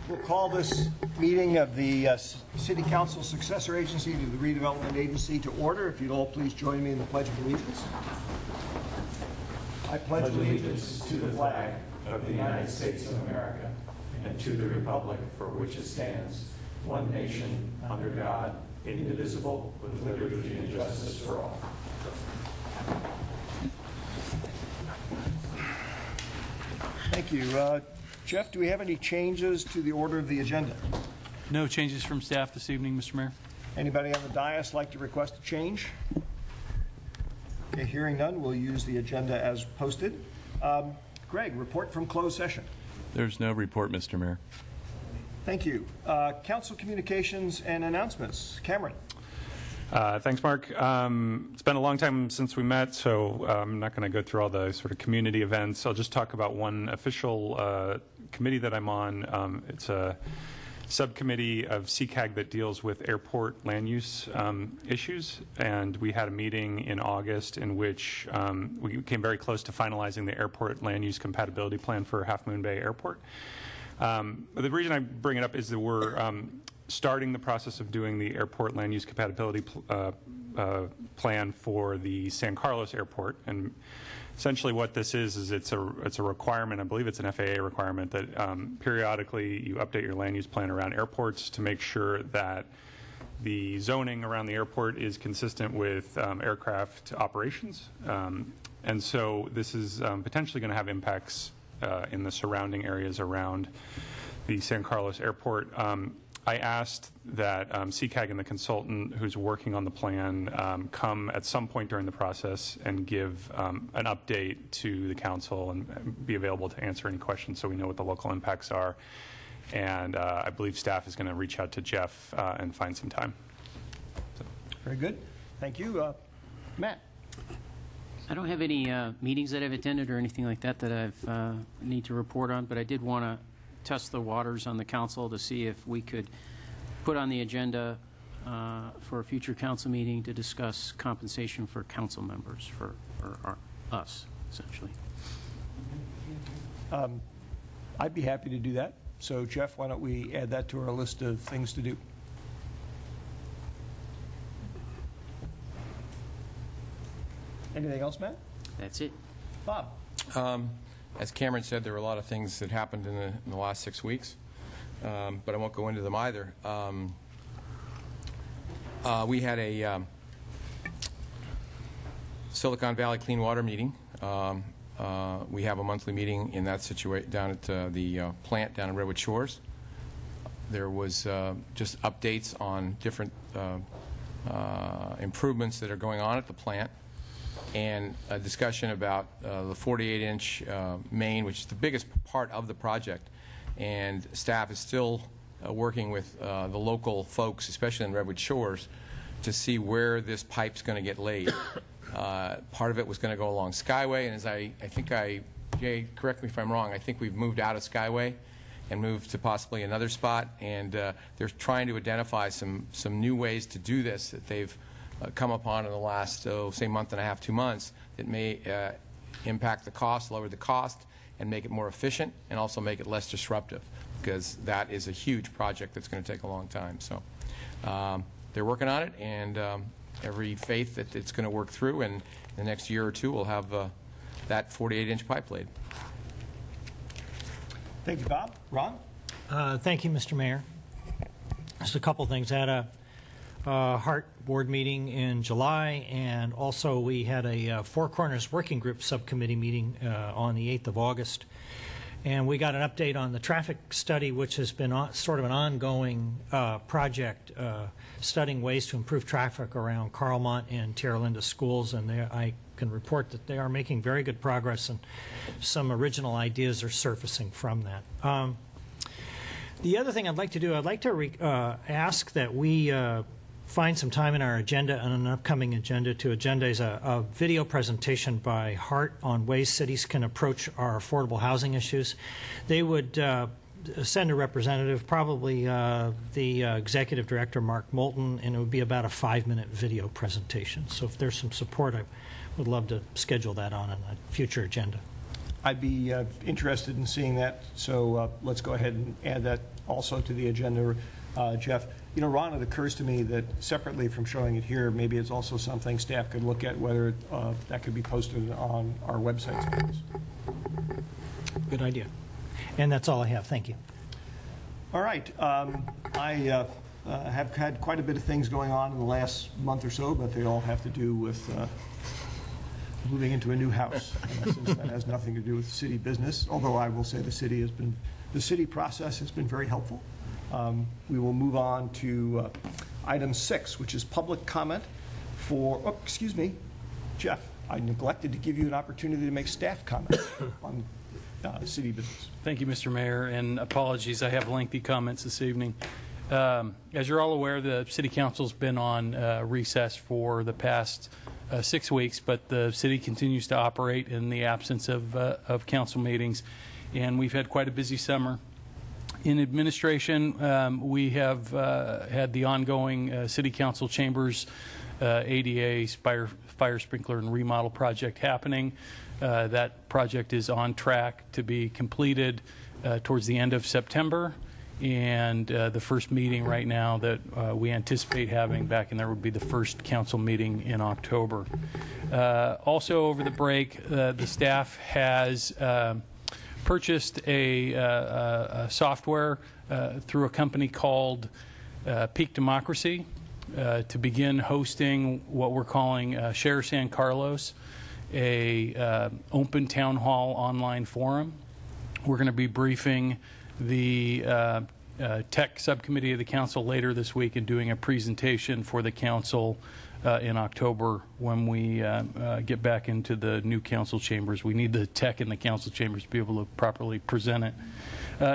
We'll call this meeting of the City Council Successor Agency to the Redevelopment Agency to order. If you'd all please join me in the Pledge of Allegiance. I pledge allegiance to the flag of the United States of America and to the republic for which it stands, one nation, under God, indivisible, with liberty and justice for all. Thank you. Jeff, do we have any changes to the order of the agenda? No changes from staff this evening, Mr. Mayor. Anybody on the dais like to request a change? Okay, hearing none, we'll use the agenda as posted. Greg, report from closed session. There's no report, Mr. Mayor. Thank you. Council communications and announcements. Cameron. Thanks, Mark. It's been a long time since we met, so I'm not going to go through all the sort of community events. I'll just talk about one official committee that I'm on. It's a subcommittee of CCAG that deals with airport land use issues, and we had a meeting in August in which we came very close to finalizing the airport land use compatibility plan for Half Moon Bay Airport. The reason I bring it up is that we're starting the process of doing the airport land use compatibility plan for the San Carlos Airport, and essentially what this is it's a requirement. I believe it's an FAA requirement that periodically you update your land use plan around airports to make sure that the zoning around the airport is consistent with aircraft operations, and so this is potentially going to have impacts in the surrounding areas around the San Carlos Airport. I asked that CCAG and the consultant who's working on the plan come at some point during the process and give an update to the council and be available to answer any questions so we know what the local impacts are. And I believe staff is going to reach out to Jeff and find some time. So. Very good. Thank you. Matt. I don't have any meetings that I've attended or anything like that that I've need to report on, but I did want to test the waters on the council to see if we could put on the agenda for a future council meeting to discuss compensation for council members, for us, essentially. I'd be happy to do that. So, Jeff, why don't we add that to our list of things to do? Anything else, Matt? That's it. Bob. As Cameron said, there were a lot of things that happened in the last 6 weeks, but I won't go into them either. We had a Silicon Valley Clean Water meeting. We have a monthly meeting in that situation down at the plant down in Redwood Shores. There was just updates on different improvements that are going on at the plant, and a discussion about the 48-inch main, which is the biggest part of the project. And staff is still working with the local folks, especially in Redwood Shores, to see where this pipe's going to get laid. Part of it was going to go along Skyway, and as I think Jay, correct me if I'm wrong, I think we've moved out of Skyway and moved to possibly another spot, and they're trying to identify some new ways to do this that they've come upon in the last, say, month and a half, 2 months, that may impact the cost, lower the cost, and make it more efficient, and also make it less disruptive, because that is a huge project that's going to take a long time. So they're working on it, and every faith that it's going to work through, and in the next year or two we'll have that 48-inch pipe laid. Thank you, Bob. Ron? Thank you, Mr. Mayor. Just a couple things. I had a HART board meeting in July, and also we had a Four Corners Working Group subcommittee meeting on the 8th of August. And we got an update on the traffic study, which has been sort of an ongoing project studying ways to improve traffic around Carlmont and Tierra Linda schools. And I can report that they are making very good progress, and some original ideas are surfacing from that. The other thing I'd like to do, I'd like to ask that we find some time in our agenda and an upcoming agenda to agendize a video presentation by HART on ways cities can approach our affordable housing issues. They would send a representative, probably the executive director, Mark Moulton, and it would be about a 5-minute video presentation. So if there's some support, I would love to schedule that on a future agenda. I'd be interested in seeing that, so let's go ahead and add that also to the agenda, Jeff. You know, Ron, it occurs to me that separately from showing it here, maybe it's also something staff could look at whether that could be posted on our website space. Good idea. And that's all I have. Thank you. All right. I have had quite a bit of things going on in the last month or so, but they all have to do with moving into a new house. Since that has nothing to do with city business, although I will say the city process has been very helpful. We will move on to item 6, which is public comment for, oh, excuse me, Jeff, I neglected to give you an opportunity to make staff comments on city business. Thank you, Mr. Mayor, and apologies, I have lengthy comments this evening. As you're all aware, the City Council's been on recess for the past 6 weeks, but the city continues to operate in the absence of council meetings, and we've had quite a busy summer. In administration, we have had the ongoing City Council Chambers ADA fire sprinkler and remodel project happening. That project is on track to be completed towards the end of September, and the first meeting right now that we anticipate having back in there would be the first council meeting in October. Also over the break, the staff has purchased a software through a company called Peak Democracy to begin hosting what we're calling Share San Carlos, a open town hall online forum. We're going to be briefing the tech subcommittee of the council later this week and doing a presentation for the council in October when we get back into the new council chambers. We need the tech in the council chambers to be able to properly present it.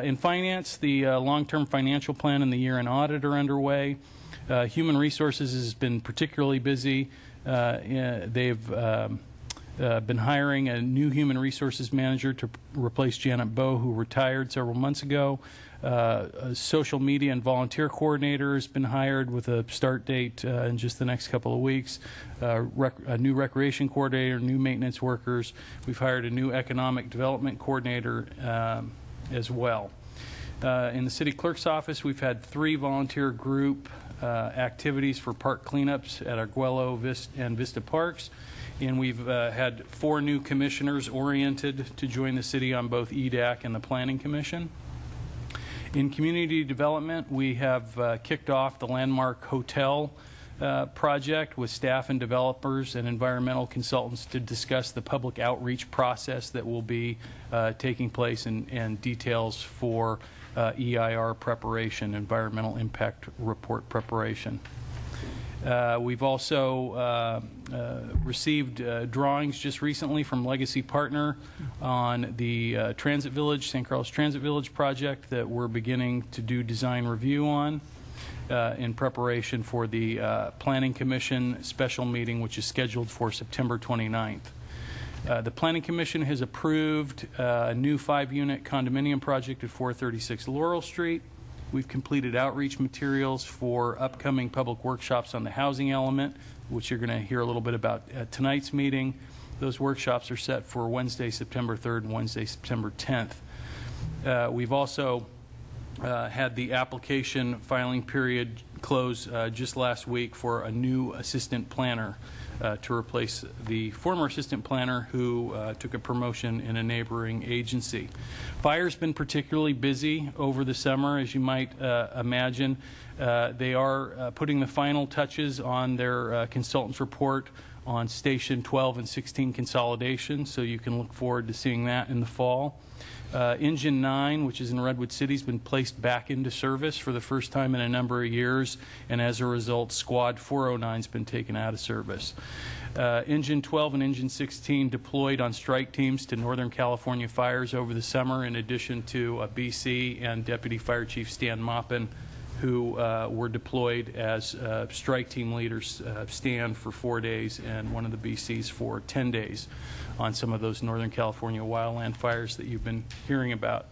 In finance, the long-term financial plan and the year-end audit are underway. Human Resources has been particularly busy. They've been hiring a new Human Resources manager to replace Janet Bowe, who retired several months ago. A social media and volunteer coordinator has been hired with a start date in just the next couple of weeks. A new recreation coordinator, new maintenance workers. We've hired a new economic development coordinator as well. In the city clerk's office, we've had 3 volunteer group activities for park cleanups at Arguello and Vista Parks. And we've had 4 new commissioners oriented to join the city on both EDAC and the Planning Commission. In community development, we have kicked off the Landmark Hotel project with staff and developers and environmental consultants to discuss the public outreach process that will be taking place and details for EIR preparation, environmental impact report preparation. We've also received drawings just recently from Legacy Partner on the Transit Village, San Carlos Transit Village project that we're beginning to do design review on in preparation for the Planning Commission special meeting, which is scheduled for September 29th. The Planning Commission has approved a new 5-unit condominium project at 436 Laurel Street. We've completed outreach materials for upcoming public workshops on the housing element, which you're going to hear a little bit about at tonight's meeting. Those workshops are set for Wednesday, September 3rd and Wednesday, September 10th. We've also had the application filing period close just last week for a new assistant planner to replace the former assistant planner who took a promotion in a neighboring agency. Fire's been particularly busy over the summer, as you might imagine. They are putting the final touches on their consultant's report on Station 12 and 16 consolidation, so you can look forward to seeing that in the fall. Engine 9, which is in Redwood City, has been placed back into service for the first time in a number of years, and as a result, Squad 409 has been taken out of service. Engine 12 and Engine 16 deployed on strike teams to Northern California fires over the summer, in addition to BC and Deputy Fire Chief Stan Maupin, who were deployed as strike team leaders, Stan for 4 days and one of the BCs for 10 days on some of those Northern California wildland fires that you've been hearing about.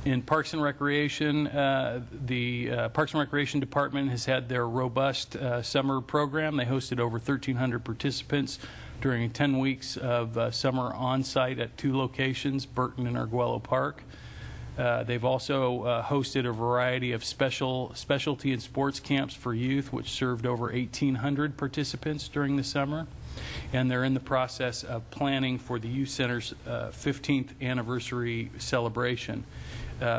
In Parks and Recreation, the Parks and Recreation Department has had their robust summer program. They hosted over 1,300 participants during 10 weeks of summer on-site at 2 locations, Burton and Arguello Park. They've also hosted a variety of specialty and sports camps for youth, which served over 1,800 participants during the summer. And they're in the process of planning for the Youth Center's 15th anniversary celebration.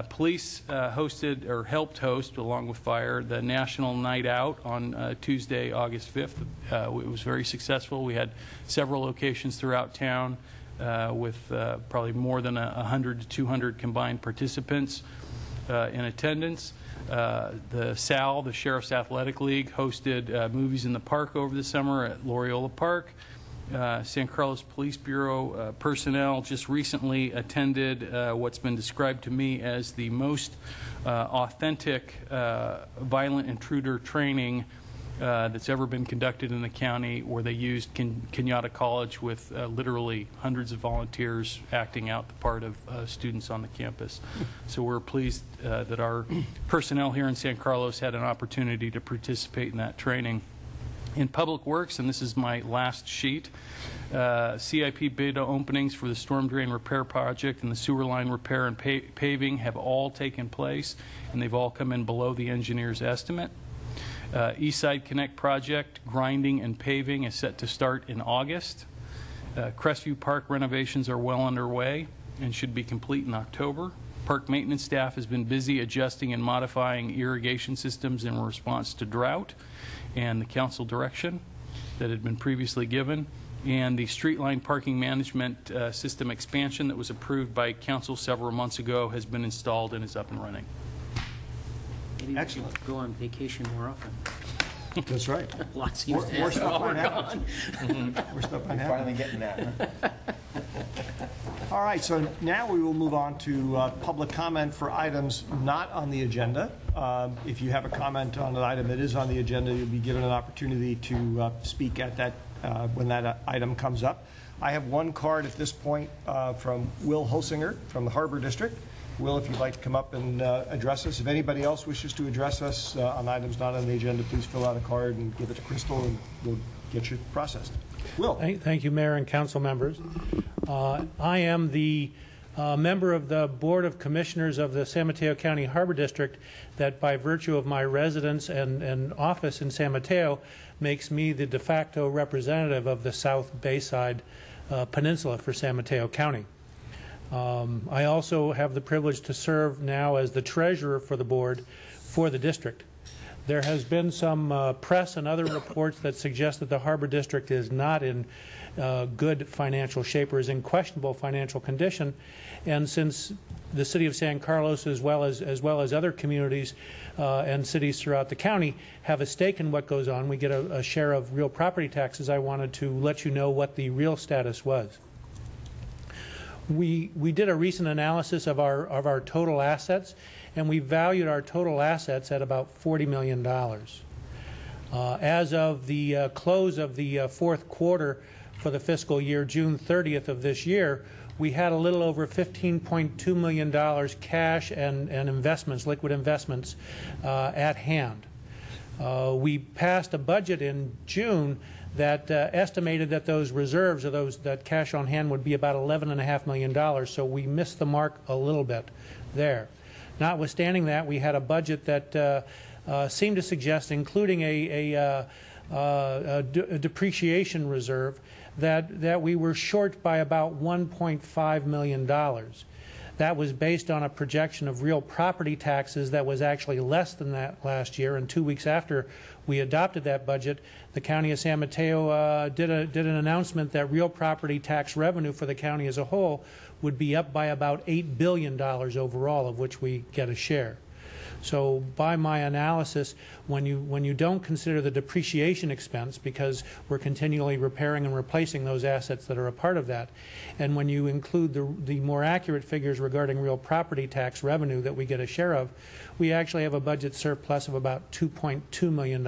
Police hosted or helped host, along with fire, the National Night Out on Tuesday, August 5th. It was very successful. We had several locations throughout town with probably more than 100 to 200 combined participants in attendance. The SAL, the Sheriff's Athletic League, hosted Movies in the Park over the summer at Loyola Park. San Carlos Police Bureau personnel just recently attended what's been described to me as the most authentic violent intruder training that's ever been conducted in the county, where they used Kenyatta College with literally hundreds of volunteers acting out the part of students on the campus. So we're pleased that our personnel here in San Carlos had an opportunity to participate in that training. In Public Works, and this is my last sheet, CIP bid openings for the storm drain repair project and the sewer line repair and paving have all taken place, and they've all come in below the engineer's estimate. Eastside Connect project grinding and paving is set to start in August. Crestview Park renovations are well underway and should be complete in October. Park maintenance staff has been busy adjusting and modifying irrigation systems in response to drought and the council direction that had been previously given. And the street line parking management system expansion that was approved by council several months ago has been installed and is up and running. Maybe Excellent. we should go on vacation more often. That's right. Lots More seems to happen stuff while might we're happen. gone. More stuff might happen. Finally getting that, huh? All right, so now we will move on to public comment for items not on the agenda. If you have a comment on an item that is on the agenda, you'll be given an opportunity to speak at that when that item comes up. I have one card at this point from Will Holsinger from the Harbor District. Will, if you'd like to come up and address us. If anybody else wishes to address us on items not on the agenda, please fill out a card and give it to Crystal, and we'll get you processed. Will. Thank you, Mayor and council members. I am the member of the Board of Commissioners of the San Mateo County Harbor District that, by virtue of my residence and office in San Mateo, makes me the de facto representative of the South Bayside Peninsula for San Mateo County. I also have the privilege to serve now as the treasurer for the board for the district. There has been some press and other reports that suggest that the Harbor District is not in good financial shape or is in questionable financial condition. And since the city of San Carlos, as well as other communities and cities throughout the county, have a stake in what goes on, we get a share of real property taxes. I wanted to let you know what the real status was. We did a recent analysis of our total assets, and we valued our total assets at about $40 million. As of the close of the fourth quarter for the fiscal year, June 30th of this year, we had a little over $15.2 million cash and investments, liquid investments, at hand. We passed a budget in June that estimated that those reserves, or that cash on hand, would be about $11.5 million, so we missed the mark a little bit there. Notwithstanding that, we had a budget that seemed to suggest, including a depreciation reserve, that we were short by about $1.5 million. That was based on a projection of real property taxes that was actually less than that last year, and 2 weeks after we adopted that budget, the County of San Mateo did an announcement that real property tax revenue for the county as a whole would be up by about $8 billion overall, of which we get a share. So by my analysis, when you don't consider the depreciation expense, because we're continually repairing and replacing those assets that are a part of that, and when you include the more accurate figures regarding real property tax revenue that we get a share of, we actually have a budget surplus of about $2.2 million.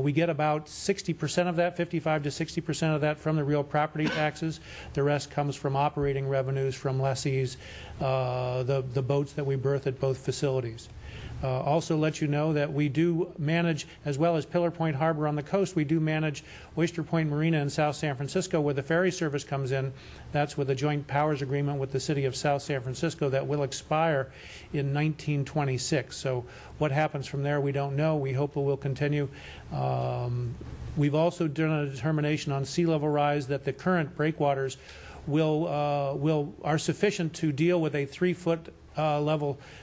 We get about 60% of that, 55 to 60% of that from the real property taxes. The rest comes from operating revenues from lessees, the boats that we berth at both facilities. Also let you know that we do manage, as well as Pillar Point Harbor on the coast, we do manage Oyster Point Marina in South San Francisco where the ferry service comes in. That's with a joint powers agreement with the city of South San Francisco that will expire in 1926. So what happens from there, we don't know. We hope it will continue. We've also done a determination on sea level rise that the current breakwaters are sufficient to deal with a 3-foot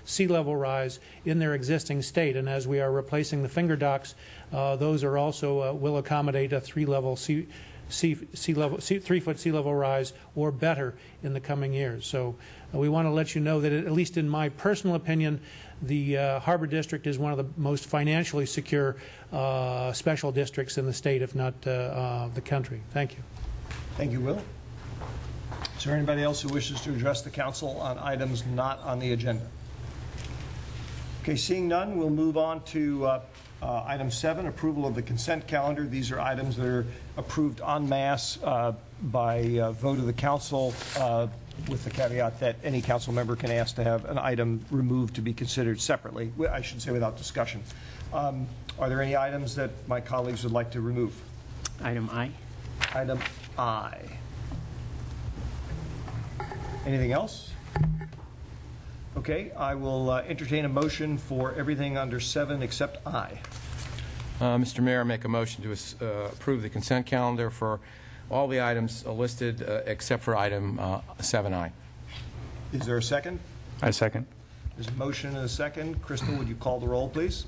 sea level rise in their existing state, and as we are replacing the finger docks, those are also will accommodate a 3-foot sea level rise or better in the coming years. So we want to let you know that, at least in my personal opinion, the Harbor District is one of the most financially secure special districts in the state, if not the country. Thank you. Thank you, Will. Is there anybody else who wishes to address the council on items not on the agenda? Okay, seeing none, we'll move on to item 7, approval of the consent calendar. These are items that are approved en masse by vote of the council, with the caveat that any council member can ask to have an item removed to be considered separately. I should say without discussion. Are there any items that my colleagues would like to remove? Item I. Item I. Anything else? Okay, I will entertain a motion for everything under 7 except I. Mr. Mayor, I make a motion to approve the consent calendar for all the items listed except for item 7I. Is there a second? I second. There's a motion and a second. Crystal, would you call the roll, please?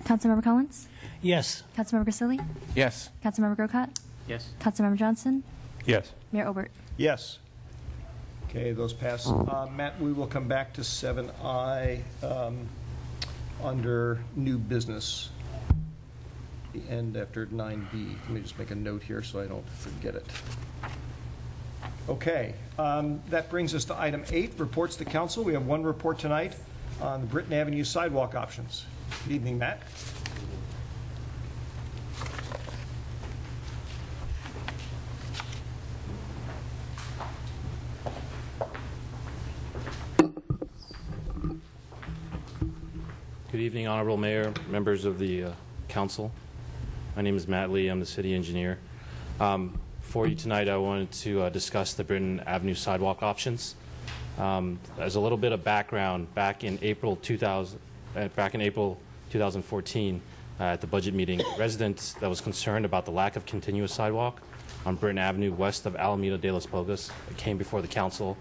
Councilmember Collins? Yes. Councilmember Grisilli? Yes. Councilmember Grocott? Yes. Councilmember Johnson? Yes. Mayor Obert? Yes. Okay, those pass. Matt, we will come back to 7I under new business, the end after 9B. Let me just make a note here so I don't forget it. Okay, that brings us to item 8, reports to council. We have one report tonight on the Britton Avenue sidewalk options. Good evening, Matt. Good evening, Honorable Mayor, members of the council. My name is Matt Lee. I'm the city engineer. For you tonight, I wanted to discuss the Britton Avenue sidewalk options. As a little bit of background, back in April 2014, at the budget meeting, residents that was concerned about the lack of continuous sidewalk on Britton Avenue west of Alameda de los Pocos came before the council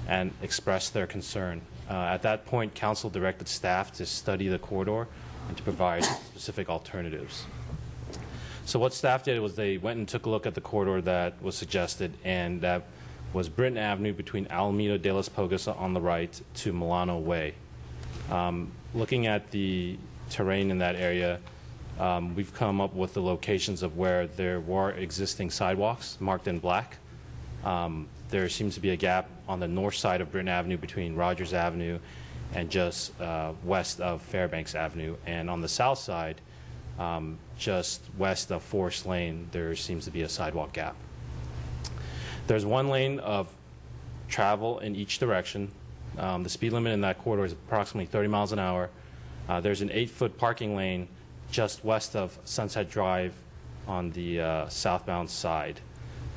and expressed their concern. At that point, council directed staff to study the corridor and to provide specific alternatives. So what staff did was they went and took a look at the corridor that was suggested, and that was Britton Avenue between Alameda de los Pocos on the right to Milano Way. Looking at the terrain in that area, we've come up with the locations of where there were existing sidewalks marked in black. There seems to be a gap on the north side of Britton Avenue between Rogers Avenue and just west of Fairbanks Avenue. And on the south side, just west of Forest Lane, there seems to be a sidewalk gap. There's one lane of travel in each direction. The speed limit in that corridor is approximately 30 miles an hour. There's an 8-foot parking lane just west of Sunset Drive on the southbound side.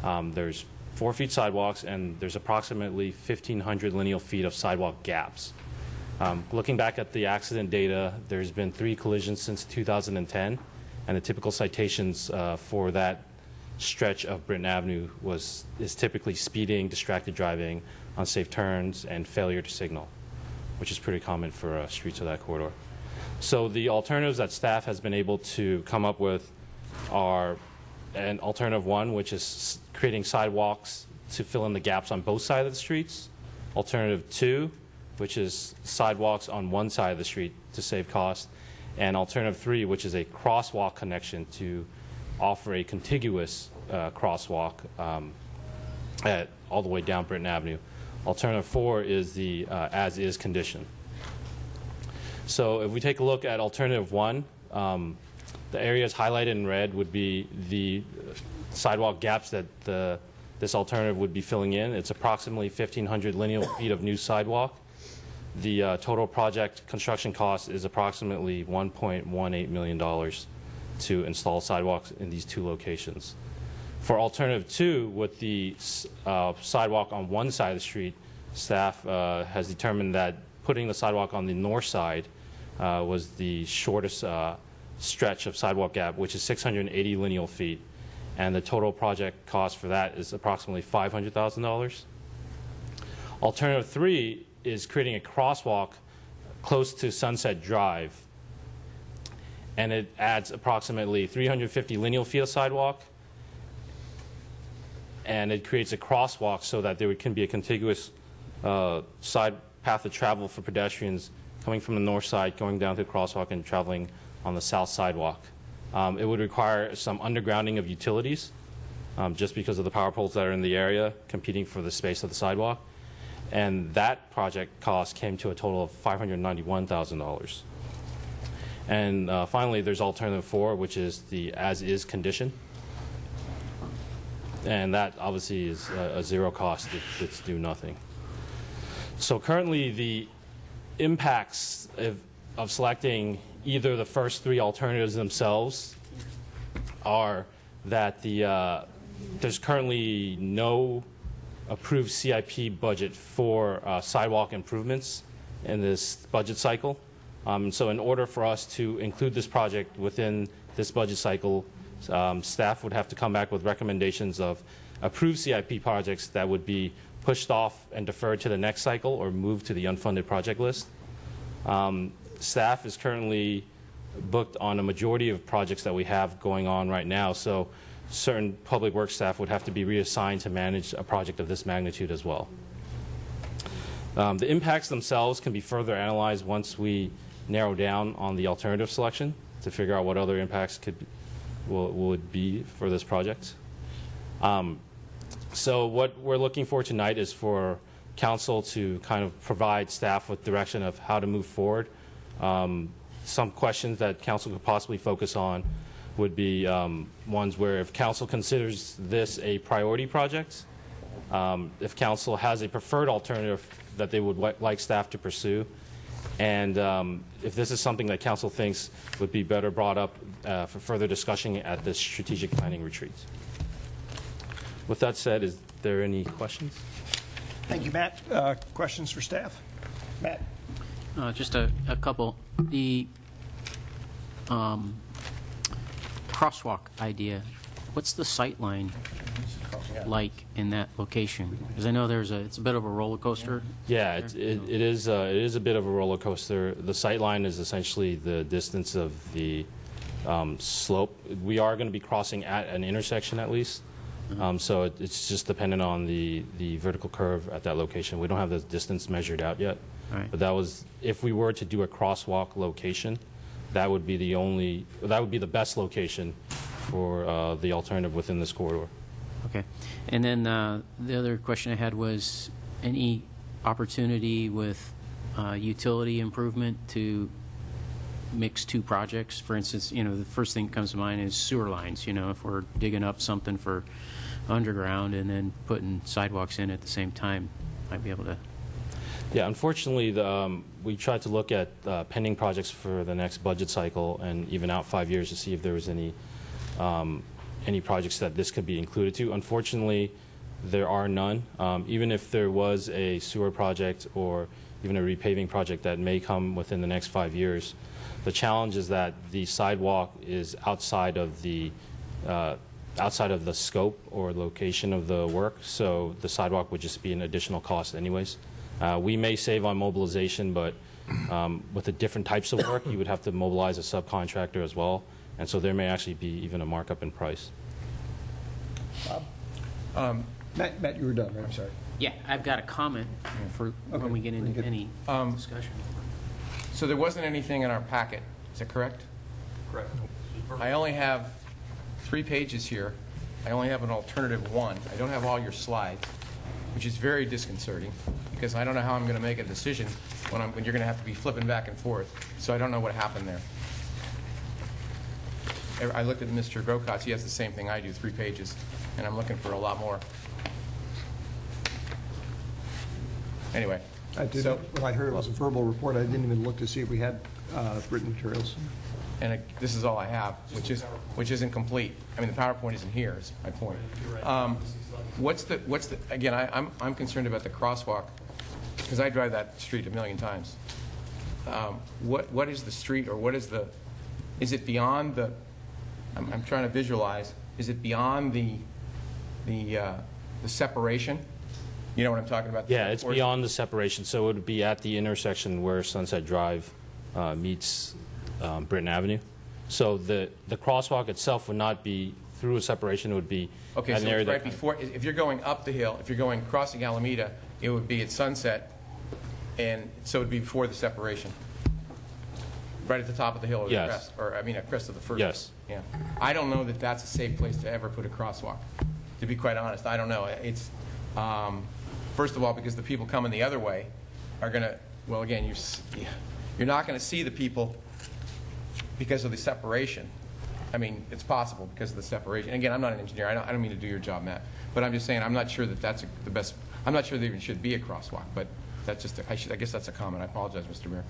There's 4 feet sidewalks, and there's approximately 1,500 lineal feet of sidewalk gaps. Looking back at the accident data, there's been 3 collisions since 2010, and the typical citations for that stretch of Britton Avenue is typically speeding, distracted driving, unsafe turns, and failure to signal, which is pretty common for streets of that corridor. So the alternatives that staff has been able to come up with are an alternative 1, which is creating sidewalks to fill in the gaps on both sides of the streets. Alternative 2, which is sidewalks on one side of the street to save cost. And alternative 3, which is a crosswalk connection to offer a contiguous crosswalk all the way down Britton Avenue. Alternative 4 is the as-is condition. So if we take a look at alternative 1, the areas highlighted in red would be the sidewalk gaps that this alternative would be filling in. It's approximately 1,500 lineal feet of new sidewalk. The total project construction cost is approximately $1.18 million to install sidewalks in these two locations. For alternative 2, with the sidewalk on one side of the street, staff has determined that putting the sidewalk on the north side was the shortest stretch of sidewalk gap, which is 680 lineal feet, and the total project cost for that is approximately $500,000. Alternative 3 is creating a crosswalk close to Sunset Drive, and it adds approximately 350 lineal feet of sidewalk, and it creates a crosswalk so that there can be a contiguous side path of travel for pedestrians coming from the north side, going down to the crosswalk and traveling on the south sidewalk. It would require some undergrounding of utilities just because of the power poles that are in the area competing for the space of the sidewalk. And that project cost came to a total of $591,000. And finally, there's alternative 4, which is the as-is condition. And that obviously is a zero cost. It's do nothing. So currently, the impacts of selecting either the first 3 alternatives themselves are that there's currently no approved CIP budget for sidewalk improvements in this budget cycle. So in order for us to include this project within this budget cycle, staff would have to come back with recommendations of approved CIP projects that would be pushed off and deferred to the next cycle or moved to the unfunded project list. Staff is currently booked on a majority of projects that we have going on right now, so certain public works staff would have to be reassigned to manage a project of this magnitude as well. The impacts themselves can be further analyzed once we narrow down on the alternative selection to figure out what other impacts would be for this project. So what we're looking for tonight is for council to kind of provide staff with direction of how to move forward. Some questions that council could possibly focus on would be ones where if council considers this a priority project, if council has a preferred alternative that they would like staff to pursue, and if this is something that council thinks would be better brought up for further discussion at this strategic planning retreat. With that said, is there any questions? Thank you, Matt. Questions for staff? Matt? Just a couple. The crosswalk idea, what's the sight line like in that location? Because I know it's a bit of a roller coaster. Yeah, it is a bit of a roller coaster. The sight line is essentially the distance of the slope. We are going to be crossing at an intersection at least. So it's just dependent on the vertical curve at that location. We don't have the distance measured out yet. Right. But that was, if we were to do a crosswalk location, that would be the best location for the alternative within this corridor. Okay. And then the other question I had was any opportunity with utility improvement to mix 2 projects? For instance, the first thing that comes to mind is sewer lines. If we're digging up something for underground and then putting sidewalks in at the same time, might be able to. Yeah, unfortunately, we tried to look at pending projects for the next budget cycle and even out 5 years to see if there was any projects that this could be included to. Unfortunately, there are none. Even if there was a sewer project or even a repaving project that may come within the next 5 years, the challenge is that the sidewalk is outside of the scope or location of the work, so the sidewalk would just be an additional cost anyways. We may save on mobilization, but with the different types of work, you would have to mobilize a subcontractor as well, and so there may actually be even a markup in price. Matt, you were done, right? I'm sorry. Yeah, I've got a comment for when we get into any discussion. So there wasn't anything in our packet, is that correct? Correct. I only have 3 pages here. I only have an alternative 1. I don't have all your slides, which is very disconcerting because I don't know how I'm going to make a decision when you're going to have to be flipping back and forth. So I don't know what happened there. I looked at Mr. Grokatz. He has the same thing I do, 3 pages, and I'm looking for a lot more. Anyway, I didn't, when I heard it was a verbal report, I didn't even look to see if we had written materials. And this is all I have, which isn't complete. I mean, the PowerPoint isn't here, is my point. Again, I'm concerned about the crosswalk, because I drive that street a million times. What is the street, or is it beyond the, I'm trying to visualize, is it beyond the separation? You know what I'm talking about? Yeah, it's beyond the separation, so it would be at the intersection where Sunset Drive meets Britton Avenue. So the crosswalk itself would not be through a separation, it would be Okay, at so an area it's right that- before, if you're going up the hill, if you're going crossing Alameda, it would be at Sunset, and so it would be before the separation. Right at the top of the hill, or the Yes. crest, or I mean, a crest of the first. Yes. Yeah. I don't know that that's a safe place to ever put a crosswalk. To be quite honest, I don't know. It's, first of all, because the people coming the other way are going to, well, again, you're not going to see the people because of the separation. I mean, it's possible because of the separation. Again, I'm not an engineer. I don't mean to do your job, Matt. But I'm just saying I'm not sure that that's the best. I'm not sure there even should be a crosswalk. But that's just I guess that's a comment. I apologize, Mr. Mayor.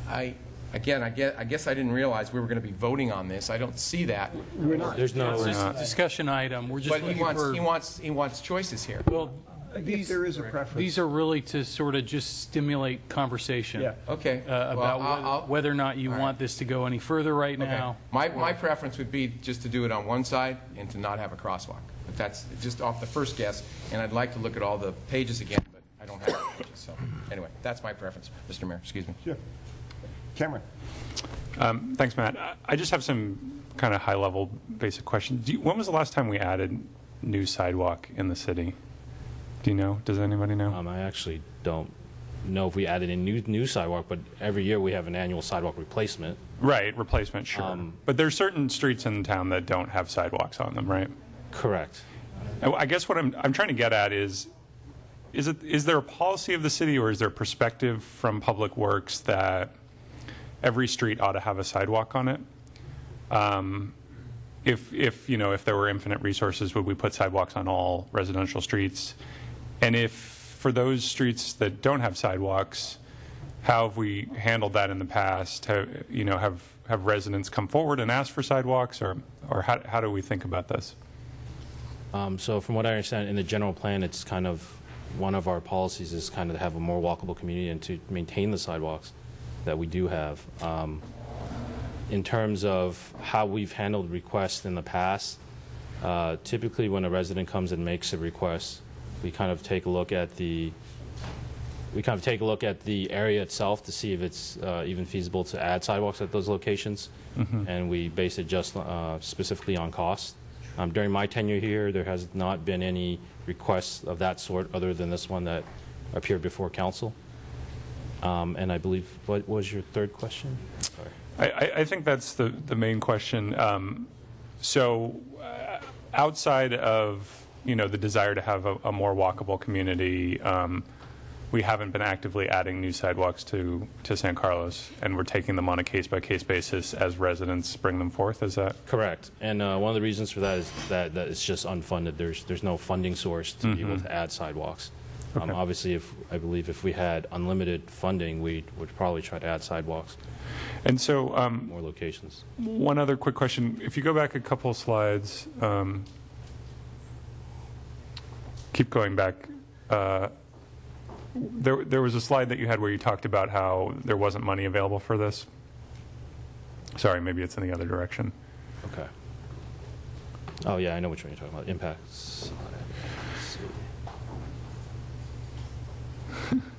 I guess I didn't realize we were going to be voting on this. I don't see that. There's no... It's just a discussion item. We're just But looking for... he wants choices here. Well, If there is a preference. these are really to sort of just stimulate conversation. Yeah. Okay. Well, About whether or not you want this to go any further right Okay. now. My preference would be just to do it on one side and to not have a crosswalk. But that's just off the first guess, and I'd like to look at all the pages again, but I don't have the pages. So anyway, that's my preference, Mr. Mayor. Excuse me. Sure. Cameron. Thanks, Matt. I just have some kind of high-level basic questions. When was the last time we added new sidewalk in the city? Do you know? Does anybody know? I actually don't know if we added a new sidewalk, but every year we have an annual sidewalk replacement. Right, replacement, sure. But there's certain streets in town that don't have sidewalks on them, right? Correct. I guess what I'm trying to get at is there a policy of the city, or is there a perspective from Public Works that every street ought to have a sidewalk on it? If there were infinite resources, would we put sidewalks on all residential streets? And if for those streets that don't have sidewalks, how have we handled that in the past? Have residents come forward and asked for sidewalks, or how do we think about this? So from what I understand, in the general plan, it's kind of one of our policies is kind of to have a more walkable community and to maintain the sidewalks that we do have. In terms of how we've handled requests in the past, typically when a resident comes and makes a request, we kind of take a look at the area itself to see if it's even feasible to add sidewalks at those locations, and we base it just specifically on cost. During my tenure here, there has not been any requests of that sort other than this one that appeared before council. And I believe, what was your third question? Sorry. I think that's the main question. Outside of the desire to have a more walkable community, we haven't been actively adding new sidewalks to San Carlos, and we're taking them on a case-by-case basis as residents bring them forth. Is that correct? And one of the reasons for that is that it's just unfunded. There's no funding source to be able to add sidewalks. Okay. Obviously, I believe if we had unlimited funding, we would probably try to add sidewalks. And so, more locations. One other quick question: if you go back a couple slides, keep going back. There was a slide that you had where you talked about how there wasn't money available for this. Sorry, maybe it's in the other direction. Okay. Oh yeah, I know which one you're talking about. Impacts.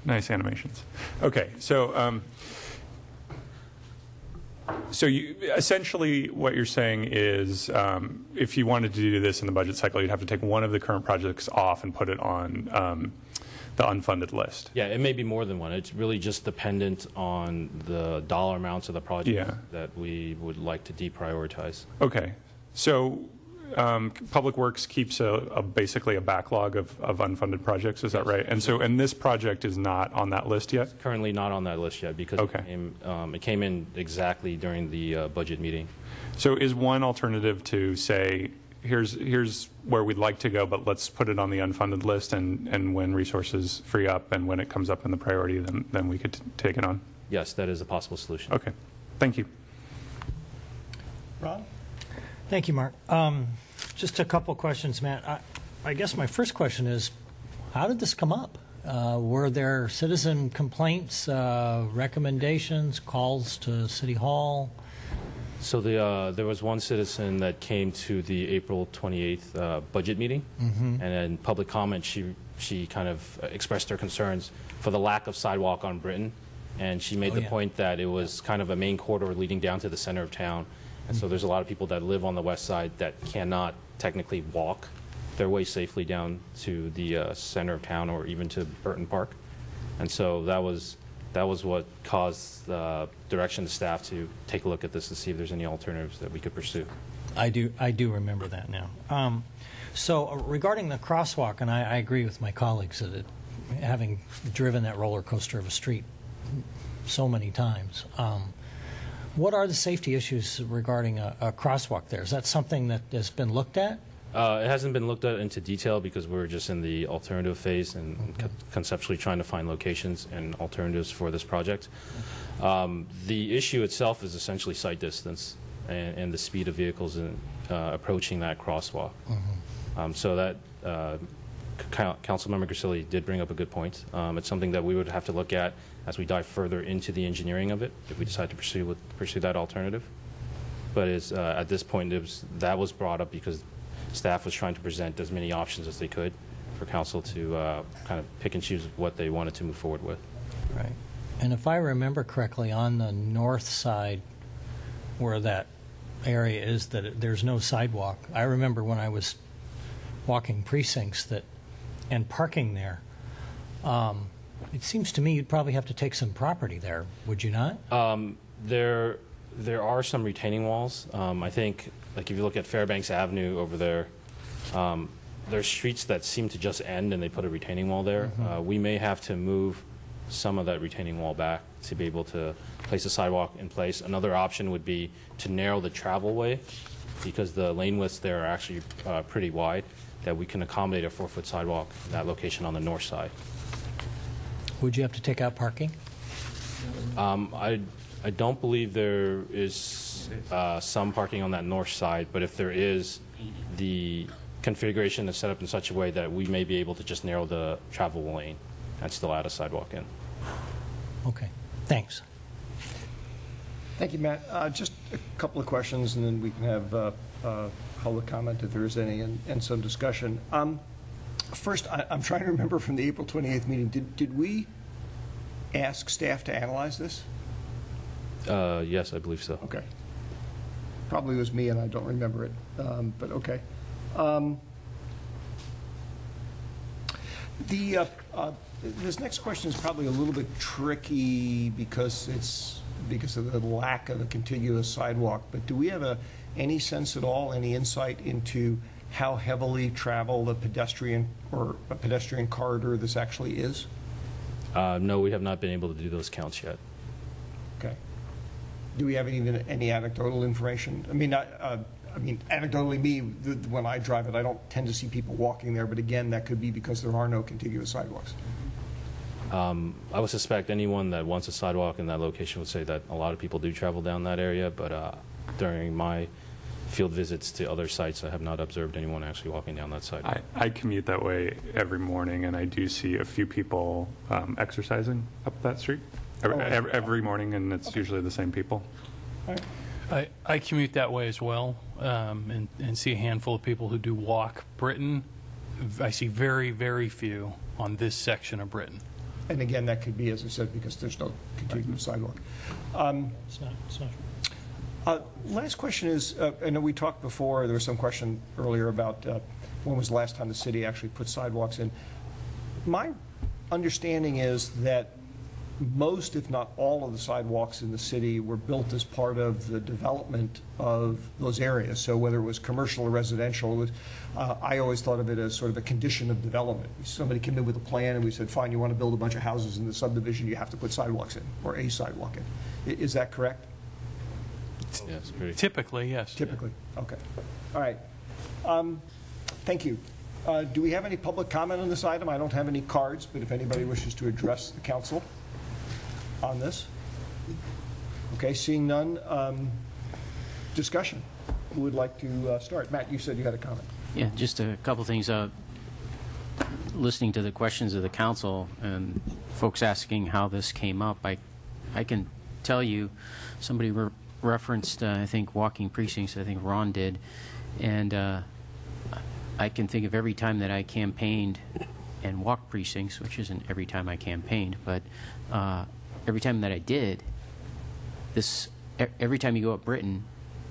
Nice animations. Okay, so you essentially what you're saying is if you wanted to do this in the budget cycle, you'd have to take one of the current projects off and put it on the unfunded list. Yeah, it may be more than one. It's really just dependent on the dollar amounts of the project that we would like to deprioritize. Okay, so Public Works keeps basically a backlog of unfunded projects, is that right? And this project is not on that list yet? It's currently not on that list yet because it came in exactly during the budget meeting. So is one alternative to say, here's where we'd like to go, but let's put it on the unfunded list, and when resources free up and when it comes up in the priority, then we could take it on. Yes, that is a possible solution. Okay, thank you. Ron? Thank you, Mark. Just a couple questions, Matt. I guess my first question is, how did this come up? Were there citizen complaints, recommendations, calls to City Hall? So there was one citizen that came to the April 28th budget meeting, and in public comment, she kind of expressed her concerns for the lack of sidewalk on Britain, and she made the point that it was kind of a main corridor leading down to the center of town, and so there's a lot of people that live on the west side that cannot technically walk their way safely down to the center of town or even to Burton Park, and so that was what caused the direction to staff to take a look at this and see if there's any alternatives that we could pursue. I do remember that now. So regarding the crosswalk, and I agree with my colleagues that having driven that roller coaster of a street so many times, what are the safety issues regarding a crosswalk there? Is that something that has been looked at? It hasn't been looked at into detail because we're just in the alternative phase and conceptually trying to find locations and alternatives for this project. The issue itself is essentially sight distance and the speed of vehicles approaching that crosswalk. So that Councilmember Grisilli did bring up a good point. It's something that we would have to look at as we dive further into the engineering of it if we decide to pursue that alternative. But at this point, that was brought up because staff was trying to present as many options as they could for council to kind of pick and choose what they wanted to move forward with. Right. And if I remember correctly, on the north side where that area is, that there's no sidewalk. I remember when I was walking precincts and parking there, it seems to me you'd probably have to take some property there, would you not? There are some retaining walls. I think, like if you look at Fairbanks Avenue over there, there's streets that seem to just end and they put a retaining wall there. We may have to move some of that retaining wall back to be able to place a sidewalk in place. Another option would be to narrow the travel way because the lane widths there are actually pretty wide, that we can accommodate a 4-foot sidewalk in that location on the north side. Would you have to take out parking? I don't believe there is some parking on that north side, but if there is, the configuration is set up in such a way that we may be able to just narrow the travel lane and still add a sidewalk in. Okay, thanks. Thank you, Matt. Just a couple of questions, and then we can have public comment if there is any, and some discussion. First, I'm trying to remember from the April 28th meeting, did we ask staff to analyze this? Yes, I believe so. Okay. Probably was me, and I don't remember it, but okay. This next question is probably a little bit tricky because of the lack of a contiguous sidewalk, but do we have any sense at all, any insight into how heavily traveled a pedestrian corridor this actually is? No, we have not been able to do those counts yet. Okay. Do we have any anecdotal information? I mean, anecdotally, when I drive it, I don't tend to see people walking there, but again, that could be because there are no contiguous sidewalks. I would suspect anyone that wants a sidewalk in that location would say that a lot of people do travel down that area, but during my field visits to other sites, I have not observed anyone actually walking down that side. I commute that way every morning, and I do see a few people exercising up that street every morning, and it's usually the same people. I commute that way as well, and see a handful of people who do walk Britain. I see very, very few on this section of Britain. And again, that could be, as I said, because there's no contiguous sidewalk. It's not. Last question is, I know we talked before, there was some question earlier about when was the last time the city actually put sidewalks in. My understanding is that most, if not all, of the sidewalks in the city were built as part of the development of those areas. So whether it was commercial or residential, I always thought of it as sort of a condition of development. Somebody came in with a plan and we said, fine, you want to build a bunch of houses in the subdivision, you have to put sidewalks in, or a sidewalk in. Is that correct? Yes, pretty. Typically, yes. Typically, okay. All right. Thank you. Do we have any public comment on this item? I don't have any cards, but if anybody wishes to address the council on this. Okay, seeing none, discussion. Who would like to start? Matt, you said you had a comment. Yeah, just a couple things. Listening to the questions of the council and folks asking how this came up, I can tell you, somebody referenced, I think, walking precincts. I think Ron did. And I can think of every time that I campaigned and walked precincts, which isn't every time I campaigned, but every time that I did, every time you go up Britain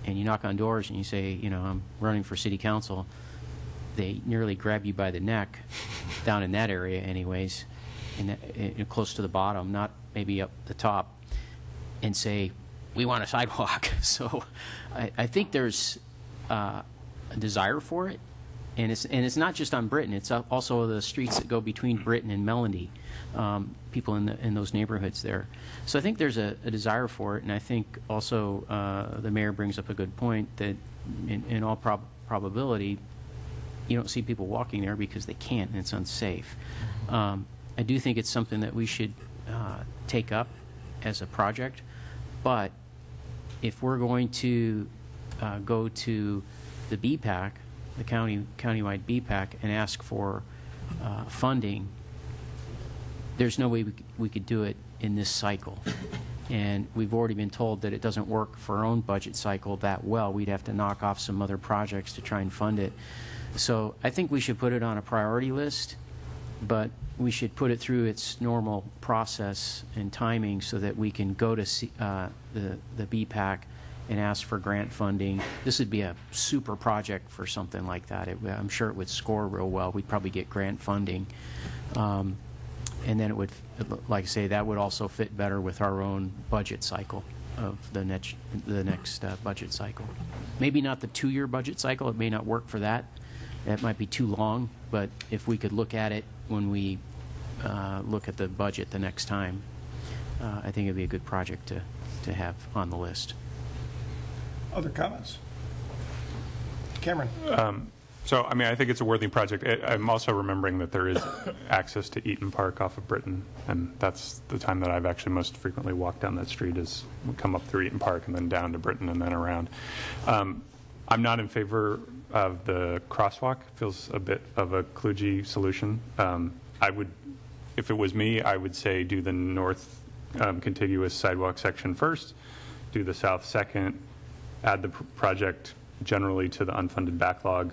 and you knock on doors and you say, you know, I'm running for city council, they nearly grab you by the neck, down in that area anyways, close to the bottom, not maybe up the top, and say, we want a sidewalk. So I think there's a desire for it, and it's not just on Britain, it's also the streets that go between Britain and Melody, people in those neighborhoods there. So I think there's a desire for it, and I think also the mayor brings up a good point that in all probability, you don't see people walking there because they can't, and it's unsafe. I do think it's something that we should take up as a project, but if we're going to go to the BPAC, the countywide BPAC, and ask for funding, there's no way we could do it in this cycle. And we've already been told that it doesn't work for our own budget cycle that well. We'd have to knock off some other projects to try and fund it. So I think we should put it on a priority list, but we should put it through its normal process and timing so that we can go to the BPAC and ask for grant funding. This would be a super project for something like that. I'm sure it would score real well. We'd probably get grant funding. And then it would, like I say, that would also fit better with our own budget cycle of the next budget cycle. Maybe not the 2-year budget cycle. It may not work for that. That might be too long, but if we could look at it when we look at the budget the next time, I think it would be a good project to have on the list. Other comments? Cameron? So, I mean, I think it's a worthy project. I'm also remembering that there is access to Eaton Park off of Britain, and that's the time that I've actually most frequently walked down that street is come up through Eaton Park and then down to Britain and then around. I'm not in favor of the crosswalk. Feels a bit of a kludgy solution. I would, if it was me, I would say do the north contiguous sidewalk section first, do the south second, add the project generally to the unfunded backlog,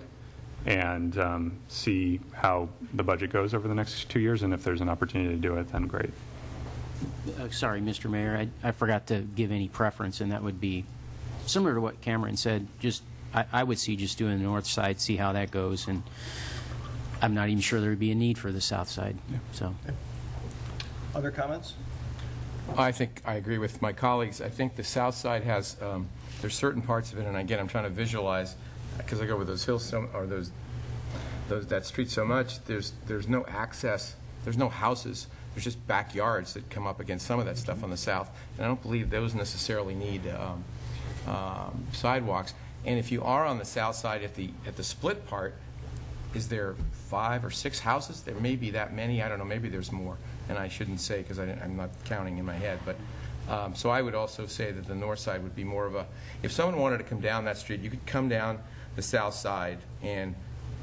and see how the budget goes over the next 2 years, and if there's an opportunity to do it, then great. Sorry, Mr. Mayor, I forgot to give any preference, and that would be similar to what Cameron said. Just I would see just doing the north side, see how that goes, and I'm not even sure there would be a need for the south side. Yeah. So, other comments? I think I agree with my colleagues. I think the south side has there's certain parts of it, and again, I'm trying to visualize because I go over those hills or that street so much. There's no access. There's no houses. There's just backyards that come up against some of that stuff on the south, and I don't believe those necessarily need sidewalks. And if you are on the south side at the split part, is there 5 or 6 houses? There may be that many. I don't know. Maybe there's more, and I shouldn't say because I'm not counting in my head. But so I would also say that the north side would be more of a. If someone wanted to come down that street, you could come down the south side and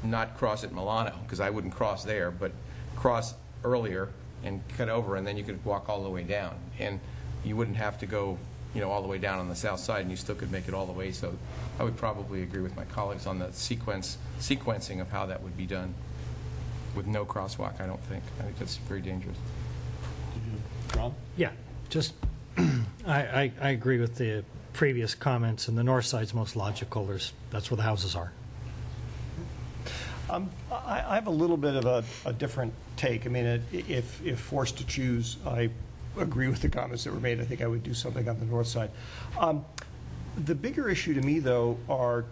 not cross at Milano, because I wouldn't cross there, but cross earlier and cut over, and then you could walk all the way down, and you wouldn't have to go, all the way down on the south side, and you still could make it all the way. So I would probably agree with my colleagues on the sequencing of how that would be done with no crosswalk. I think that's very dangerous. Ron? Yeah, just I agree with the previous comments, and the north side's most logical. That's where the houses are. I have a little bit of a different take. I mean, if forced to choose, I agree with the comments that were made. I think I would do something on the north side. The bigger issue to me, though, are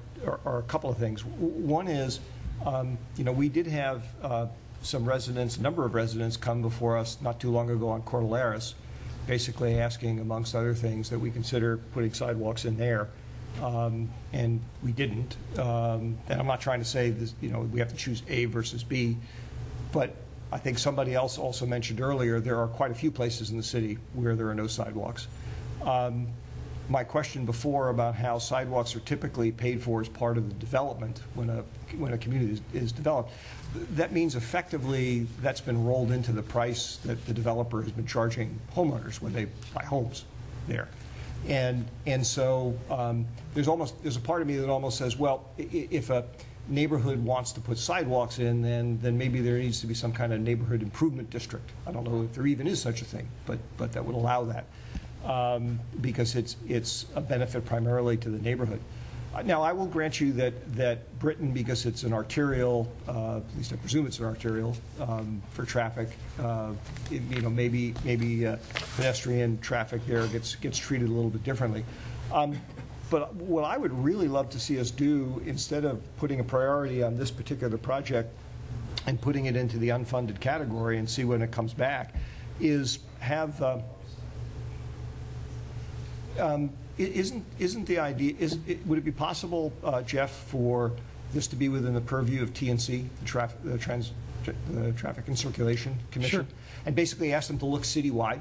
a couple of things. One is, we did have some residents, a number of residents, come before us not too long ago on Cordilleras, basically asking, amongst other things, that we consider putting sidewalks in there. and we didn't. And I'm not trying to say this, we have to choose A versus B, but I think somebody else also mentioned earlier, there are quite a few places in the city where there are no sidewalks. My question before about how sidewalks are typically paid for as part of the development when a community is developed, that means effectively that's been rolled into the price that the developer has been charging homeowners when they buy homes there. And so there's a part of me that almost says, well, if a neighborhood wants to put sidewalks in, then maybe there needs to be some kind of neighborhood improvement district. I don't know if there even is such a thing, but that would allow that. Because it's a benefit primarily to the neighborhood. Now, I will grant you that Britain, because it's an arterial, at least I presume it's an arterial for traffic, maybe pedestrian traffic there gets treated a little bit differently. But what I would really love to see us do, instead of putting a priority on this particular project and putting it into the unfunded category and see when it comes back, is have isn't the idea, would it be possible, Jeff, for this to be within the purview of TNC, the Traffic and Circulation Commission? Sure. And basically ask them to look citywide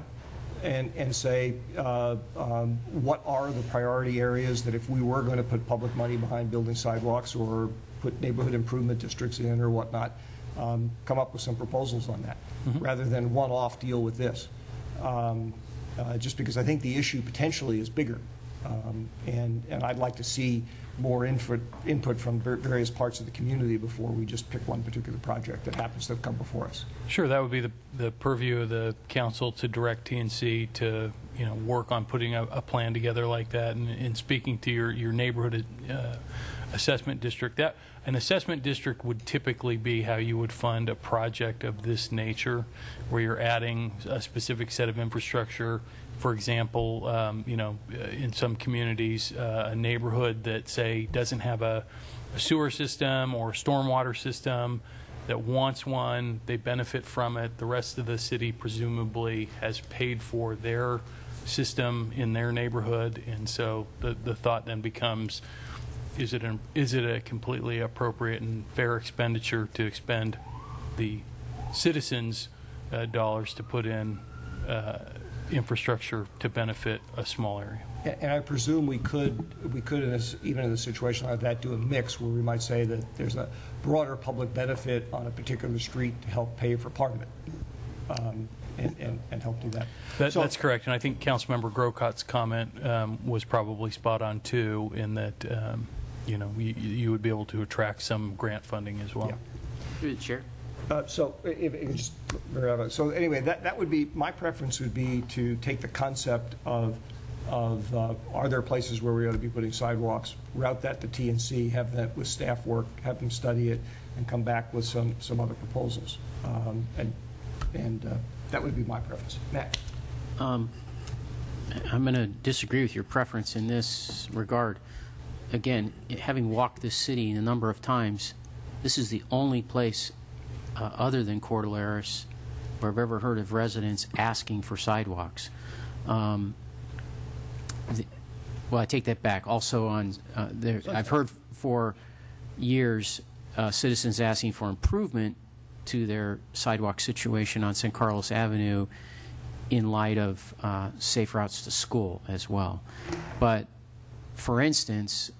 and say, what are the priority areas that if we were going to put public money behind building sidewalks or put neighborhood improvement districts in or whatnot, come up with some proposals on that, rather than one-off deal with this. Just because I think the issue potentially is bigger. And I'd like to see more input from various parts of the community before we just pick one particular project that happens to come before us. Sure, that would be the purview of the council to direct TNC to work on putting a plan together like that. And speaking to your neighborhood assessment district, that an assessment district would typically be how you would fund a project of this nature, where you're adding a specific set of infrastructure. For example, in some communities, a neighborhood that, say, doesn't have a sewer system or a stormwater system that wants one, they benefit from it. The rest of the city presumably has paid for their system in their neighborhood, and so the thought then becomes, is it a completely appropriate and fair expenditure to expend the citizens' dollars to put in infrastructure to benefit a small area? And I presume we could even in a situation like that, do a mix where we might say that there's a broader public benefit on a particular street to help pay for part of it, and help do that. That's correct, and I think Councilmember Grocot's comment was probably spot on too, in that you would be able to attract some grant funding as well. Yeah. Through the chair. So anyway, that would be, my preference would be to take the concept of are there places where we ought to be putting sidewalks, route that to TNC, have that with staff work, have them study it, and come back with some other proposals. And that would be my preference. Matt? I'm going to disagree with your preference in this regard. Again, having walked this city a number of times, this is the only place other than Cordilleras where I've ever heard of residents asking for sidewalks. Well, I take that back. Also, I've heard for years citizens asking for improvement to their sidewalk situation on San Carlos Avenue in light of safe routes to school as well. But, for instance,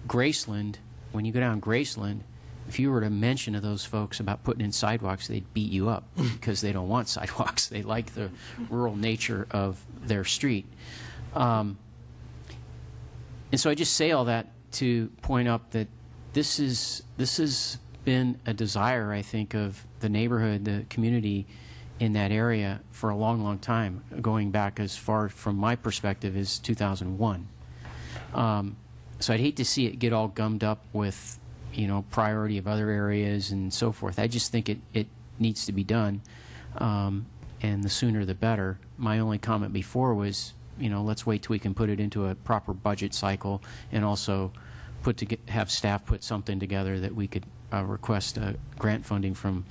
Graceland, when you go down Graceland, if you were to mention to those folks about putting in sidewalks, they'd beat you up because they don't want sidewalks. They like the rural nature of their street. And so I just say all that to point up that this has been a desire, I think, of the neighborhood, the community in that area for a long, long time, going back as far, from my perspective, as 2001. So I'd hate to see it get all gummed up with priority of other areas and so forth. I just think it needs to be done, and the sooner the better. My only comment before was, let's wait till we can put it into a proper budget cycle, and also have staff put something together that we could request grant funding from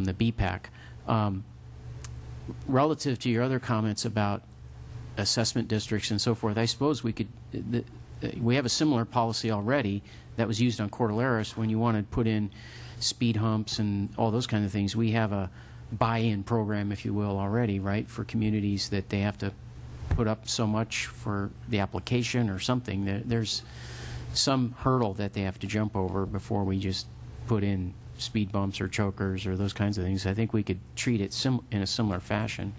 the BPAC. Relative to your other comments about assessment districts and so forth, I suppose we could. we have a similar policy already that was used on Cordilleras when you wanted to put in speed humps and all those kind of things. We have a buy-in program, if you will, already, right, for communities that they have to put up so much for the application or something. There's some hurdle that they have to jump over before we just put in speed bumps or chokers or those kinds of things. I think we could treat it in a similar fashion.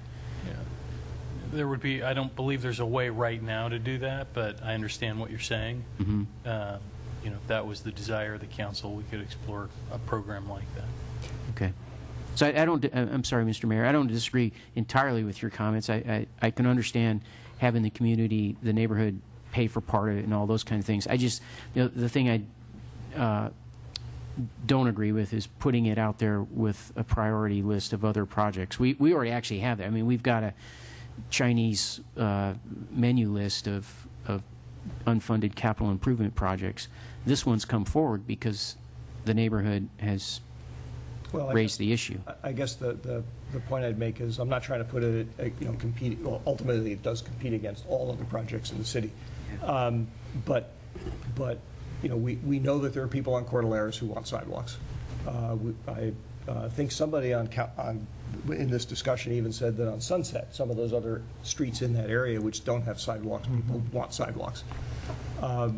There would be, I don't believe there's a way right now to do that, but I understand what you're saying. Mm-hmm. If that was the desire of the council, we could explore a program like that. Okay. So I'm sorry, Mr. Mayor, I don't disagree entirely with your comments. I can understand having the community, the neighborhood pay for part of it and all those kind of things. I just, the thing I don't agree with is putting it out there with a priority list of other projects. We already actually have that. I mean, we've got a Chinese menu list of unfunded capital improvement projects. This one's come forward because the neighborhood has raised the issue. I guess the point I'd make is I'm not trying to put it, compete. Well, ultimately, it does compete against all other projects in the city. But we know that there are people on Cordilleras who want sidewalks. I think somebody in this discussion even said that on Sunset, some of those other streets in that area which don't have sidewalks, people want sidewalks. To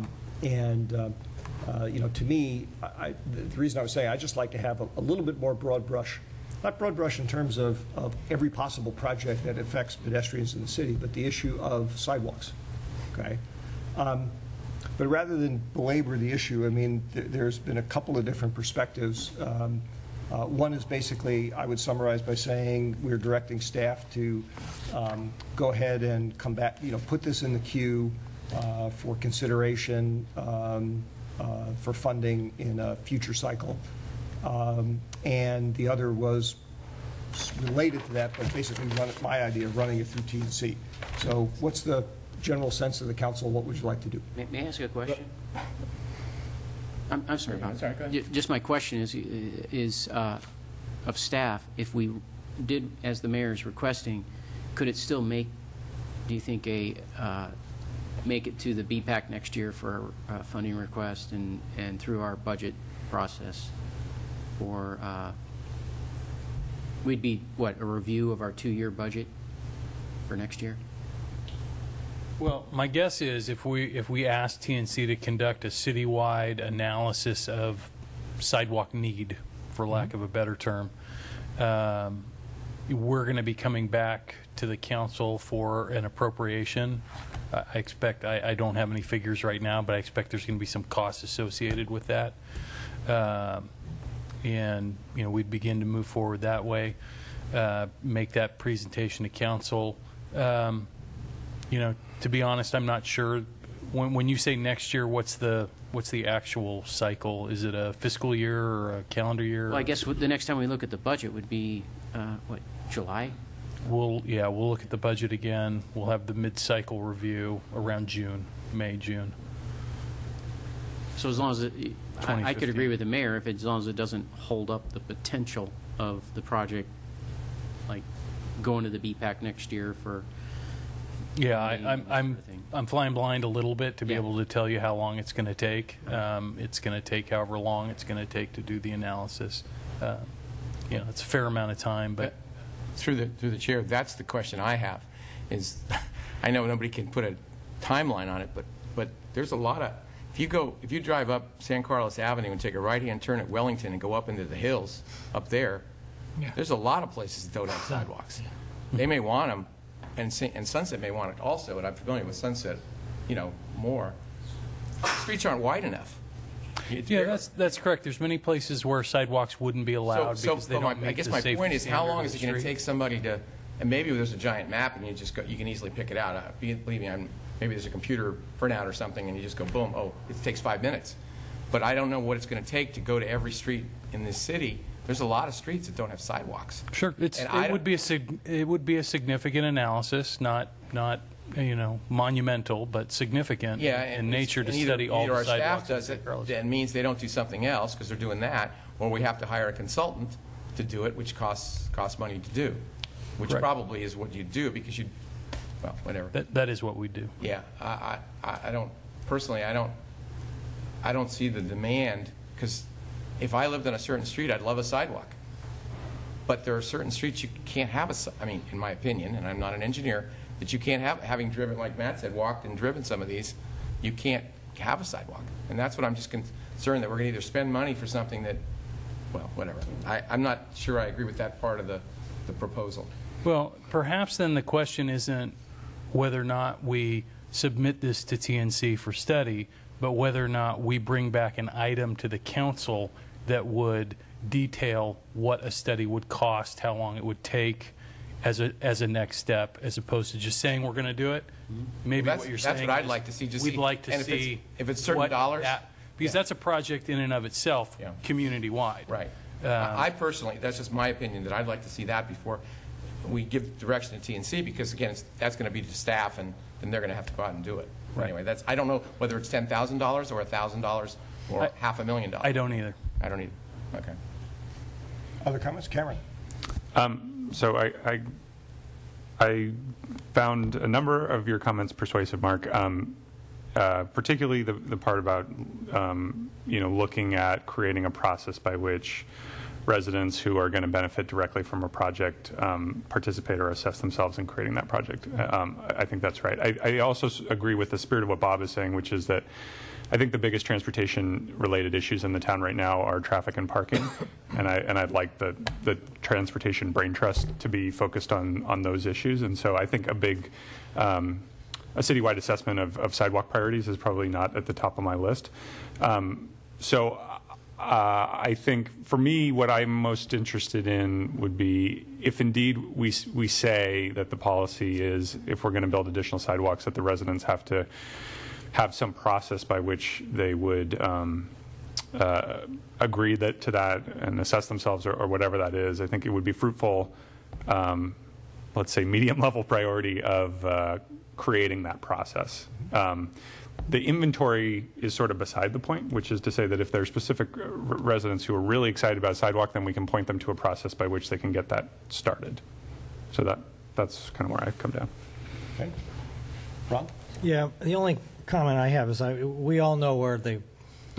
me, the reason I was saying I just like to have a little bit more broad brush, not broad brush in terms of every possible project that affects pedestrians in the city, but the issue of sidewalks. Okay. But rather than belabor the issue, I mean, there's been a couple of different perspectives. One is basically, I would summarize by saying we're directing staff to go ahead and come back, put this in the queue for consideration for funding in a future cycle. And the other was related to that, but basically my idea of running it through T&C. So what's the general sense of the council? What would you like to do? May I ask a question? I'm sorry, Bob. Sorry, go ahead. Just my question is of staff, if we did, as the mayor is requesting, could it still make, do you think, make it to the BPAC next year for a funding request and through our budget process? Or we'd be, a review of our 2-year budget for next year? Well, my guess is if we ask TNC to conduct a citywide analysis of sidewalk need, for lack of a better term, we're going to be coming back to the council for an appropriation. I expect, I don't have any figures right now, but I expect there's going to be some costs associated with that. And, we'd begin to move forward that way, make that presentation to council. To be honest, I'm not sure. When you say next year, what's the actual cycle? Is it a fiscal year or a calendar year? Well, I guess the next time we look at the budget would be July? We'll look at the budget again. We'll have the mid-cycle review around May, June. So as long as I could agree with the mayor as long as it doesn't hold up the potential of the project, like going to the BPAC next year for. Yeah, I'm flying blind a little bit to be able to tell you how long it's going to take. It's going to take however long it's going to take to do the analysis. It's a fair amount of time, but through the chair, that's the question I have. Is I know nobody can put a timeline on it, but there's a lot of if you drive up San Carlos Avenue and take a right-hand turn at Wellington and go up into the hills up there, there's a lot of places that don't have sidewalks. They may want them. And Sunset may want it also, and I'm familiar with Sunset, more. The streets aren't wide enough. That's correct. There's many places where sidewalks wouldn't be allowed because they don't meet I guess the my safety point is, how long is it standard going of to the take somebody to? And maybe there's a giant map, and you can easily pick it out. Believe me, maybe there's a computer printout or something, and you just go boom. Oh, it takes 5 minutes. But I don't know what it's going to take to go to every street in this city. There's a lot of streets that don't have sidewalks. Sure, it would be a significant analysis, not monumental, but significant in nature to study all the sidewalks. Either our staff does it, that means they don't do something else because they're doing that, or we have to hire a consultant to do it, which costs money to do, which probably is what you do because whatever. That is what we do. Yeah, I don't. personally, I don't see the demand, because if I lived on a certain street, I'd love a sidewalk. But there are certain streets you can't have I mean, in my opinion, and I'm not an engineer, that you can't have, having driven, like Matt said, walked and driven some of these, you can't have a sidewalk. And that's what I'm just concerned, that we're going to either spend money for something that, well, whatever. I'm not sure I agree with that part of the proposal. Well, perhaps then the question isn't whether or not we submit this to TNC for study, but whether or not we bring back an item to the council that would detail what a study would cost, how long it would take as a next step, as opposed to just saying we're going to do it. Maybe Well, what you're that's saying what I'd is like to see. Just we'd see, like to and see if it's certain what dollars, because that's a project in and of itself, Yeah. community-wide. right. I personally, that's just my opinion, that I'd like to see that before we give direction to TNC, because again, that's going to be to staff, and then they're going to have to go out and do it. Right. Anyway, I don't know whether it's $10,000 or $1,000 or $500,000. I don't either. I don't either. Okay. Other comments? Cameron? So I found a number of your comments persuasive, Mark. Particularly the part about looking at creating a process by which residents who are going to benefit directly from a project participate or assess themselves in creating that project. I think that's right. I also agree with the spirit of what Bob is saying, which is that I think the biggest transportation-related issues in the town right now are traffic and parking, and I'd like the Transportation Brain Trust to be focused on those issues. And so I think a citywide assessment of sidewalk priorities is probably not at the top of my list. I think for me, what I'm most interested in would be if indeed we say that the policy is, if we're going to build additional sidewalks, that the residents have to have some process by which they would agree to that and assess themselves or whatever that is. I think it would be fruitful, let's say medium level priority of creating that process. The inventory is sort of beside the point, which is to say that if there are specific residents who are really excited about a sidewalk, then we can point them to a process by which they can get that started. So that's kind of where I come down. Okay. Ron? Yeah, the only comment I have is we all know where the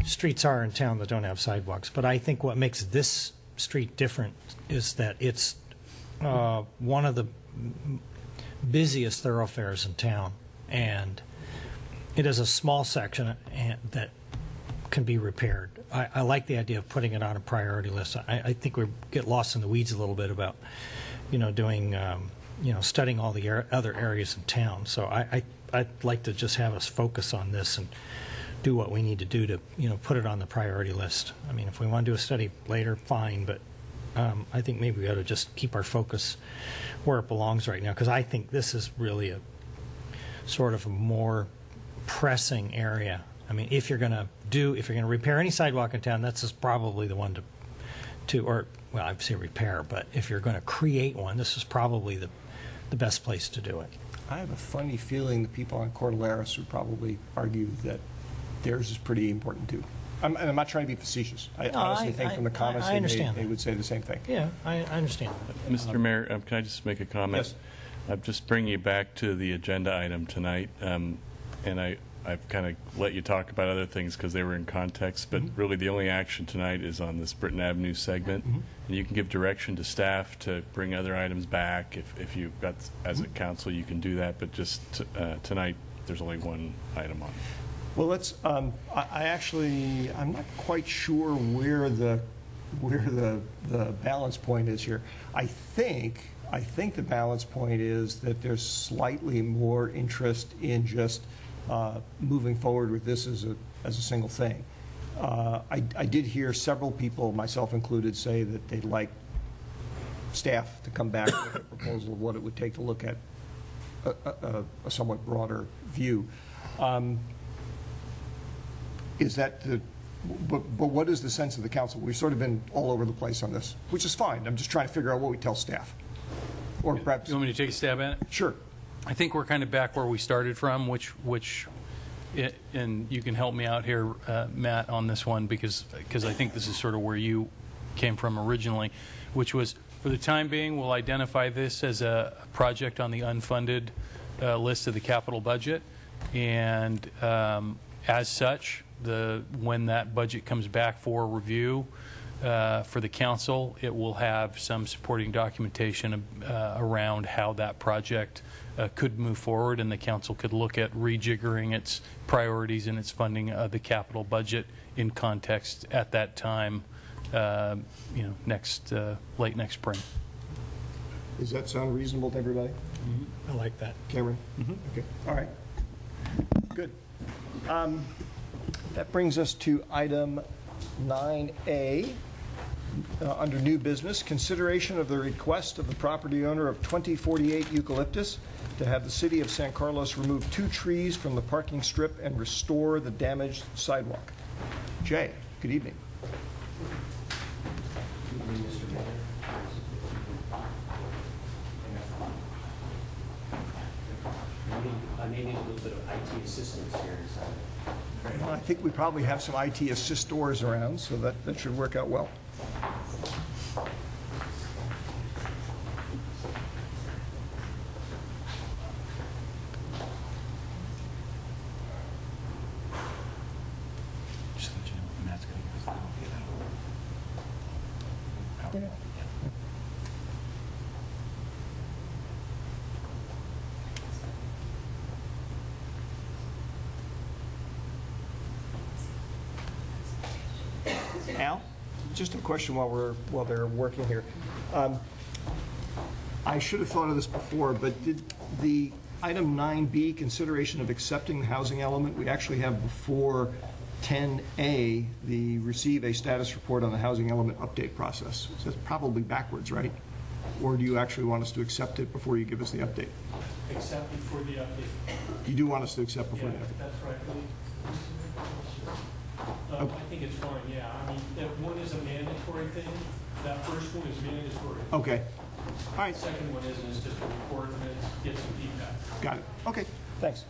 streets are in town that don't have sidewalks, but I think what makes this street different is that it's one of the busiest thoroughfares in town, and it is a small section that can be repaired. I like the idea of putting it on a priority list. I think we get lost in the weeds a little bit about, doing, studying all the other areas in town. So I'd like to just have us focus on this and do what we need to do to, put it on the priority list. I mean, if we want to do a study later, fine, but I think maybe we ought to just keep our focus where it belongs right now, because I think this is really a sort of a more pressing area. I mean, if you're going to repair any sidewalk in town, that's probably the one I'd say repair, but if you're going to create one, this is probably the best place to do it. I have a funny feeling the people on Cordilleras would probably argue that theirs is pretty important too. I'm not trying to be facetious. I honestly think from the comments they would say the same thing. Yeah, I understand. Mr. Mayor, can I just make a comment? Yes. I'm just bringing you back to the agenda item tonight, and I've kind of let you talk about other things because they were in context, but really the only action tonight is on this Britton Avenue segment. And you can give direction to staff to bring other items back. If you've got, as a council, you can do that, but just tonight there's only one item on. Well, let's. I'm not quite sure where the balance point is here. I think the balance point is that there's slightly more interest in just moving forward with this as a single thing. I did hear several people, myself included, say that they'd like staff to come back with a proposal of what it would take to look at a somewhat broader view. But what is the sense of the council? We've sort of been all over the place on this, which is fine. I'm just trying to figure out what we tell staff. Or perhaps. You want me to take a stab at it? Sure. I think we're kind of back where we started from, and you can help me out here, Matt, on this one, because I think this is sort of where you came from originally, which was, for the time being, we'll identify this as a project on the unfunded list of the capital budget, and As such, when that budget comes back for review for the council, it will have some supporting documentation around how that project could move forward, and the council could look at rejiggering its priorities and its funding of the capital budget in context at that time, late next spring. Does that sound reasonable to everybody? I like that. Cameron? Okay, all right. Good. That brings us to item 9A, under new business, consideration of the request of the property owner of 2048 Eucalyptus to have the city of San Carlos remove 2 trees from the parking strip and restore the damaged sidewalk. Jay, good evening. I may need a little bit of IT assistance here. Well, I think we probably have some IT assistors around, so that should work out well. Just to let you know, Matt's going to give us the Yeah. Al, just a question while they're working here. I should have thought of this before, but did the item 9B, consideration of accepting the housing element, we actually have before 10A, the receive a status report on the housing element update process. So that's probably backwards, right? Or do you actually want us to accept it before you give us the update? Accept before the update. You do want us to accept before the Yeah, update? that's right. I think it's fine, yeah. I mean, that one is a mandatory thing. That first one is mandatory. Okay. All right. The second one isn't, it's just a report and then get some feedback. Got it. Okay, thanks.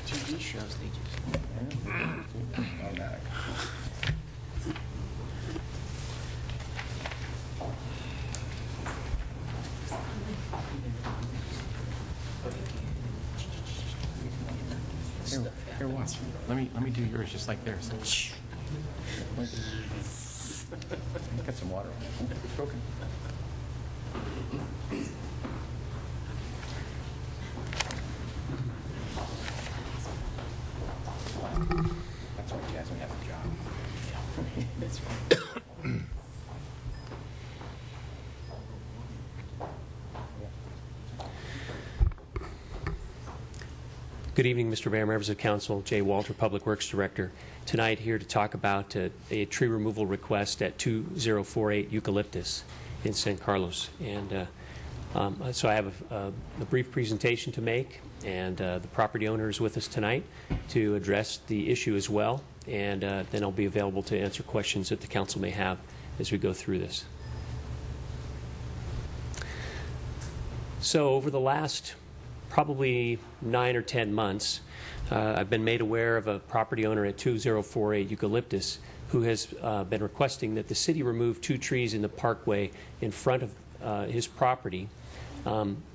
TV shows, they just... Here, watch. Let me do yours just like theirs. Got some water on it. It's broken. That's why Jasmine has a job. That's right. Good evening, Mr. Mayor, members of council. Jay Walter, Public Works Director. Tonight here to talk about a tree removal request at 2048 Eucalyptus in San Carlos. And so I have a brief presentation to make, and the property owner is with us tonight to address the issue as well. And then I'll be available to answer questions that the council may have as we go through this. So over the last probably 9 or 10 months, I've been made aware of a property owner at 2048 Eucalyptus who has been requesting that the city remove 2 trees in the parkway in front of his property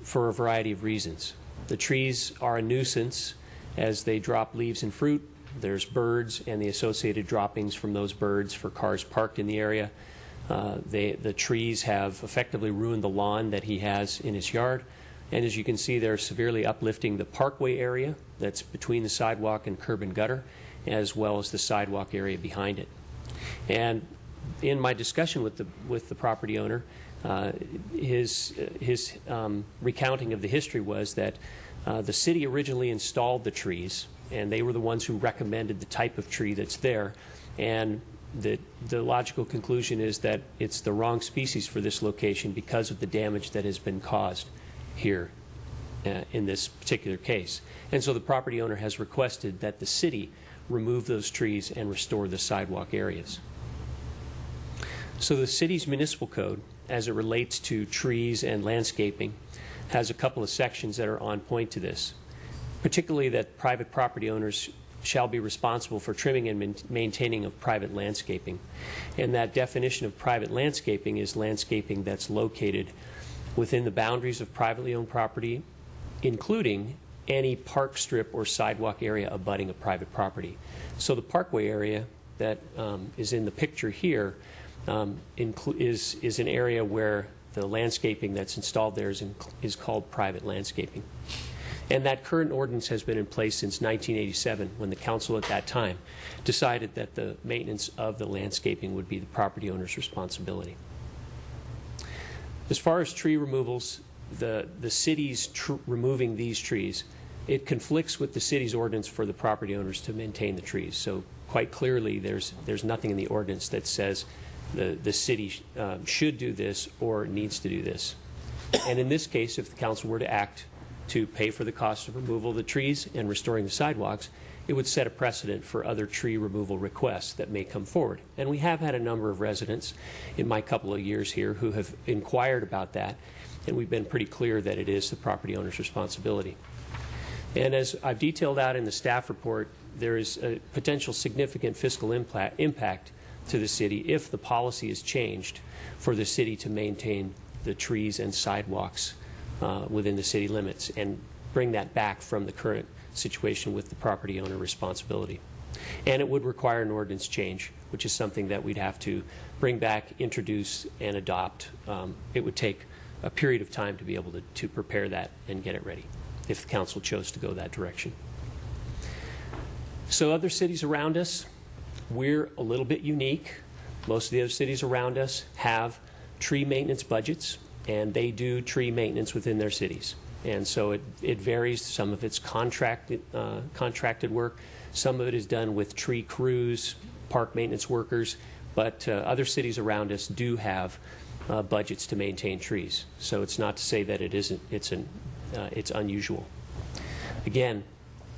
for a variety of reasons. The trees are a nuisance as they drop leaves and fruit. There's birds and the associated droppings from those birds for cars parked in the area. The trees have effectively ruined the lawn that he has in his yard. And as you can see, they're severely uplifting the parkway area that's between the sidewalk and curb and gutter, as well as the sidewalk area behind it. And in my discussion with the property owner, his recounting of the history was that the city originally installed the trees, and they were the ones who recommended the type of tree that's there. And the logical conclusion is that it's the wrong species for this location because of the damage that has been caused here in this particular case. And so the property owner has requested that the city remove those trees and restore the sidewalk areas. So the city's municipal code, as it relates to trees and landscaping, has a couple of sections that are on point to this, particularly that private property owners shall be responsible for trimming and maintaining of private landscaping. And that definition of private landscaping is landscaping that's located within the boundaries of privately owned property, including any park strip or sidewalk area abutting a private property. So the parkway area that is in the picture here is an area where the landscaping that's installed there is called private landscaping. And that current ordinance has been in place since 1987, when the council at that time decided that the maintenance of the landscaping would be the property owner's responsibility. As far as tree removals, the city's removing these trees, it conflicts with the city's ordinance for the property owners to maintain the trees. So quite clearly, there's nothing in the ordinance that says the city should do this or needs to do this. And in this case, if the council were to act to pay for the cost of removal of the trees and restoring the sidewalks, it would set a precedent for other tree removal requests that may come forward. And we have had a number of residents in my couple of years here who have inquired about that, and we've been pretty clear that it is the property owner's responsibility. And as I've detailed out in the staff report, there is a potential significant fiscal impact to the city if the policy is changed for the city to maintain the trees and sidewalks within the city limits and bring that back from the current situation with the property owner responsibility. And it would require an ordinance change, which is something that we'd have to bring back, introduce, and adopt. It would take a period of time to be able to prepare that and get it ready if the council chose to go that direction. So other cities around us, we're a little bit unique. Most of the other cities around us have tree maintenance budgets, and they do tree maintenance within their cities. And so it varies. Some of it's contracted work. Some of it is done with tree crews, park maintenance workers. But other cities around us do have budgets to maintain trees. So it's not to say that it isn't. It's unusual. Again,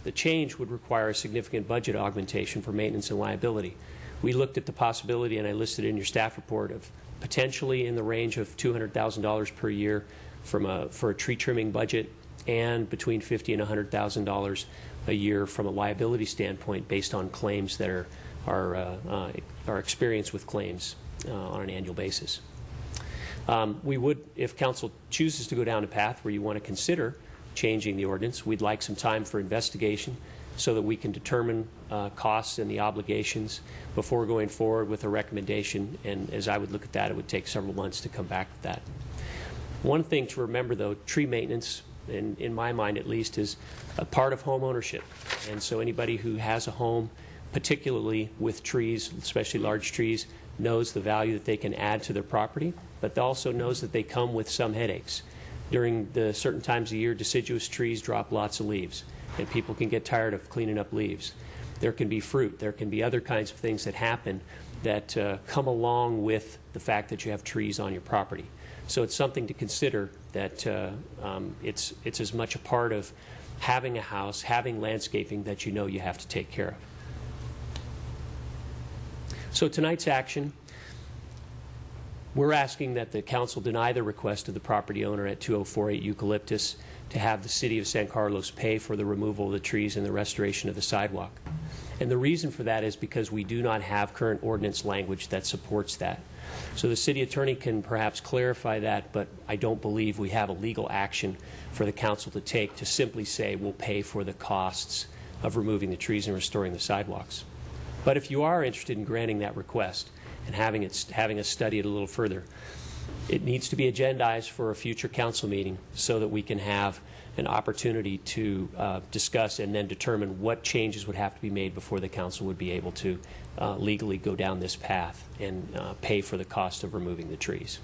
the change would require a significant budget augmentation for maintenance and liability. We looked at the possibility, and I listed in your staff report, of potentially in the range of $200,000 per year for a tree trimming budget, and between $50,000 and $100,000 a year from a liability standpoint based on claims that are experienced with claims on an annual basis. We would, if council chooses to go down a path where you want to consider changing the ordinance, we'd like some time for investigation so that we can determine costs and the obligations before going forward with a recommendation. And as I would look at that, it would take several months to come back with that. One thing to remember, though, tree maintenance, in my mind at least, is a part of home ownership. And so anybody who has a home, particularly with trees, especially large trees, knows the value that they can add to their property, but also knows that they come with some headaches. During the certain times of year, deciduous trees drop lots of leaves, and people can get tired of cleaning up leaves. There can be fruit. There can be other kinds of things that happen that come along with the fact that you have trees on your property. So it's something to consider, that it's as much a part of having a house, having landscaping, that you know you have to take care of. So tonight's action, we're asking that the council deny the request of the property owner at 2048 Eucalyptus to have the city of San Carlos pay for the removal of the trees and the restoration of the sidewalk. And the reason for that is because we do not have current ordinance language that supports that. So the city attorney can perhaps clarify that, but I don't believe we have a legal action for the council to take to simply say we'll pay for the costs of removing the trees and restoring the sidewalks. But if you are interested in granting that request and having us study it a little further, it needs to be agendized for a future council meeting so that we can have an opportunity to discuss and then determine what changes would have to be made before the council would be able to legally go down this path and pay for the cost of removing the trees.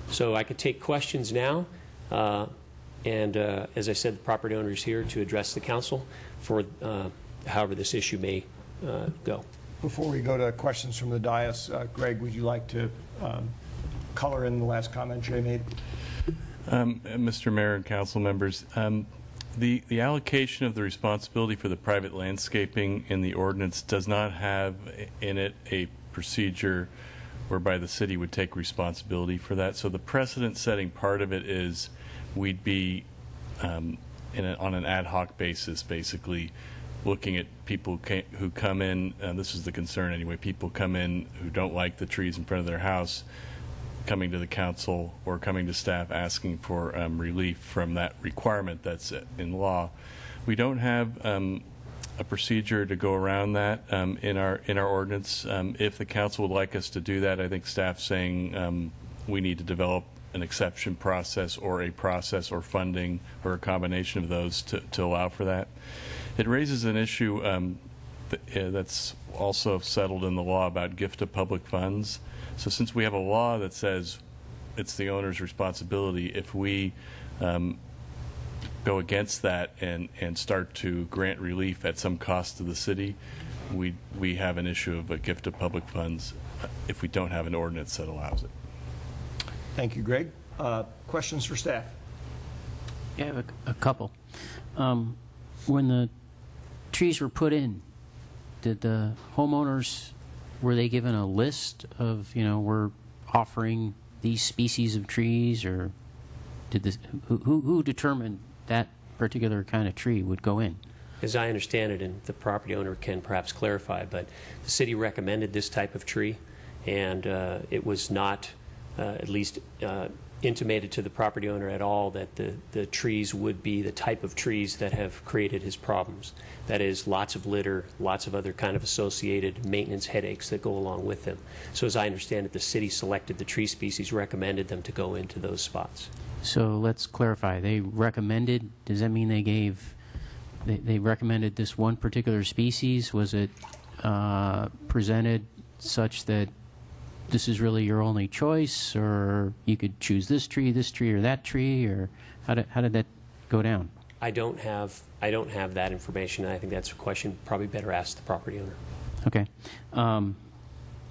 So I could take questions now, and as I said, the property owner is here to address the council for however this issue may go. Before we go to questions from the dais, Greg, would you like to color in the last comment Jay made? Mr. Mayor and council members, the allocation of the responsibility for the private landscaping in the ordinance does not have in it a procedure whereby the city would take responsibility for that. So the precedent-setting part of it is we'd be on an ad hoc basis, basically looking at people who come in, this is the concern anyway, people come in who don't like the trees in front of their house, coming to the council or coming to staff asking for relief from that requirement that's in law. We don't have a procedure to go around that in our ordinance. If the council would like us to do that, I think staff's saying we need to develop an exception process or a process or funding or a combination of those to allow for that. It raises an issue that's also settled in the law about gift of public funds. So since we have a law that says it's the owner's responsibility, if we go against that and start to grant relief at some cost to the city, we have an issue of a gift of public funds if we don't have an ordinance that allows it. Thank you, Greg. Questions for staff? Yeah, I have a couple. When the trees were put in, did the homeowners, were they given a list of, we're offering these species of trees, or did this, who determined that particular kind of tree would go in? As I understand it, and the property owner can perhaps clarify, but the city recommended this type of tree, and it was not at least intimated to the property owner at all that the trees would be the type of trees that have created his problems. That is, lots of litter, lots of other kind of associated maintenance headaches that go along with them. So as I understand it, the city selected the tree species, recommended them to go into those spots. So let's clarify. They recommended, does that mean they recommended this one particular species? Was it presented such that this is really your only choice, or you could choose this tree, or that tree, or how did that go down? I don't have that information. I think that's a question probably better asked the property owner. Okay.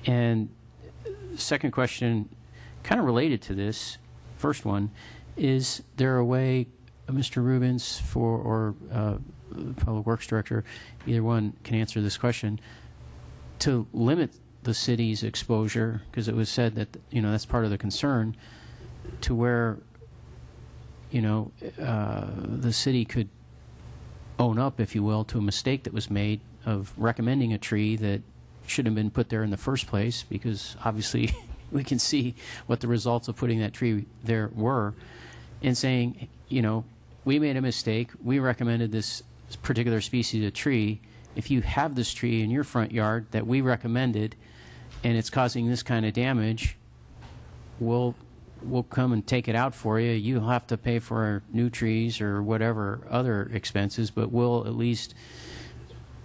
And second question, kind of related to this first one, is there a way, Mr. Rubens or Public Works Director, either one can answer this question, to limit the city's exposure, because it was said that that's part of the concern, to where the city could own up, if you will, to a mistake that was made of recommending a tree that shouldn't have been put there in the first place, because obviously we can see what the results of putting that tree there were, and saying, we made a mistake, we recommended this particular species of tree. If you have this tree in your front yard that we recommended and it's causing this kind of damage, we'll come and take it out for you. You'll have to pay for new trees or whatever other expenses, but we'll at least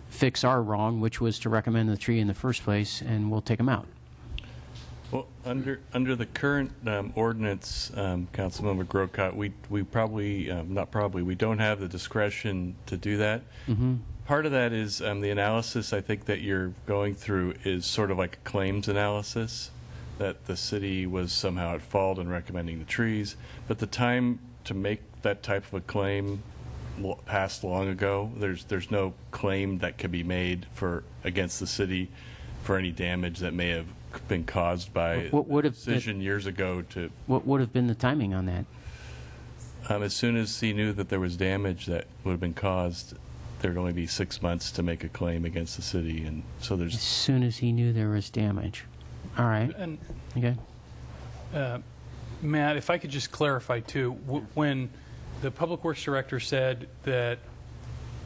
fix our wrong, which was to recommend the tree in the first place, and we'll take them out. Well, under the current ordinance, Councilmember Grocott, we probably, not probably, we don't have the discretion to do that. Mm-hmm. Part of that is the analysis I think that you're going through is sort of like a claims analysis, that the city was somehow at fault in recommending the trees, but the time to make that type of a claim passed long ago. There's no claim that can be made against the city for any damage that may have been caused by a decision years ago to... What would have been the timing on that? As soon as he knew that there was damage that would have been caused, there'd only be 6 months to make a claim against the city, and so there's... As soon as he knew there was damage. All right. And okay. Matt, if I could just clarify too, when the Public Works Director said that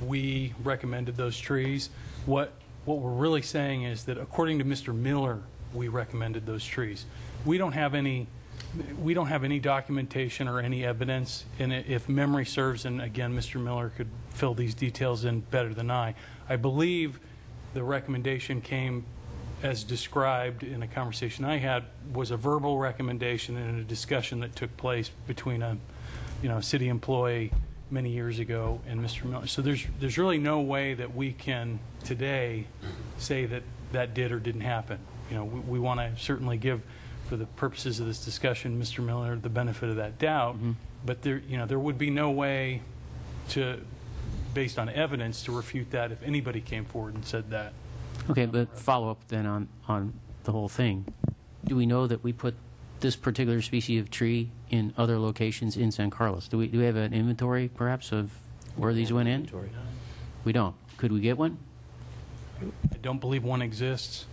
we recommended those trees, what we're really saying is that according to Mr. Miller, we recommended those trees. We don't have any documentation or any evidence, and if memory serves, and again, Mr. Miller could fill these details in better than I believe the recommendation came as described in a conversation I had, was a verbal recommendation in a discussion that took place between a city employee many years ago and Mr. Miller. So there's really no way that we can today say that did or didn't happen. We want to certainly give, for the purposes of this discussion, Mr. Miller the benefit of that doubt, mm-hmm. But there would be no way to, based on evidence, to refute that if anybody came forward and said that. Okay, but follow up then on the whole thing. Do we know that we put this particular species of tree in other locations in San Carlos? Do we have an inventory, perhaps, of where these went in? Inventory. We don't. Could we get one? I don't believe one exists.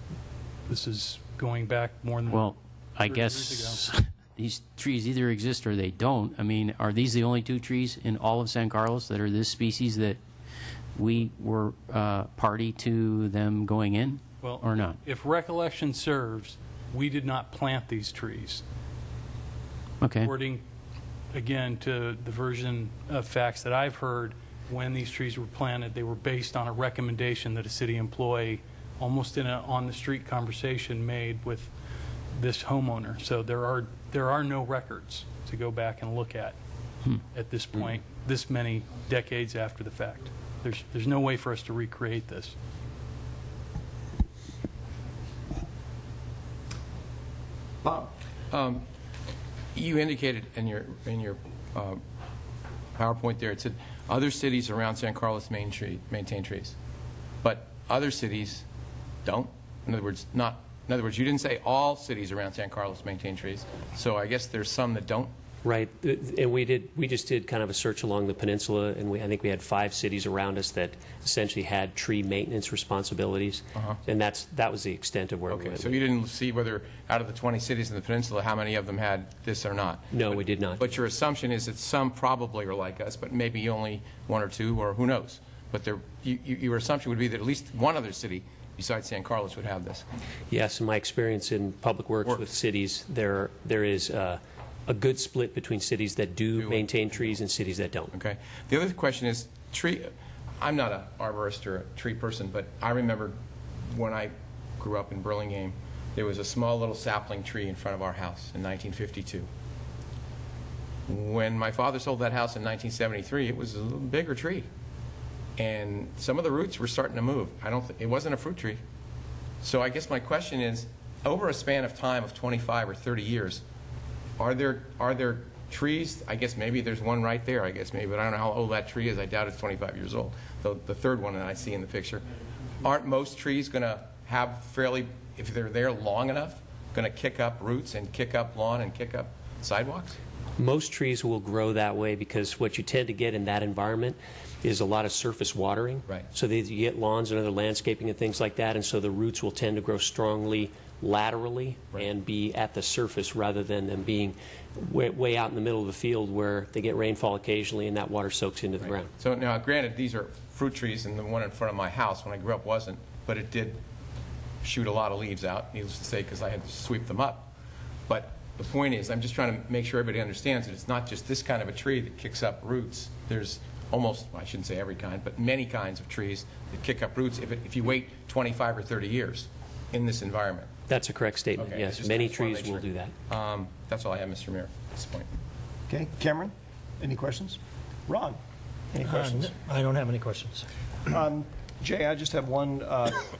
This is going back more than Well, I 30 years guess these trees either exist or they don't. I mean, are these the only two trees in all of San Carlos that are this species that we were party to them going in, well, or not? If recollection serves, we did not plant these trees. Okay. According, again, to the version of facts that I've heard, when these trees were planted, they were based on a recommendation that a city employee, almost in an on-the-street conversation, made with this homeowner. So there are no records to go back and look at this point, this many decades after the fact. There's no way for us to recreate this. Bob? You indicated in your PowerPoint there, it said other cities around San Carlos maintain trees, but other cities don't. In other words, you didn't say all cities around San Carlos maintain trees. So I guess there's some that don't. Right, and we just did kind of a search along the peninsula, and I think we had 5 cities around us that essentially had tree maintenance responsibilities, and that was the extent of where we went. So you didn't see whether out of the 20 cities in the peninsula, how many of them had this or not? No, we did not. But your assumption is that some probably are like us, but maybe only 1 or 2, or who knows? But your assumption would be that at least one other city besides San Carlos would have this. Yes, in my experience in public works with cities, there is a good split between cities that do maintain trees and cities that don't. Okay. The other question is tree. I'm not an arborist or a tree person, but I remember when I grew up in Burlingame, there was a small little sapling tree in front of our house in 1952. When my father sold that house in 1973, it was a little bigger tree, and some of the roots were starting to move. It wasn't a fruit tree. So I guess my question is, over a span of time of 25 or 30 years, are there trees? I guess maybe there's one right there, but I don't know how old that tree is. I doubt it's 25 years old. The third one that I see in the picture. Aren't most trees going to have if they're there long enough, going to kick up roots and kick up lawn and kick up sidewalks? Most trees will grow that way because what you tend to get in that environment is a lot of surface watering. Right. So you get lawns and other landscaping and things like that, and so the roots will tend to grow strongly laterally and be at the surface rather than them being way out in the middle of the field where they get rainfall occasionally and that water soaks into the ground. So now, granted, these are fruit trees, and the one in front of my house when I grew up wasn't, but it did shoot a lot of leaves out, needless to say, because I had to sweep them up. But the point is, I'm just trying to make sure everybody understands that it's not just this kind of a tree that kicks up roots. There's almost, I shouldn't say every kind, but many kinds of trees that kick up roots if you wait 25 or 30 years in this environment. That's a correct statement, Okay, yes. just Many wanna make trees will sure. do that. That's all I have, Mr. Mayor, at this point. Okay. Cameron, any questions? Ron, any questions? I don't have any questions. Jay, I just have one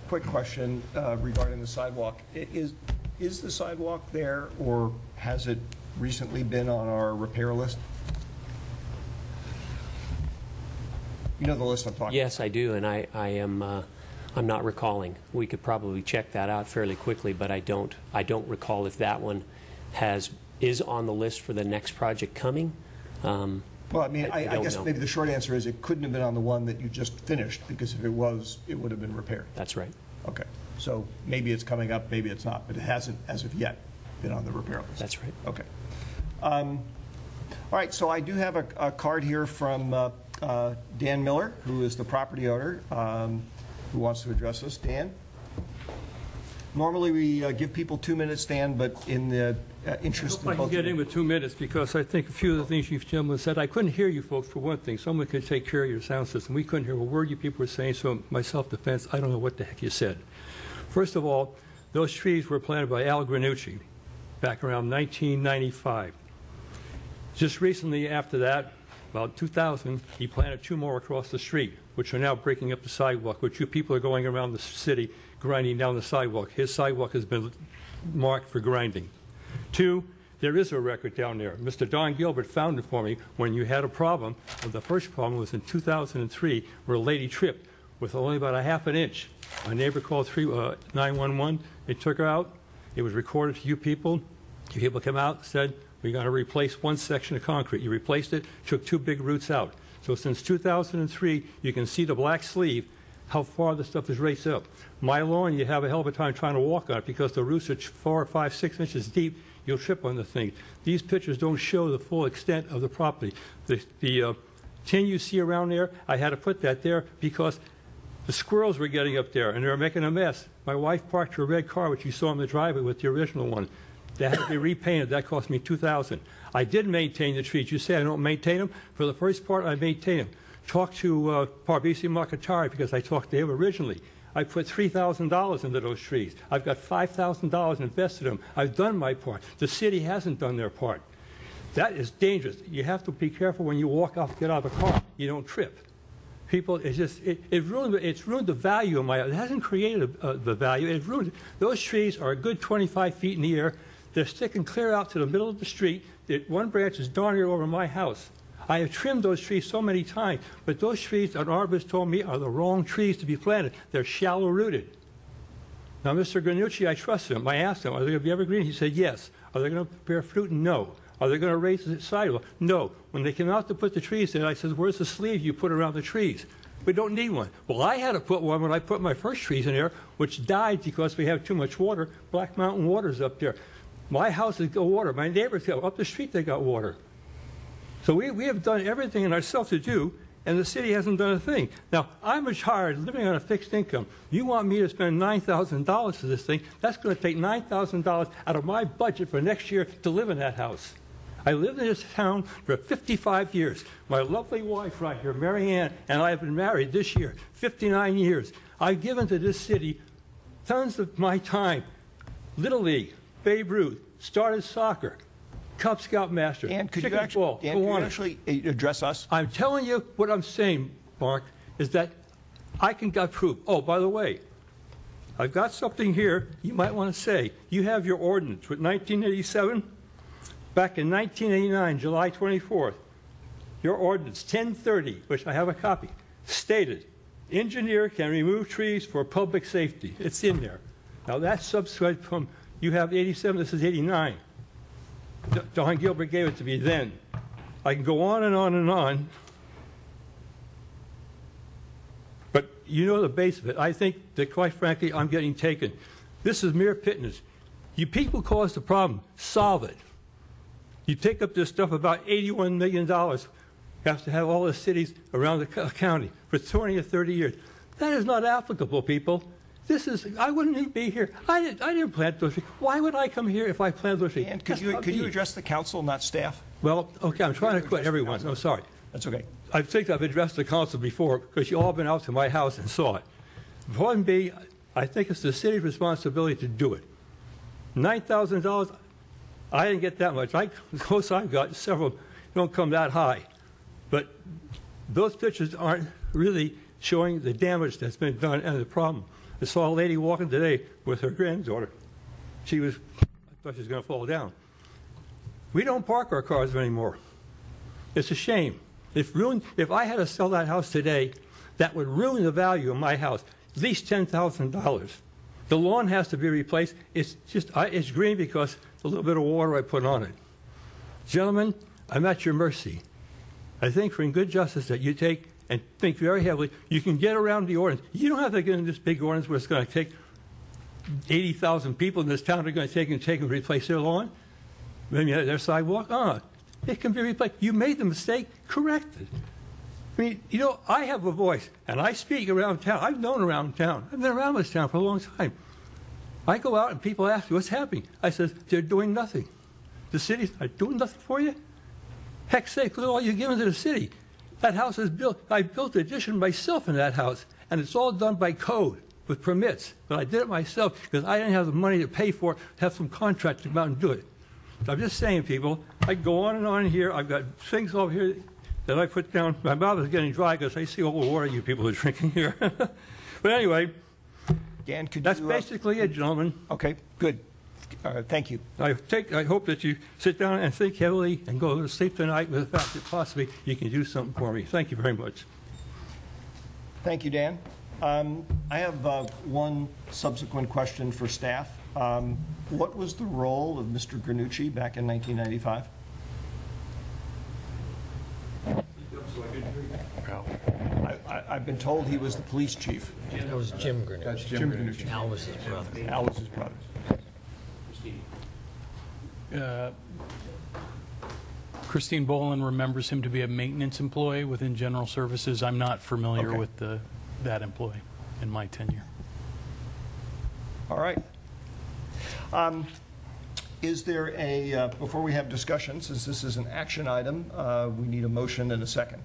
quick question regarding the sidewalk. Is the sidewalk there, or has it recently been on our repair list? You know the list I'm talking about. Yes, I do, and I'm not recalling. We could probably check that out fairly quickly, but I don't recall if that one is on the list for the next project coming. Well, I mean, I guess maybe the short answer is it couldn't have been on the one that you just finished, because if it was, it would have been repaired. That's right. Okay. So maybe it's coming up, maybe it's not, but it hasn't, as of yet, been on the repair list. That's right. Okay. All right, so I do have a card here from Dan Miller, who is the property owner, who wants to address us. Dan? Normally, we give people 2 minutes, Dan, but in the interest of I can get in with 2 minutes, because I think a few of the things you gentlemen said, I couldn't hear you folks, for one thing. Someone could take care of your sound system. We couldn't hear a word you people were saying, so my self-defense, I don't know what the heck you said. First of all, those trees were planted by Al Granucci back around 1995. Just recently after that, about 2000, he planted 2 more across the street, which are now breaking up the sidewalk, which you people are going around the city grinding down the sidewalk. His sidewalk has been marked for grinding. 2, there is a record down there. Mr. Don Gilbert found it for me when you had a problem. The first problem was in 2003, where a lady tripped with only about a half an inch. A neighbor called 911. They took her out. It was recorded to you people. You people came out, said, we're going to replace one section of concrete. You replaced it, took 2 big roots out. So since 2003, you can see the black sleeve, how far the stuff is raised up. My lawn, you have a hell of a time trying to walk on it because the roots are 4, 5, 6 inches deep. You'll trip on the thing. These pictures don't show the full extent of the property. The tin you see around there, I had to put that there because the squirrels were getting up there, and they were making a mess. My wife parked her red car, which you saw in the driveway with the original one. That had to be repainted. That cost me $2,000. I did maintain the trees. You say I don't maintain them? For the first part, I maintain them. Talk to Parvisi Makatari because I talked to him originally. I put $3,000 into those trees. I've got $5,000 invested in them. I've done my part. The city hasn't done their part. That is dangerous. You have to be careful when you walk off, get out of the car. You don't trip. People, it's ruined the value of it hasn't created the value. It's ruined it. Those trees are a good 25 feet in the air. They're sticking clear out to the middle of the street. One branch is darn near over my house. I have trimmed those trees so many times, but those trees, an arborist told me, are the wrong trees to be planted. They're shallow rooted. Now, Mr. Granucci, I trust him. I asked him, are they going to be evergreen? He said, yes. Are they going to bear fruit? No. Are they going to raise the sidewalk? No. When they came out to put the trees in, I said, where's the sleeve you put around the trees? We don't need one. Well, I had to put one when I put my first trees in there, which died because we have too much water. Black Mountain Water's up there. My house has got water. My neighbors got up the street, they got water. So we have done everything in ourselves to do, and the city hasn't done a thing. Now, I'm retired, living on a fixed income. You want me to spend $9,000 for this thing? That's going to take $9,000 out of my budget for next year to live in that house. I lived in this town for 55 years. My lovely wife right here, Mary Ann, and I have been married this year, 59 years. I've given to this city tons of my time. Little League, Babe Ruth, started soccer, Cub Scout master, Dan, could you ball, actually address us? I'm telling you what I'm saying, Mark, is that I can get proof. Oh, by the way, I've got something here you might want to say. You have your ordinance with 1987. Back in 1989, July 24th, your ordinance 1030, which I have a copy, stated, engineer can remove trees for public safety. It's in there. Now that's subscribed from, you have 87, this is 89. Don Gilbert gave it to me then. I can go on and on and on. But you know the base of it. I think that, quite frankly, I'm getting taken. This is mere pittance. You people caused the problem. Solve it. You take up this stuff about $81 million. You have to have all the cities around the county for 20 or 30 years. That is not applicable, people. I wouldn't even be here. I didn't plant those trees. Why would I come here if I planted those trees? And could you address the council, not staff? Well, okay, I'm trying to quit everyone. I'm sorry. That's okay. I think I've addressed the council before because you all been out to my house and saw it. Point B, I think it's the city's responsibility to do it. $9,000, I didn't get that much. The most I've got, several don't come that high. But those pictures aren't really showing the damage that's been done and the problem. I saw a lady walking today with her granddaughter. I thought she was going to fall down. We don't park our cars anymore. It's a shame. If I had to sell that house today, that would ruin the value of my house, at least $10,000. The lawn has to be replaced. It's green because a little bit of water I put on it. Gentlemen, I'm at your mercy. I think for in good justice that you take and think very heavily, you can get around the ordinance. You don't have to get in this big ordinance where it's going to take 80,000 people in this town are going to take and replace their lawn, maybe their sidewalk. It can be replaced. You made the mistake, correct it. I mean, I have a voice, and I speak around town. I've known around town. I've been around this town for a long time. I go out and people ask me, what's happening? I says, they're doing nothing. The city's not doing nothing for you? Heck's sake, look at all you're giving to the city. That house is built. I built the addition myself in that house, and it's all done by code with permits. But I did it myself because I didn't have the money to pay for it, have some contract to come out and do it. So I'm just saying, people, I go on and on here. I've got things over here that I put down. My mouth is getting dry because I see all the water you people are drinking here. But anyway, Dan, that's basically it, gentlemen. Okay, good. Thank you. I hope that you sit down and think heavily and go to sleep tonight with the fact that possibly you can do something for me. Thank you very much. Thank you, Dan. I have one subsequent question for staff. What was the role of Mr. Granucci back in 1995? I've been told he was the police chief. That was Jim Granucci. That's Jim Granucci. Granucci. Al was his brother. Al was his brother. Christine Boland remembers him to be a maintenance employee within General Services. I'm not familiar Okay. with that employee in my tenure. All right. Is there a, before we have discussion, since this is an action item, we need a motion and a second.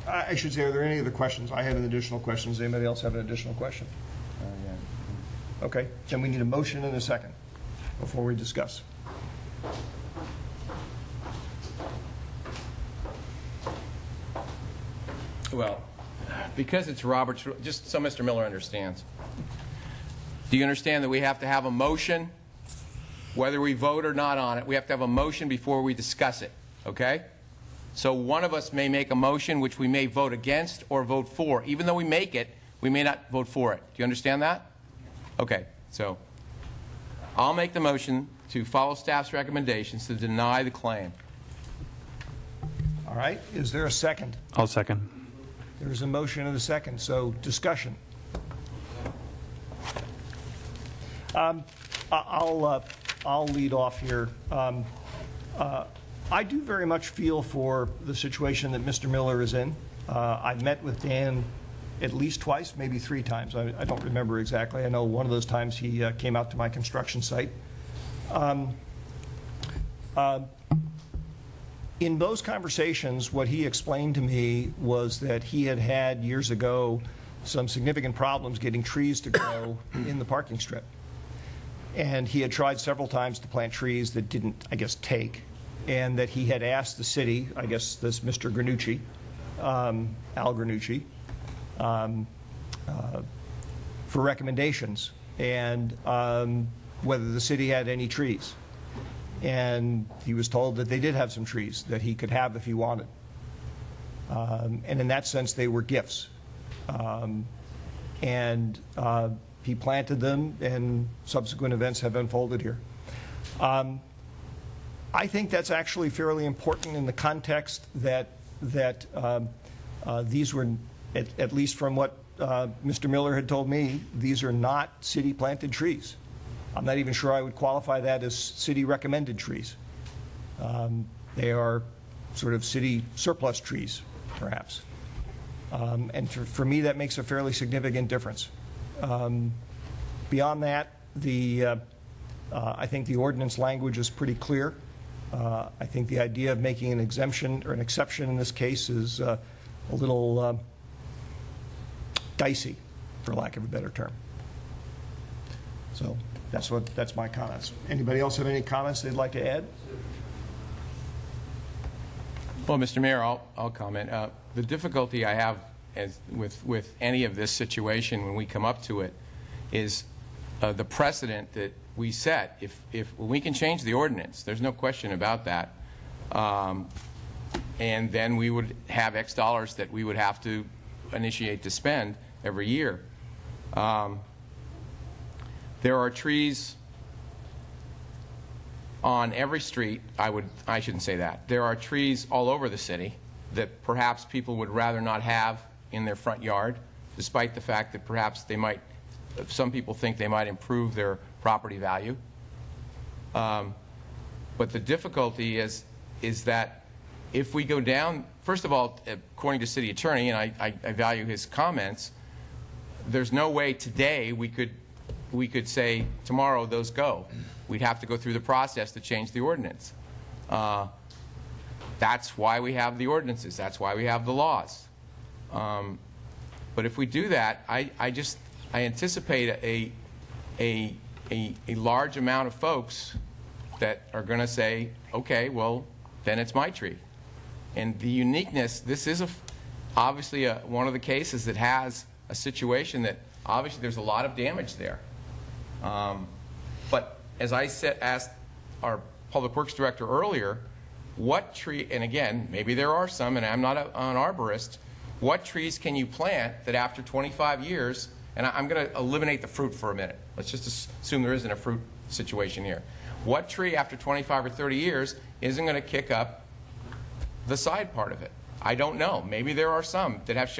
I should say, are there any other questions? I have an additional question. Does anybody else have an additional question? Okay, then we need a motion and a second before we discuss. Well, because it's Robert's, just so Mr. Miller understands. Do you understand that we have to have a motion, whether we vote or not on it? We have to have a motion before we discuss it, okay? So one of us may make a motion which we may vote against or vote for. Even though we make it, we may not vote for it. Do you understand that? Okay, so I'll make the motion to follow staff's recommendations to deny the claim. All right, is there a second? I'll second. There's a motion and a second, so discussion. I'll lead off here. I do very much feel for the situation that Mr. Miller is in. I've met with Dan at least twice, maybe 3 times. I don't remember exactly. I know one of those times he came out to my construction site. In those conversations, what he explained to me was that he had had years ago some significant problems getting trees to grow in the parking strip. And he had tried several times to plant trees that didn't, I guess, take. And that he had asked the city, I guess this Mr. Granucci, Al Granucci, for recommendations and whether the city had any trees. And he was told that they did have some trees that he could have if he wanted. And in that sense, they were gifts. He planted them, and subsequent events have unfolded here. I think that's actually fairly important in the context that these were, at least from what Mr. Miller had told me, these are not city-planted trees. I'm not even sure I would qualify that as city-recommended trees. They are sort of city surplus trees, perhaps. And for me, that makes a fairly significant difference. Beyond that, I think the ordinance language is pretty clear. I think the idea of making an exemption or an exception in this case is a little dicey, for lack of a better term. So that's my comments. Anybody else have any comments they'd like to add? Well, Mr. Mayor, I'll comment. The difficulty I have with any of this situation when we come up to it is the precedent that we set. If we can change the ordinance, there's no question about that, and then we would have X dollars that we would have to initiate to spend every year. There are trees on every street. I shouldn't say that. There are trees all over the city that perhaps people would rather not have in their front yard, despite the fact that perhaps they might, some people think they might improve their property value. But the difficulty is that if we go down, first of all, according to city attorney, and I value his comments, there's no way today we could say tomorrow those go. We'd have to go through the process to change the ordinance. That's why we have the ordinances. That's why we have the laws. But if we do that, I anticipate a large amount of folks that are going to say, okay, well, then it's my tree. And the uniqueness, this is obviously one of the cases that has a situation that obviously there's a lot of damage there. But as I asked our Public Works Director earlier, what tree, and again, maybe there are some, and I'm not an arborist, what trees can you plant that after 25 years, and I'm going to eliminate the fruit for a minute. Let's just assume there isn't a fruit situation here. What tree after 25 or 30 years isn't going to kick up the side part of it? I don't know. Maybe there are some that have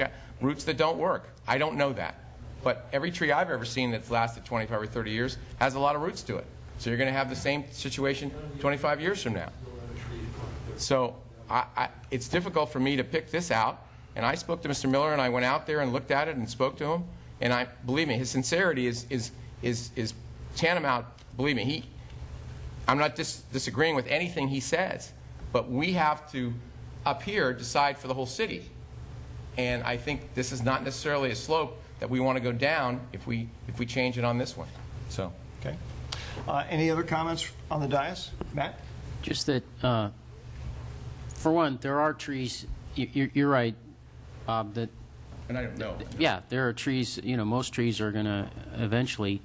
roots that don't work. I don't know that. But every tree I've ever seen that's lasted 25 or 30 years has a lot of roots to it. So you're going to have the same situation 25 years from now. So it's difficult for me to pick this out. And I spoke to Mr. Miller, and I went out there and looked at it and spoke to him. And believe me, his sincerity is tantamount. Believe me, I'm not disagreeing with anything he says, but we have to up here decide for the whole city. And I think this is not necessarily a slope that we want to go down if we change it on this one. So, Okay. Any other comments on the dais? Matt? Just that, for one, there are trees, you're right, Bob, that, and I don't know. yeah, there are trees, most trees are going to eventually,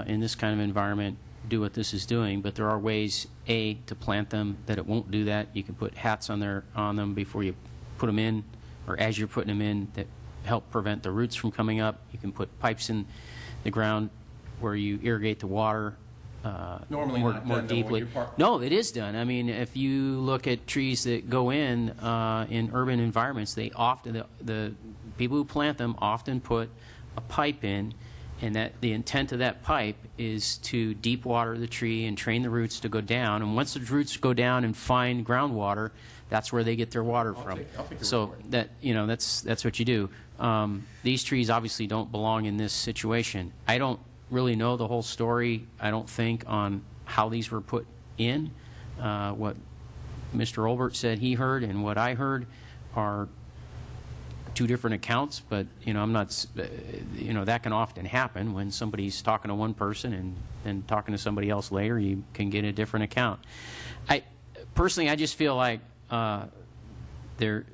in this kind of environment, do what this is doing, but there are ways, A, to plant them that it won't do that. You can put hats on them before you put them in, or as you're putting them in, that help prevent the roots from coming up. You can put pipes in the ground where you irrigate the water Normally more not done, though, deeply. when you're No, it is done. I mean, if you look at trees that go in urban environments, they often, the people who plant them often put a pipe in, and that the intent of that pipe is to deep water the tree and train the roots to go down. And once the roots go down and find groundwater, that's where they get their water from. I'll take your So word for it. that that's what you do. These trees obviously don't belong in this situation. I don't really know the whole story, I don't think, on how these were put in. What Mr. Olbert said he heard and what I heard are two different accounts, but I'm not, that can often happen when somebody's talking to one person and then talking to somebody else later, you can get a different account. Personally, I just feel like there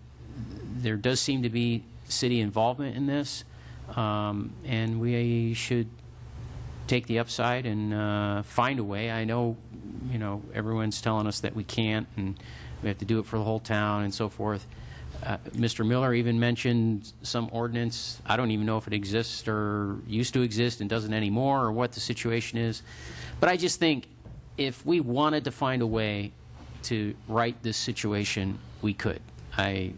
does seem to be city involvement in this, and we should take the upside and find a way. I know, everyone's telling us that we can't, and we have to do it for the whole town and so forth. Mr. Miller even mentioned some ordinance. I don't even know if it exists or used to exist and doesn't anymore, or what the situation is. But I just think if we wanted to find a way to right this situation, we could. I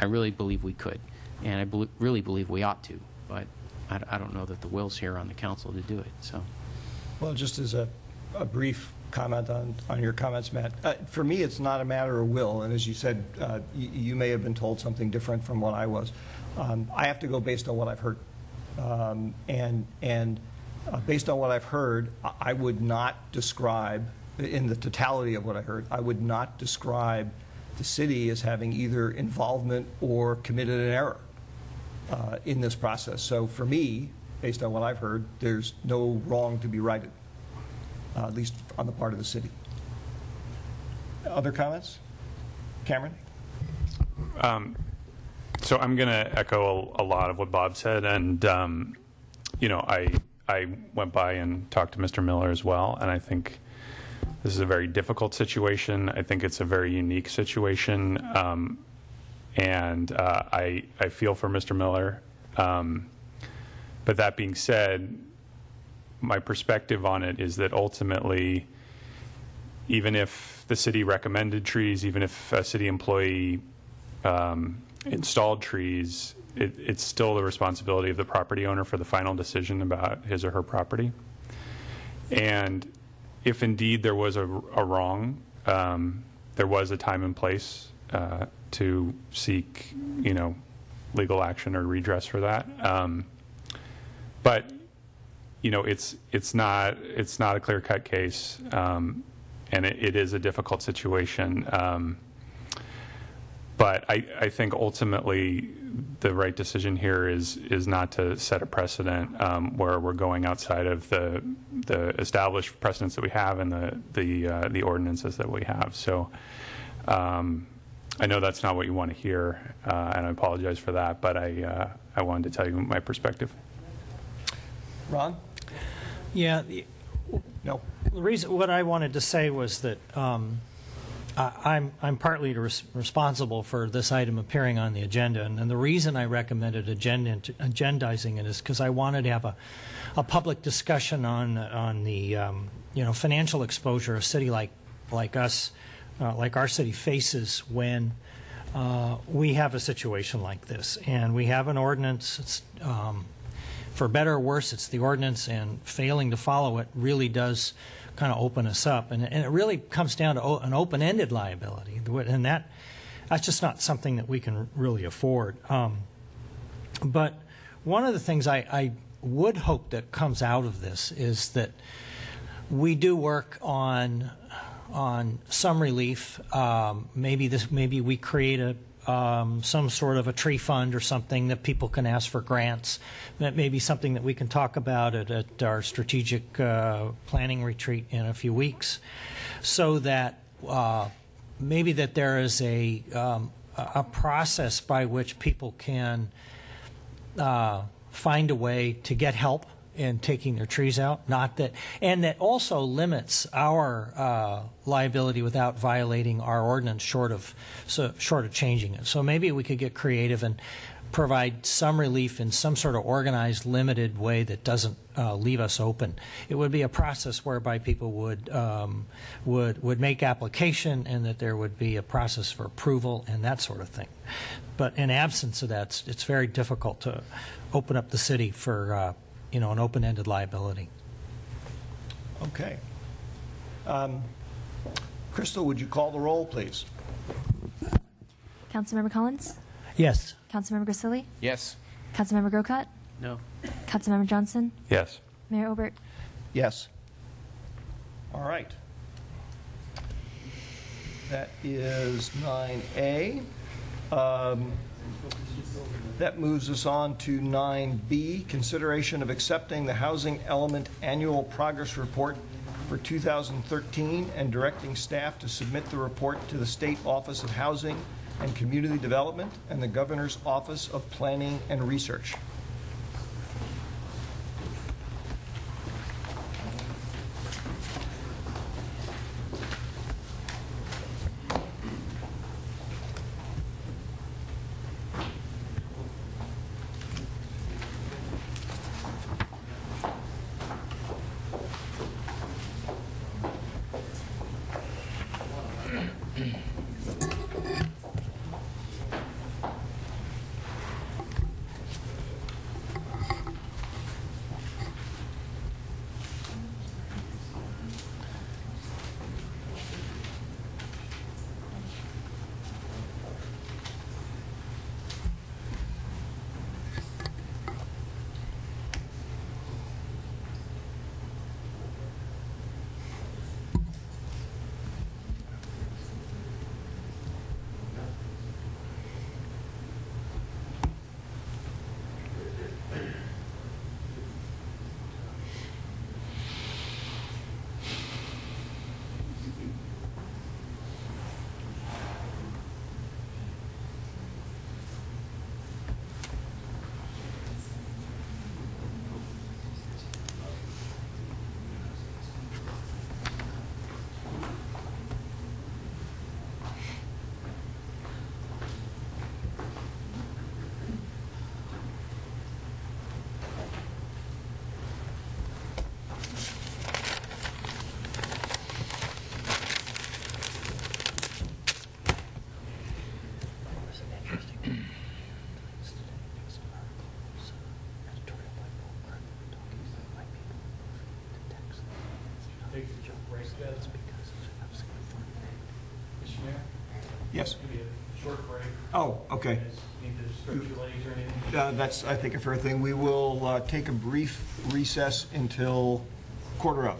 really believe we could, and I really believe we ought to. But I don't know that the will's here on the council to do it. So, Well, just as a brief comment on your comments, Matt. For me, it's not a matter of will, and as you said, you may have been told something different from what I was. I have to go based on what I've heard. And based on what I've heard, I would not describe, in the totality of what I heard, I would not describe the city as having either involvement or committed an error in this process. So for me, based on what I've heard, there's no wrong to be righted, at least on the part of the city. Other comments? Cameron? So I'm going to echo a lot of what Bob said, and I went by and talked to Mr. Miller as well, and I think this is a very difficult situation. I think it's a very unique situation, and I feel for Mr. Miller. But that being said, my perspective on it is that ultimately, even if the city recommended trees, even if a city employee installed trees, it's still the responsibility of the property owner for the final decision about his or her property. And if indeed there was a wrong, there was a time and place to seek, legal action or redress for that. But it's not a clear-cut case, and it is a difficult situation. But I think ultimately the right decision here is not to set a precedent where we're going outside of the established precedents that we have and the ordinances that we have. So I know that's not what you want to hear, and I apologize for that. But I wanted to tell you my perspective. Ron? Yeah. No. The reason, what I wanted to say was that I'm partly responsible for this item appearing on the agenda, and the reason I recommended agendizing it is because I wanted to have a public discussion on the financial exposure a city like us, like our city faces when we have a situation like this, and we have an ordinance. It's, for better or worse, it's the ordinance, and failing to follow it really does kind of open us up. And it really comes down to an open-ended liability, and that's just not something that we can really afford. But one of the things I would hope that comes out of this is that we do work on some relief. Maybe we create some sort of a tree fund or something that people can ask for grants. That may be something that we can talk about at our strategic planning retreat in a few weeks, so that maybe that there is a process by which people can find a way to get help in taking their trees out, and that also limits our liability without violating our ordinance short of changing it. So maybe we could get creative and provide some relief in some sort of organized, limited way that doesn't leave us open. It would be a process whereby people would make application, and that there would be a process for approval and that sort of thing. But in absence of that, it's very difficult to open up the city for an open-ended liability. Okay. Crystal, would you call the roll, please? Councilmember Collins? Yes. Councilmember Grisilli? Yes. Councilmember Grocott? No. Councilmember Johnson? Yes. Mayor Obert? Yes. All right. That is 9A. That moves us on to 9B, consideration of accepting the Housing Element Annual Progress Report for 2013 and directing staff to submit the report to the State Office of Housing and Community Development and the Governor's Office of Planning and Research. Yes. Maybe a short break. Oh, okay. Need to stretch your legs or anything? That's, I think, a fair thing. We will take a brief recess until 1:15.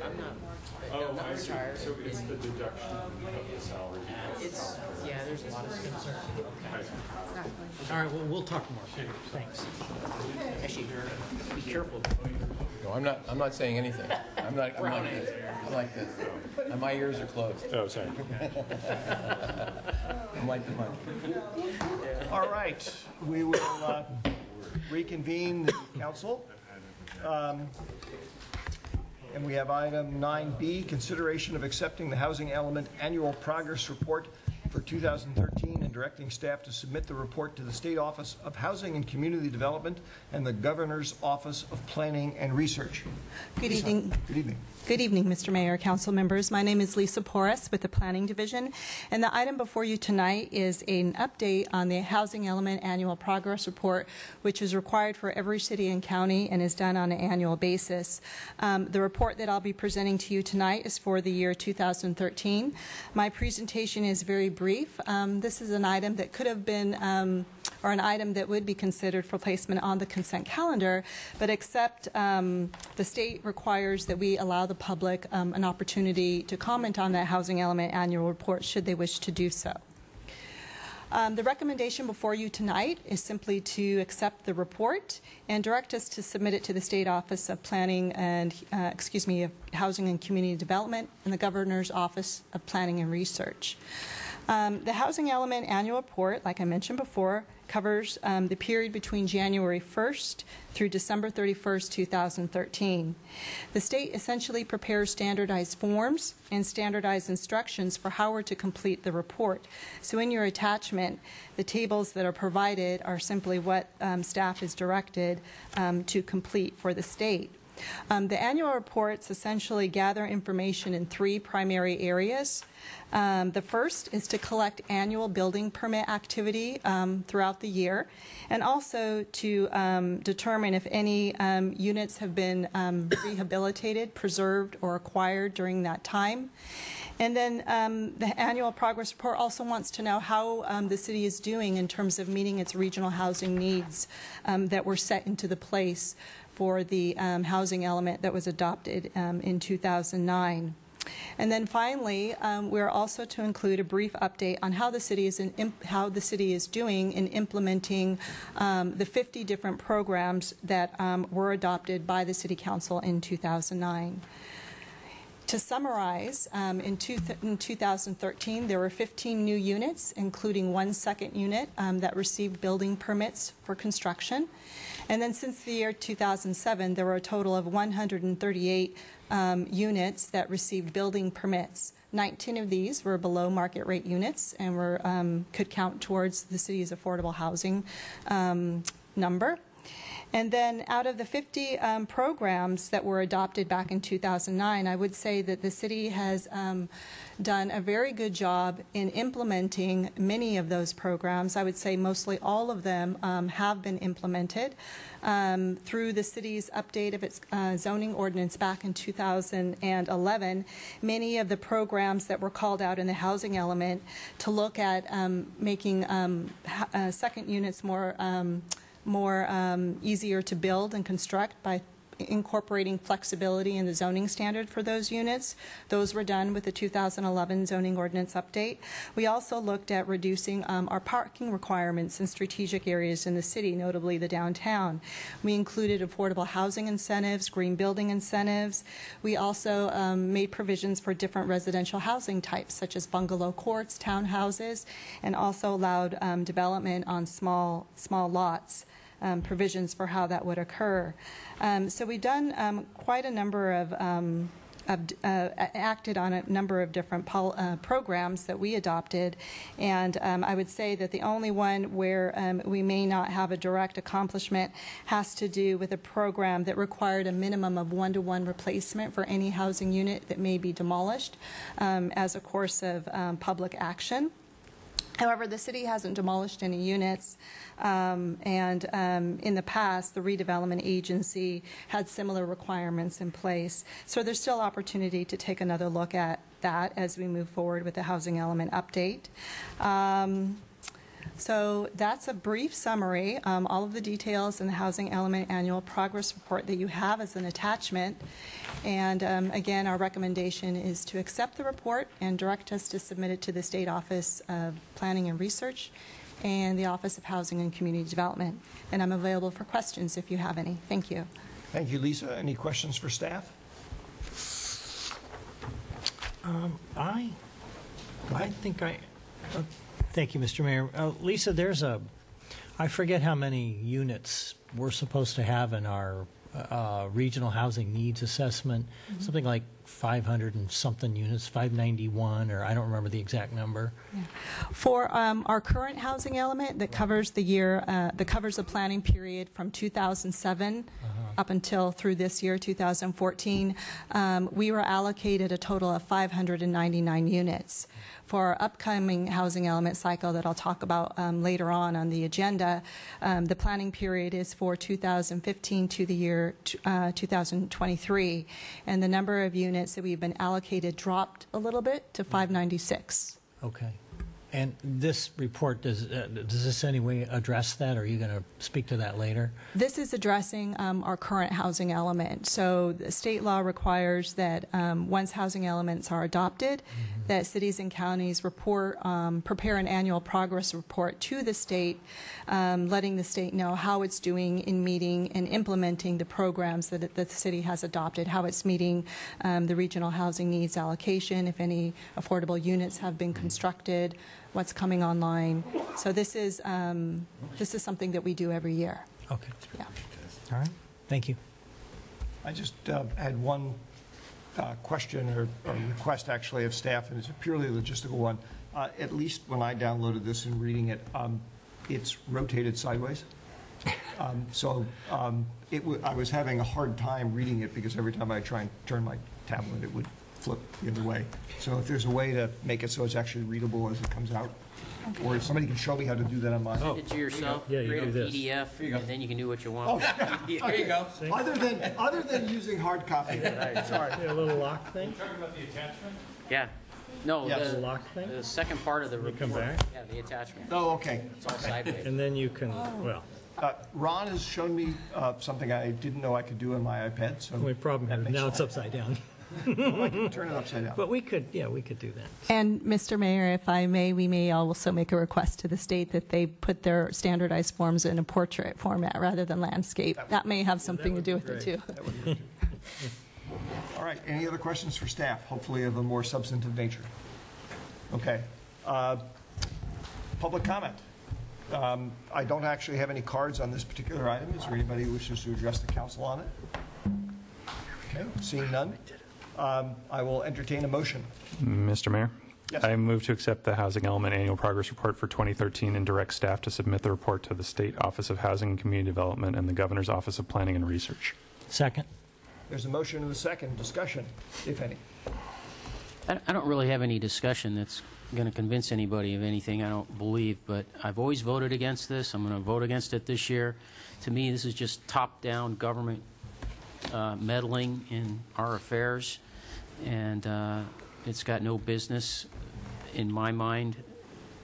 I'm not. Oh, I'm not retired. So it's the deduction of the salary. It's, yeah, there's a lot of things. All right, well, we'll talk more. Thanks. Actually, be careful. No, I'm not saying anything. I'm like this. I'm like this. And my ears are closed. Oh, sorry. I'm like the monkey. All right, we will reconvene the council. And we have item 9B, consideration of accepting the Housing Element Annual Progress Report for 2013 and directing staff to submit the report to the State Office of Housing and Community Development and the Governor's Office of Planning and Research. Good evening. Good evening. Good evening, Mr. Mayor, council members. My name is Lisa Porras with the Planning Division, and the item before you tonight is an update on the Housing Element Annual Progress Report, which is required for every city and county and is done on an annual basis. The report that I'll be presenting to you tonight is for the year 2013. My presentation is very brief. This is an item that could have been or an item that would be considered for placement on the consent calendar, but except the state requires that we allow the public an opportunity to comment on that Housing Element Annual Report should they wish to do so. The recommendation before you tonight is simply to accept the report and direct us to submit it to the State Office of Planning and, of Housing and Community Development and the Governor's Office of Planning and Research. The Housing Element Annual Report, like I mentioned before, covers the period between January 1st through December 31st, 2013. The state essentially prepares standardized forms and standardized instructions for how we're to complete the report. So in your attachment, the tables that are provided are simply what staff is directed to complete for the state. The annual reports essentially gather information in three primary areas. The first is to collect annual building permit activity throughout the year, and also to determine if any units have been rehabilitated, preserved, or acquired during that time. And then the annual progress report also wants to know how the city is doing in terms of meeting its regional housing needs that were set into the place for the housing element that was adopted in 2009. And then finally, we're also to include a brief update on how the city is doing in implementing the 50 different programs that were adopted by the City Council in 2009. To summarize, in 2013, there were 15 new units, including one second unit that received building permits for construction. And then since the year 2007, there were a total of 138 units that received building permits. 19 of these were below market rate units and could count towards the city's affordable housing number. And then out of the 50 programs that were adopted back in 2009, I would say that the city has done a very good job in implementing many of those programs. I would say mostly all of them have been implemented through the city's update of its zoning ordinance back in 2011. Many of the programs that were called out in the housing element to look at making second units more easier to build and construct by incorporating flexibility in the zoning standard for those units. Those were done with the 2011 zoning ordinance update. We also looked at reducing our parking requirements in strategic areas in the city, notably the downtown. We included affordable housing incentives, green building incentives. We also made provisions for different residential housing types, such as bungalow courts, townhouses, and also allowed development on small lots. Provisions for how that would occur. So we've done quite a number of, acted on a number of different programs that we adopted, and I would say that the only one where we may not have a direct accomplishment has to do with a program that required a minimum of 1-to-1 replacement for any housing unit that may be demolished as a course of public action. However, the city hasn't demolished any units, and in the past, the redevelopment agency had similar requirements in place. So there's still opportunity to take another look at that as we move forward with the housing element update. So that's a brief summary. All of the details in the Housing Element Annual Progress Report that you have as an attachment. And again, our recommendation is to accept the report and direct us to submit it to the State Office of Planning and Research and the Office of Housing and Community Development. And I'm available for questions if you have any. Thank you. Thank you, Lisa. Any questions for staff? Thank you, Mr. Mayor. Lisa, I forget how many units we're supposed to have in our regional housing needs assessment, something like 500 and something units, 591, or I don't remember the exact number. Yeah. For our current housing element that covers the year, that covers the planning period from 2007 up until through this year, 2014, we were allocated a total of 599 units. For our upcoming housing element cycle that I'll talk about later on the agenda, the planning period is for 2015 to the year 2023, and the number of units that we've been allocated dropped a little bit to 596. Okay. And this report, does this any way address that, or are you going to speak to that later? This is addressing our current housing element. So the state law requires that once housing elements are adopted, that cities and counties prepare an annual progress report to the state, letting the state know how it's doing in meeting and implementing the programs that the city has adopted, how it's meeting the regional housing needs allocation, if any affordable units have been constructed, what's coming online. So this is something that we do every year. Okay. Yeah. All right. Thank you. I just had one question or request, actually, of staff, and it's a purely logistical one. At least when I downloaded this and reading it, it's rotated sideways. I was having a hard time reading it because every time I try and turn my tablet, it would flip the other way. So if there's a way to make it so it's actually readable as it comes out, or if somebody can show me how to do that on mine. Send it to yourself, create a PDF, and then you can do what you want. There you go. Other than using hard copy. Sorry. A little lock thing? Talking about the attachment? Yeah. No, Yes. The lock thing? the second part of the report. come back? Yeah, the attachment. Oh, okay. It's all sideways. And then you can, Ron has shown me something I didn't know I could do on my iPad. So the only problem that is makes now it's upside down. I can turn it upside down. But we could do that. And Mr. Mayor, if I may, we may also make a request to the state that they put their standardized forms in a portrait format rather than landscape. That may have something to do with it, too. All right. Any other questions for staff, hopefully of a more substantive nature? Okay. Public comment. I don't actually have any cards on this particular item. Is there anybody who wishes to address the council on it? Okay. Seeing none, I will entertain a motion. Mr. Mayor? Yes. I move to accept the Housing Element Annual Progress Report for 2013 and direct staff to submit the report to the State Office of Housing and Community Development and the Governor's Office of Planning and Research. Second. There's a motion and a second. Discussion, if any. I don't really have any discussion that's going to convince anybody of anything, I don't believe, but I've always voted against this. I'm going to vote against it this year. To me, this is just top-down government meddling in our affairs, and it's got no business, in my mind,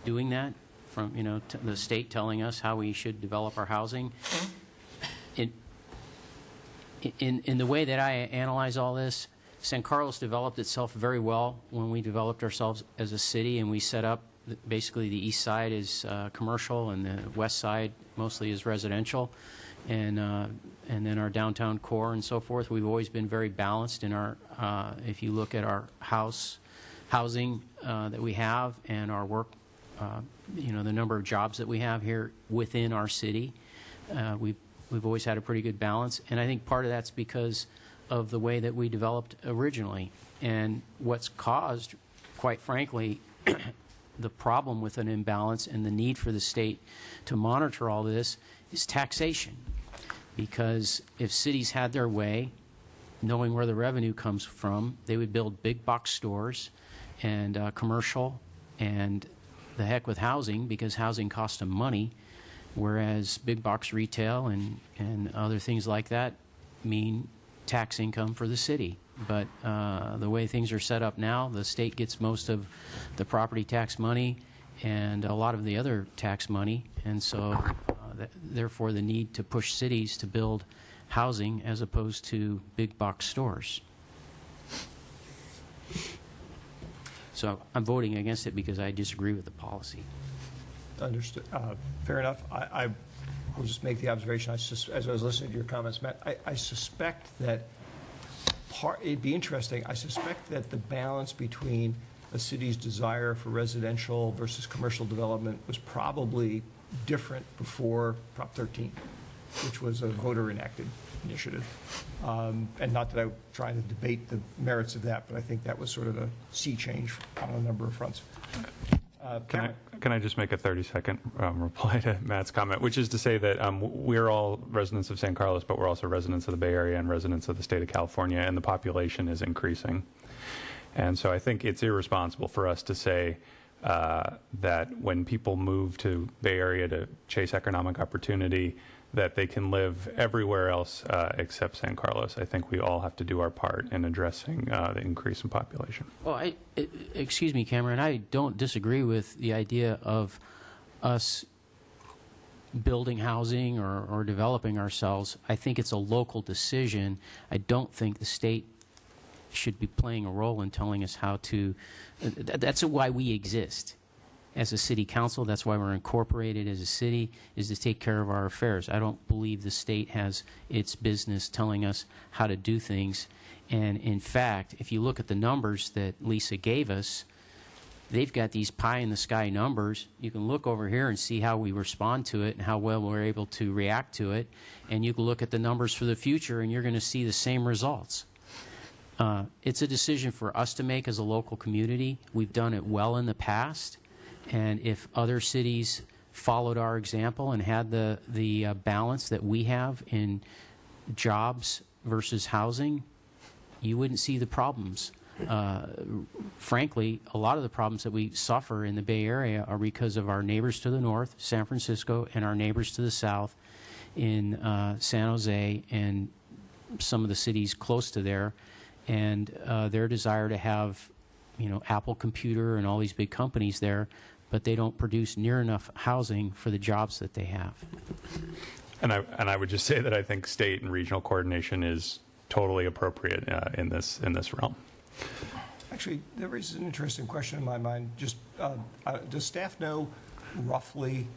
doing that, from the state telling us how we should develop our housing. In the way that I analyze all this, San Carlos developed itself very well when we developed ourselves as a city, and we set up basically the east side is commercial and the west side mostly is residential, and then our downtown core and so forth. We've always been very balanced in our, if you look at our housing that we have and our work, the number of jobs that we have here within our city, we've always had a pretty good balance, and I think part of that's because of the way that we developed originally. And what's caused, quite frankly, the problem with an imbalance and the need for the state to monitor all this is taxation. Because if cities had their way, knowing where the revenue comes from, they would build big box stores and commercial and the heck with housing, because housing costs them money, whereas big box retail and other things like that mean tax income for the city. But the way things are set up now, the state gets most of the property tax money, and a lot of the other tax money, and so therefore the need to push cities to build housing as opposed to big box stores. So I'm voting against it because I disagree with the policy. Understood. Fair enough. I will just make the observation, as I was listening to your comments, Matt, I suspect that it'd be interesting, I suspect that the balance between a city's desire for residential versus commercial development was probably different before Prop 13, which was a voter-enacted initiative. And not that I'm trying to debate the merits of that, but I think that was sort of a sea change on a number of fronts. Can I just make a 30-second reply to Matt's comment, which is to say that we're all residents of San Carlos, but we're also residents of the Bay Area and residents of the state of California, and the population is increasing. And so I think it's irresponsible for us to say that when people move to Bay Area to chase economic opportunity, that they can live everywhere else except San Carlos. I think we all have to do our part in addressing the increase in population. Well, excuse me, Cameron, I don't disagree with the idea of us building housing or developing ourselves. I think it's a local decision. I don't think the state should be playing a role in telling us how to. That's why we exist as a city council. That's why we're incorporated as a city, is to take care of our affairs. I don't believe the state has its business telling us how to do things. And in fact, if you look at the numbers that Lisa gave us, they've got these pie-in-the-sky numbers. You can look over here and see how we respond to it and how well we're able to react to it. And you can look at the numbers for the future, and you're going to see the same results. It's a decision for us to make as a local community. We've done it well in the past. And if other cities followed our example and had the balance that we have in jobs versus housing, you wouldn't see the problems. Frankly, a lot of the problems that we suffer in the Bay Area are because of our neighbors to the north, San Francisco, and our neighbors to the south in San Jose and some of the cities close to there, and their desire to have, Apple Computer and all these big companies there, but they don't produce near enough housing for the jobs that they have. And I would just say that I think state and regional coordination is totally appropriate in this realm. Actually, there raises an interesting question in my mind. Just does staff know roughly,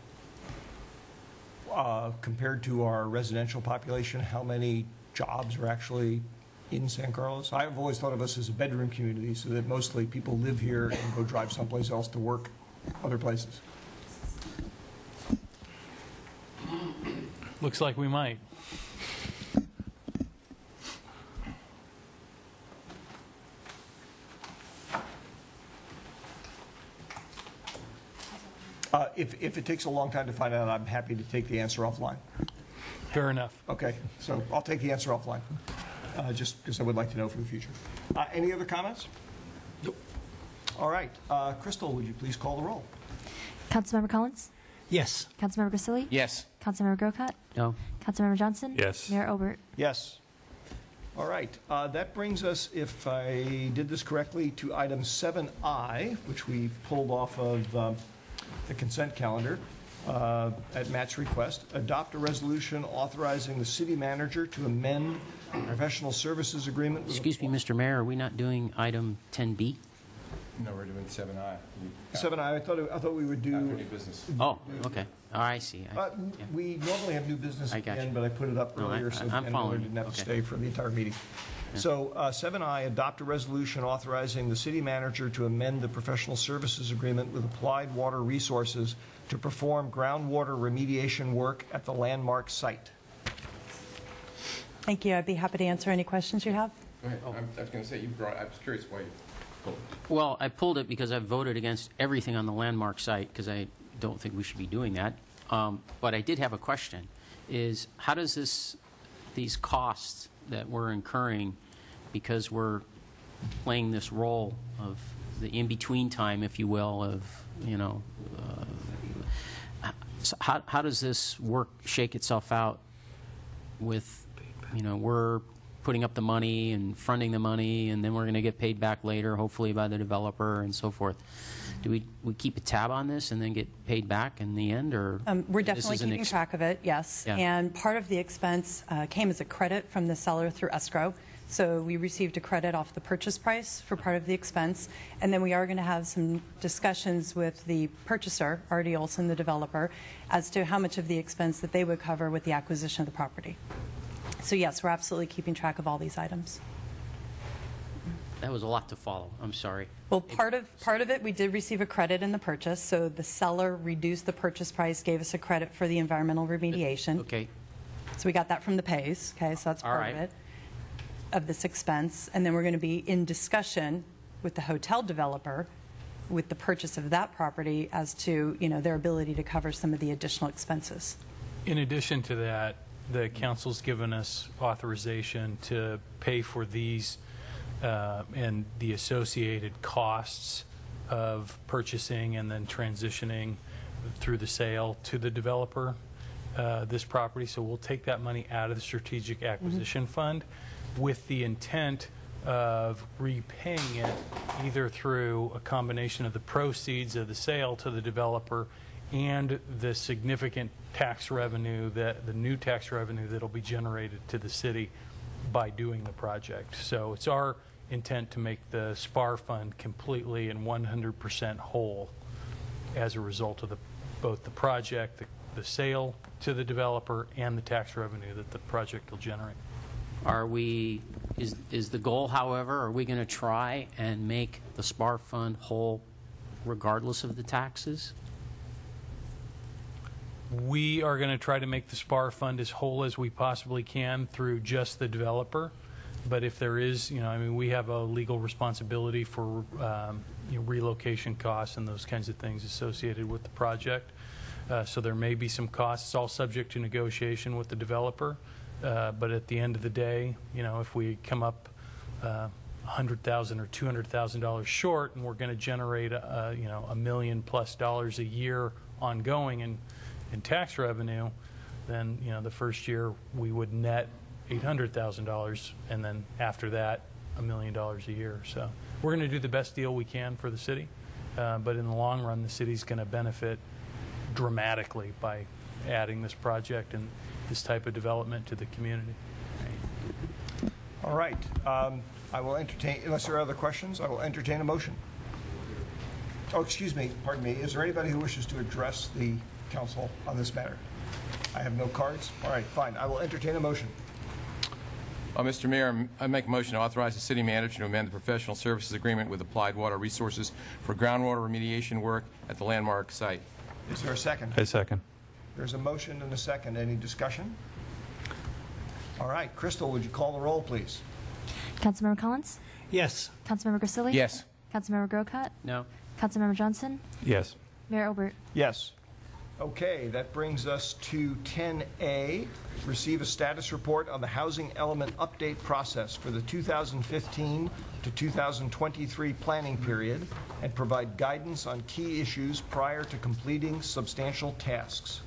compared to our residential population, how many jobs are actually in San Carlos? I've always thought of us as a bedroom community, so that mostly people live here and go drive someplace else to work other places. Looks like we might. If it takes a long time to find out, I'm happy to take the answer offline. Fair enough. Okay, so I'll take the answer offline, just because I would like to know for the future. Any other comments? Nope. All right. Crystal, would you please call the roll? Councilmember Collins? Yes. Councilmember Grisilli? Yes. Councilmember Grocott? No. Councilmember Johnson? Yes. Mayor Obert? Yes. All right. That brings us, if I did this correctly, to item 7I, which we've pulled off of the consent calendar at Matt's request. Adopt a resolution authorizing the city manager to amend the professional services agreement. Excuse me, Mr. Mayor, are we not doing item 10B? No, we're doing 7I. 7I, I thought we would do. After new business. Oh, okay. Oh, I see. We normally have new business I at got the end, you. but I put it up No, earlier so I'm Ken following didn't you. have to Okay. stay for the entire meeting. So 7I, adopt a resolution authorizing the city manager to amend the professional services agreement with Applied Water Resources to perform groundwater remediation work at the landmark site. Thank you. I'd be happy to answer any questions you have. Go ahead. I was going to say, I was curious why you pulled it. Well, I pulled it because I voted against everything on the landmark site because I don't think we should be doing that. But I did have a question, is how does these costs that we're incurring because we're playing this role of the in-between time, if you will, of, so how does this work shake itself out with, we're putting up the money and fronting the money, and then we're going to get paid back later, hopefully by the developer and so forth. Do we keep a tab on this and then get paid back in the end, or? We're this definitely is an keeping track of it, yes. Yeah. And part of the expense came as a credit from the seller through escrow. So we received a credit off the purchase price for part of the expense. And then we are going to have some discussions with the purchaser, R.D. Olson, the developer, as to how much of the expense that they would cover with the acquisition of the property. So yes, we're absolutely keeping track of all these items. That was a lot to follow. I'm sorry. Well, part of it, we did receive a credit in the purchase. So the seller reduced the purchase price, gave us a credit for the environmental remediation. Okay. So we got that from the pays, okay, so that's part of it, of this expense. And then we're going to be in discussion with the hotel developer with the purchase of that property as to, their ability to cover some of the additional expenses. In addition to that, the council's given us authorization to pay for these and the associated costs of purchasing and then transitioning through the sale to the developer this property. So we'll take that money out of the Strategic Acquisition Fund with the intent of repaying it either through a combination of the proceeds of the sale to the developer and the significant tax revenue, the new tax revenue that will be generated to the city by doing the project. So it's our intent to make the SPAR fund completely and 100% whole as a result of both the project, the sale to the developer, and the tax revenue that the project will generate. Is the goal, however, are we going to try and make the SPAR fund whole regardless of the taxes? We are going to try to make the SPAR fund as whole as we possibly can through just the developer. But if there is, we have a legal responsibility for relocation costs and those kinds of things associated with the project. So there may be some costs. It's all subject to negotiation with the developer. But at the end of the day, if we come up $100,000 or $200,000 short, and we're going to generate $1 million plus a year ongoing in tax revenue, then the first year we would net $800,000, and then after that $1 million a year. So we're going to do the best deal we can for the city, but in the long run, the city's going to benefit dramatically by adding this project and this type of development to the community. All right. I will entertain, unless there are other questions, I will entertain a motion. Oh, excuse me, pardon me. Is there anybody who wishes to address the council on this matter? I have no cards. All right, fine. I will entertain a motion. Mr. Mayor, I make a motion to authorize the city manager to amend the professional services agreement with Applied Water Resources for groundwater remediation work at the landmark site. Is there a second? I second. There's a motion and a second. Any discussion? All right. Crystal, would you call the roll, please? Councilmember Collins? Yes. Councilmember Grisilli? Yes. Councilmember Grocott? No. Councilmember Johnson? Yes. Mayor Obert? Yes. Okay, that brings us to 10A, receive a status report on the housing element update process for the 2015 to 2023 planning period and provide guidance on key issues prior to completing substantial tasks.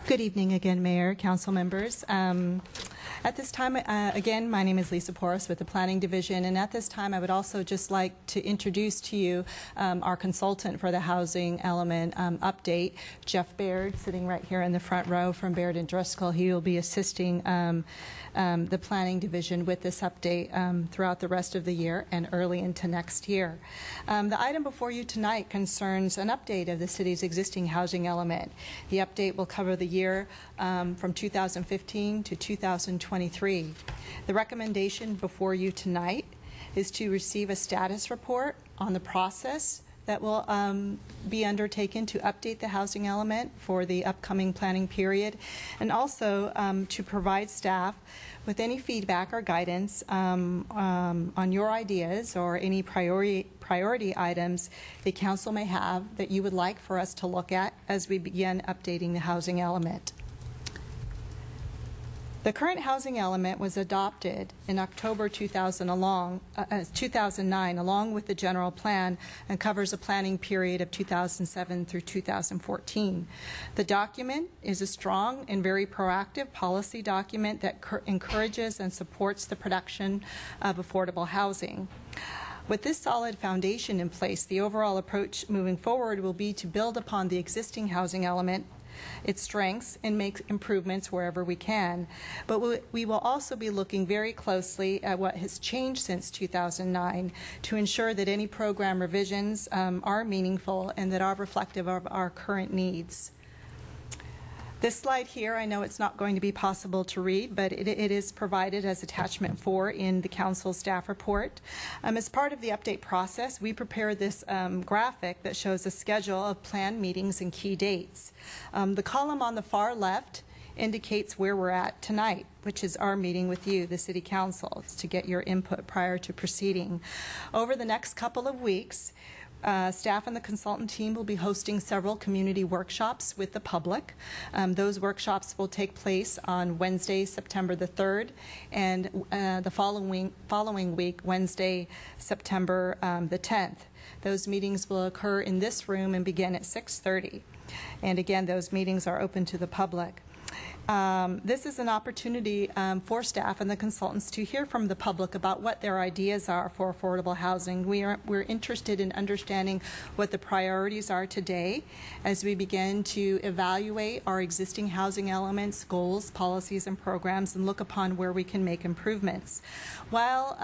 Good evening again, Mayor, council members. At this time, again, my name is Lisa Porras with the Planning Division, and at this time I would also just like to introduce to you our consultant for the housing element update, Jeff Baird, sitting right here in the front row from Baird and Driscoll. He will be assisting the Planning Division with this update throughout the rest of the year and early into next year. The item before you tonight concerns an update of the city's existing housing element. The update will cover the year from 2015 to 2023. The recommendation before you tonight is to receive a status report on the process that will be undertaken to update the housing element for the upcoming planning period, and also to provide staff with any feedback or guidance on your ideas or any priority items the council may have that you would like for us to look at as we begin updating the housing element. The current housing element was adopted in October 2009 along with the general plan and covers a planning period of 2007 through 2014. The document is a strong and very proactive policy document that encourages and supports the production of affordable housing. With this solid foundation in place, the overall approach moving forward will be to build upon the existing housing element, its strengths, and make improvements wherever we can. But we will also be looking very closely at what has changed since 2009 to ensure that any program revisions are meaningful and that are reflective of our current needs. This slide here, I know it's not going to be possible to read, but it is provided as attachment 4 in the council staff report. As part of the update process, we prepared this graphic that shows a schedule of planned meetings and key dates. The column on the far left indicates where we're at tonight, which is our meeting with you, the City Council, to get your input prior to proceeding. Over the next couple of weeks, staff and the consultant team will be hosting several community workshops with the public. Those workshops will take place on Wednesday, September the 3rd, and the following week, Wednesday, September the 10th. Those meetings will occur in this room and begin at 6:30. And again, those meetings are open to the public. This is an opportunity for staff and the consultants to hear from the public about what their ideas are for affordable housing. We're interested in understanding what the priorities are today as we begin to evaluate our existing housing elements, goals, policies, and programs, and look upon where we can make improvements. While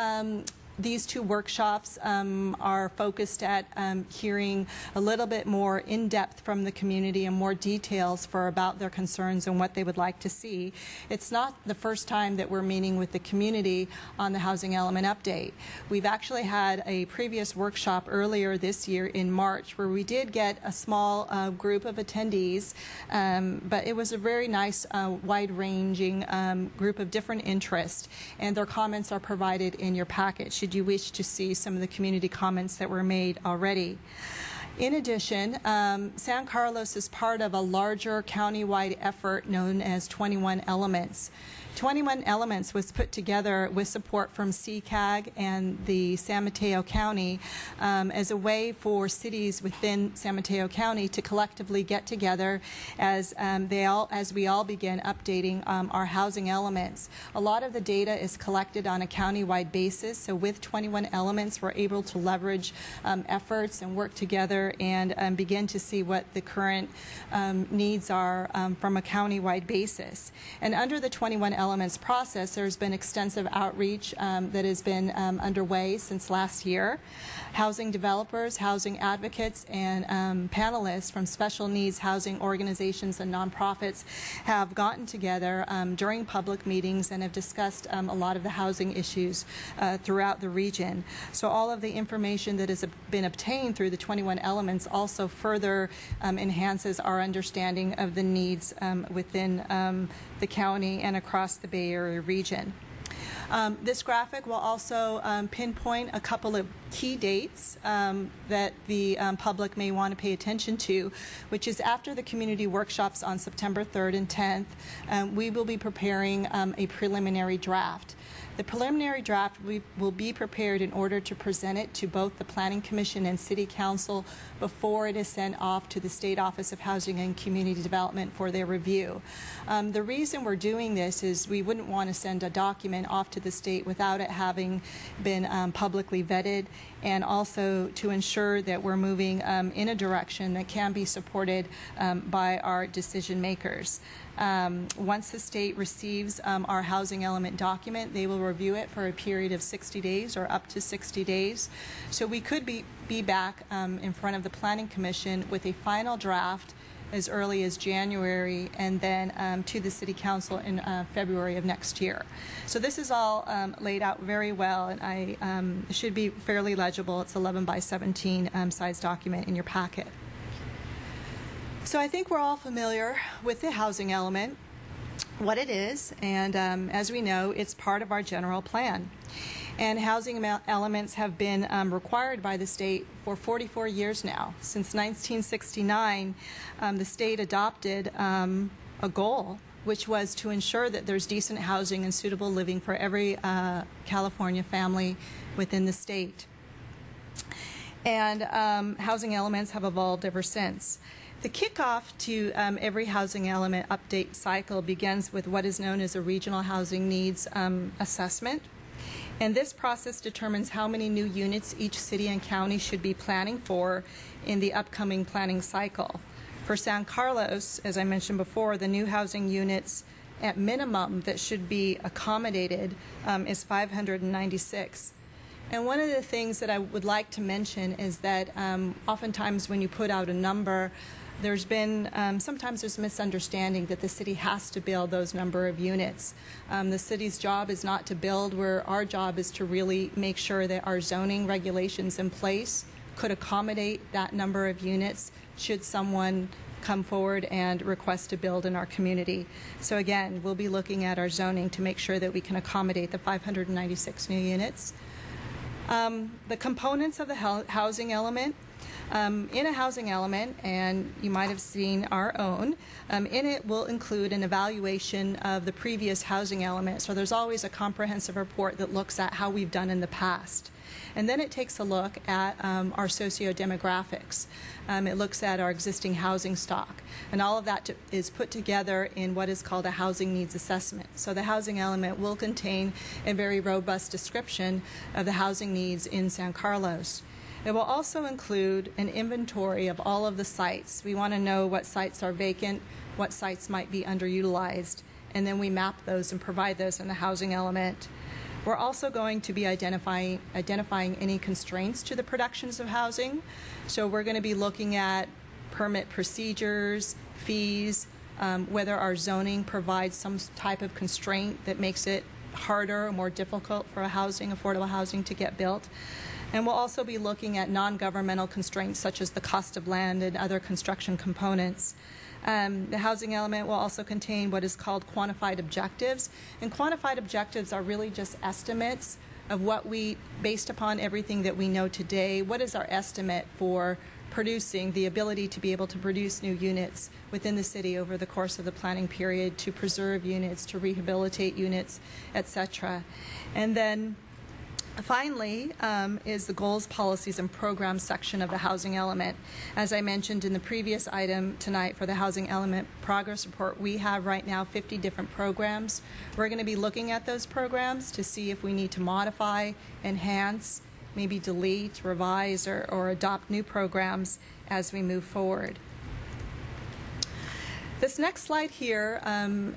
these two workshops are focused at hearing a little bit more in depth from the community and more details about their concerns and what they would like to see. It's not the first time that we're meeting with the community on the housing element update. We've actually had a previous workshop earlier this year in March where we did get a small group of attendees, but it was a very nice wide-ranging group of different interests, and their comments are provided in your package should you wish to see some of the community comments that were made already. In addition, San Carlos is part of a larger countywide effort known as 21 Elements. 21 Elements was put together with support from CCAG and the San Mateo County as a way for cities within San Mateo County to collectively get together as we all begin updating our housing elements. A lot of the data is collected on a countywide basis, so with 21 Elements we're able to leverage efforts and work together and begin to see what the current needs are from a countywide basis. And under the 21 Elements process, there's been extensive outreach that has been underway since last year. Housing developers, housing advocates, and panelists from special needs housing organizations and nonprofits have gotten together during public meetings and have discussed a lot of the housing issues throughout the region. So all of the information that has been obtained through the 21 Elements also further enhances our understanding of the needs within the county and across the Bay Area region. This graphic will also pinpoint a couple of key dates that the public may want to pay attention to, which is after the community workshops on September 3rd and 10th, we will be preparing a preliminary draft. The preliminary draft will be prepared in order to present it to both the Planning Commission and City Council before it is sent off to the State Office of Housing and Community Development for their review. The reason we're doing this is we wouldn't want to send a document off to the state without it having been publicly vetted, and also to ensure that we're moving in a direction that can be supported by our decision makers. Once the state receives our housing element document, they will review it for a period of 60 days or up to 60 days. So we could be back in front of the Planning Commission with a final draft as early as January, and then to the City Council in February of next year. So this is all laid out very well, and it should be fairly legible. It's 11 by 17 size document in your packet. So I think we're all familiar with the housing element, what it is, and as we know, it's part of our general plan. And housing elements have been required by the state for 44 years now. Since 1969, the state adopted a goal, which was to ensure that there's decent housing and suitable living for every California family within the state. And housing elements have evolved ever since. The kickoff to every housing element update cycle begins with what is known as a regional housing needs assessment. And this process determines how many new units each city and county should be planning for in the upcoming planning cycle. For San Carlos, as I mentioned before, the new housing units at minimum that should be accommodated is 596. And one of the things that I would like to mention is that oftentimes when you put out a number, there's been, sometimes there's misunderstanding that the city has to build those number of units. The city's job is not to build, where our job is to really make sure that our zoning regulations in place could accommodate that number of units should someone come forward and request to build in our community. So again, we'll be looking at our zoning to make sure that we can accommodate the 596 new units. The components of the housing element. In a housing element, and you might have seen our own, in it will include an evaluation of the previous housing element. So there's always a comprehensive report that looks at how we've done in the past. And then it takes a look at our socio-demographics. It looks at our existing housing stock. And all of that is put together in what is called a housing needs assessment. So the housing element will contain a very robust description of the housing needs in San Carlos. It will also include an inventory of all of the sites. We want to know what sites are vacant, what sites might be underutilized, and then we map those and provide those in the housing element. We're also going to be identifying any constraints to the productions of housing. So we're going to be looking at permit procedures, fees, whether our zoning provides some type of constraint that makes it harder or more difficult for affordable housing to get built. And we'll also be looking at non-governmental constraints such as the cost of land and other construction components. The housing element will also contain what is called quantified objectives. And quantified objectives are really just estimates of what based upon everything that we know today, what is our estimate for producing, the ability to be able to produce new units within the city over the course of the planning period, to preserve units, to rehabilitate units, etc. And then finally is the goals, policies, and programs section of the housing element. As I mentioned in the previous item tonight for the housing element progress report, we have right now 50 different programs. We're going to be looking at those programs to see if we need to modify, enhance, maybe delete, revise, or adopt new programs as we move forward. This next slide here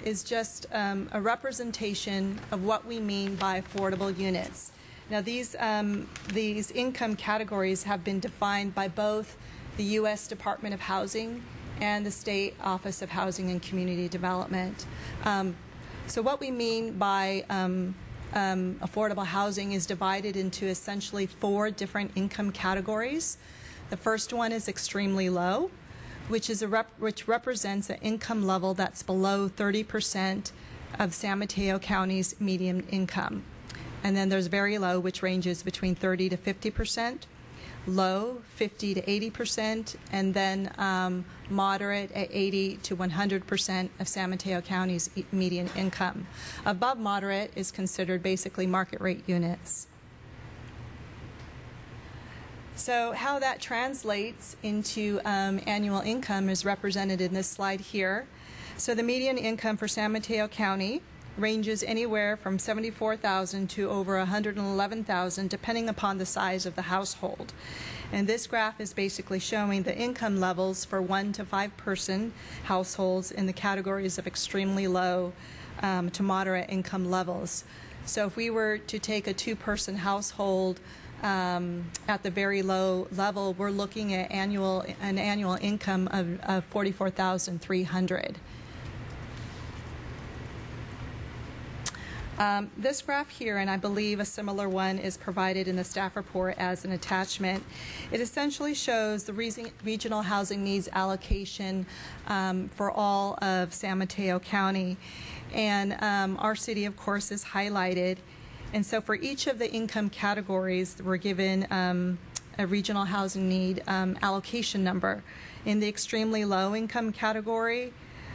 is just a representation of what we mean by affordable units. Now, these income categories have been defined by both the U.S. Department of Housing and the State Office of Housing and Community Development. So what we mean by affordable housing is divided into essentially 4 different income categories. The first one is extremely low, which represents an income level that's below 30% of San Mateo County's median income. And then there's very low, which ranges between 30 to 50%, low 50 to 80%, and then moderate at 80 to 100% of San Mateo County's median income. Above moderate is considered basically market rate units. So how that translates into annual income is represented in this slide here. So the median income for San Mateo County ranges anywhere from $74,000 to over $111,000, depending upon the size of the household. And this graph is basically showing the income levels for 1 to 5 person households in the categories of extremely low to moderate income levels. So if we were to take a 2-person household at the very low level, we're looking at an annual income of $44,300. This graph here, and I believe a similar one is provided in the staff report as an attachment, it essentially shows the regional housing needs allocation for all of San Mateo County. And our city, of course, is highlighted. And so for each of the income categories, we're given a regional housing need allocation number. In the extremely low income category,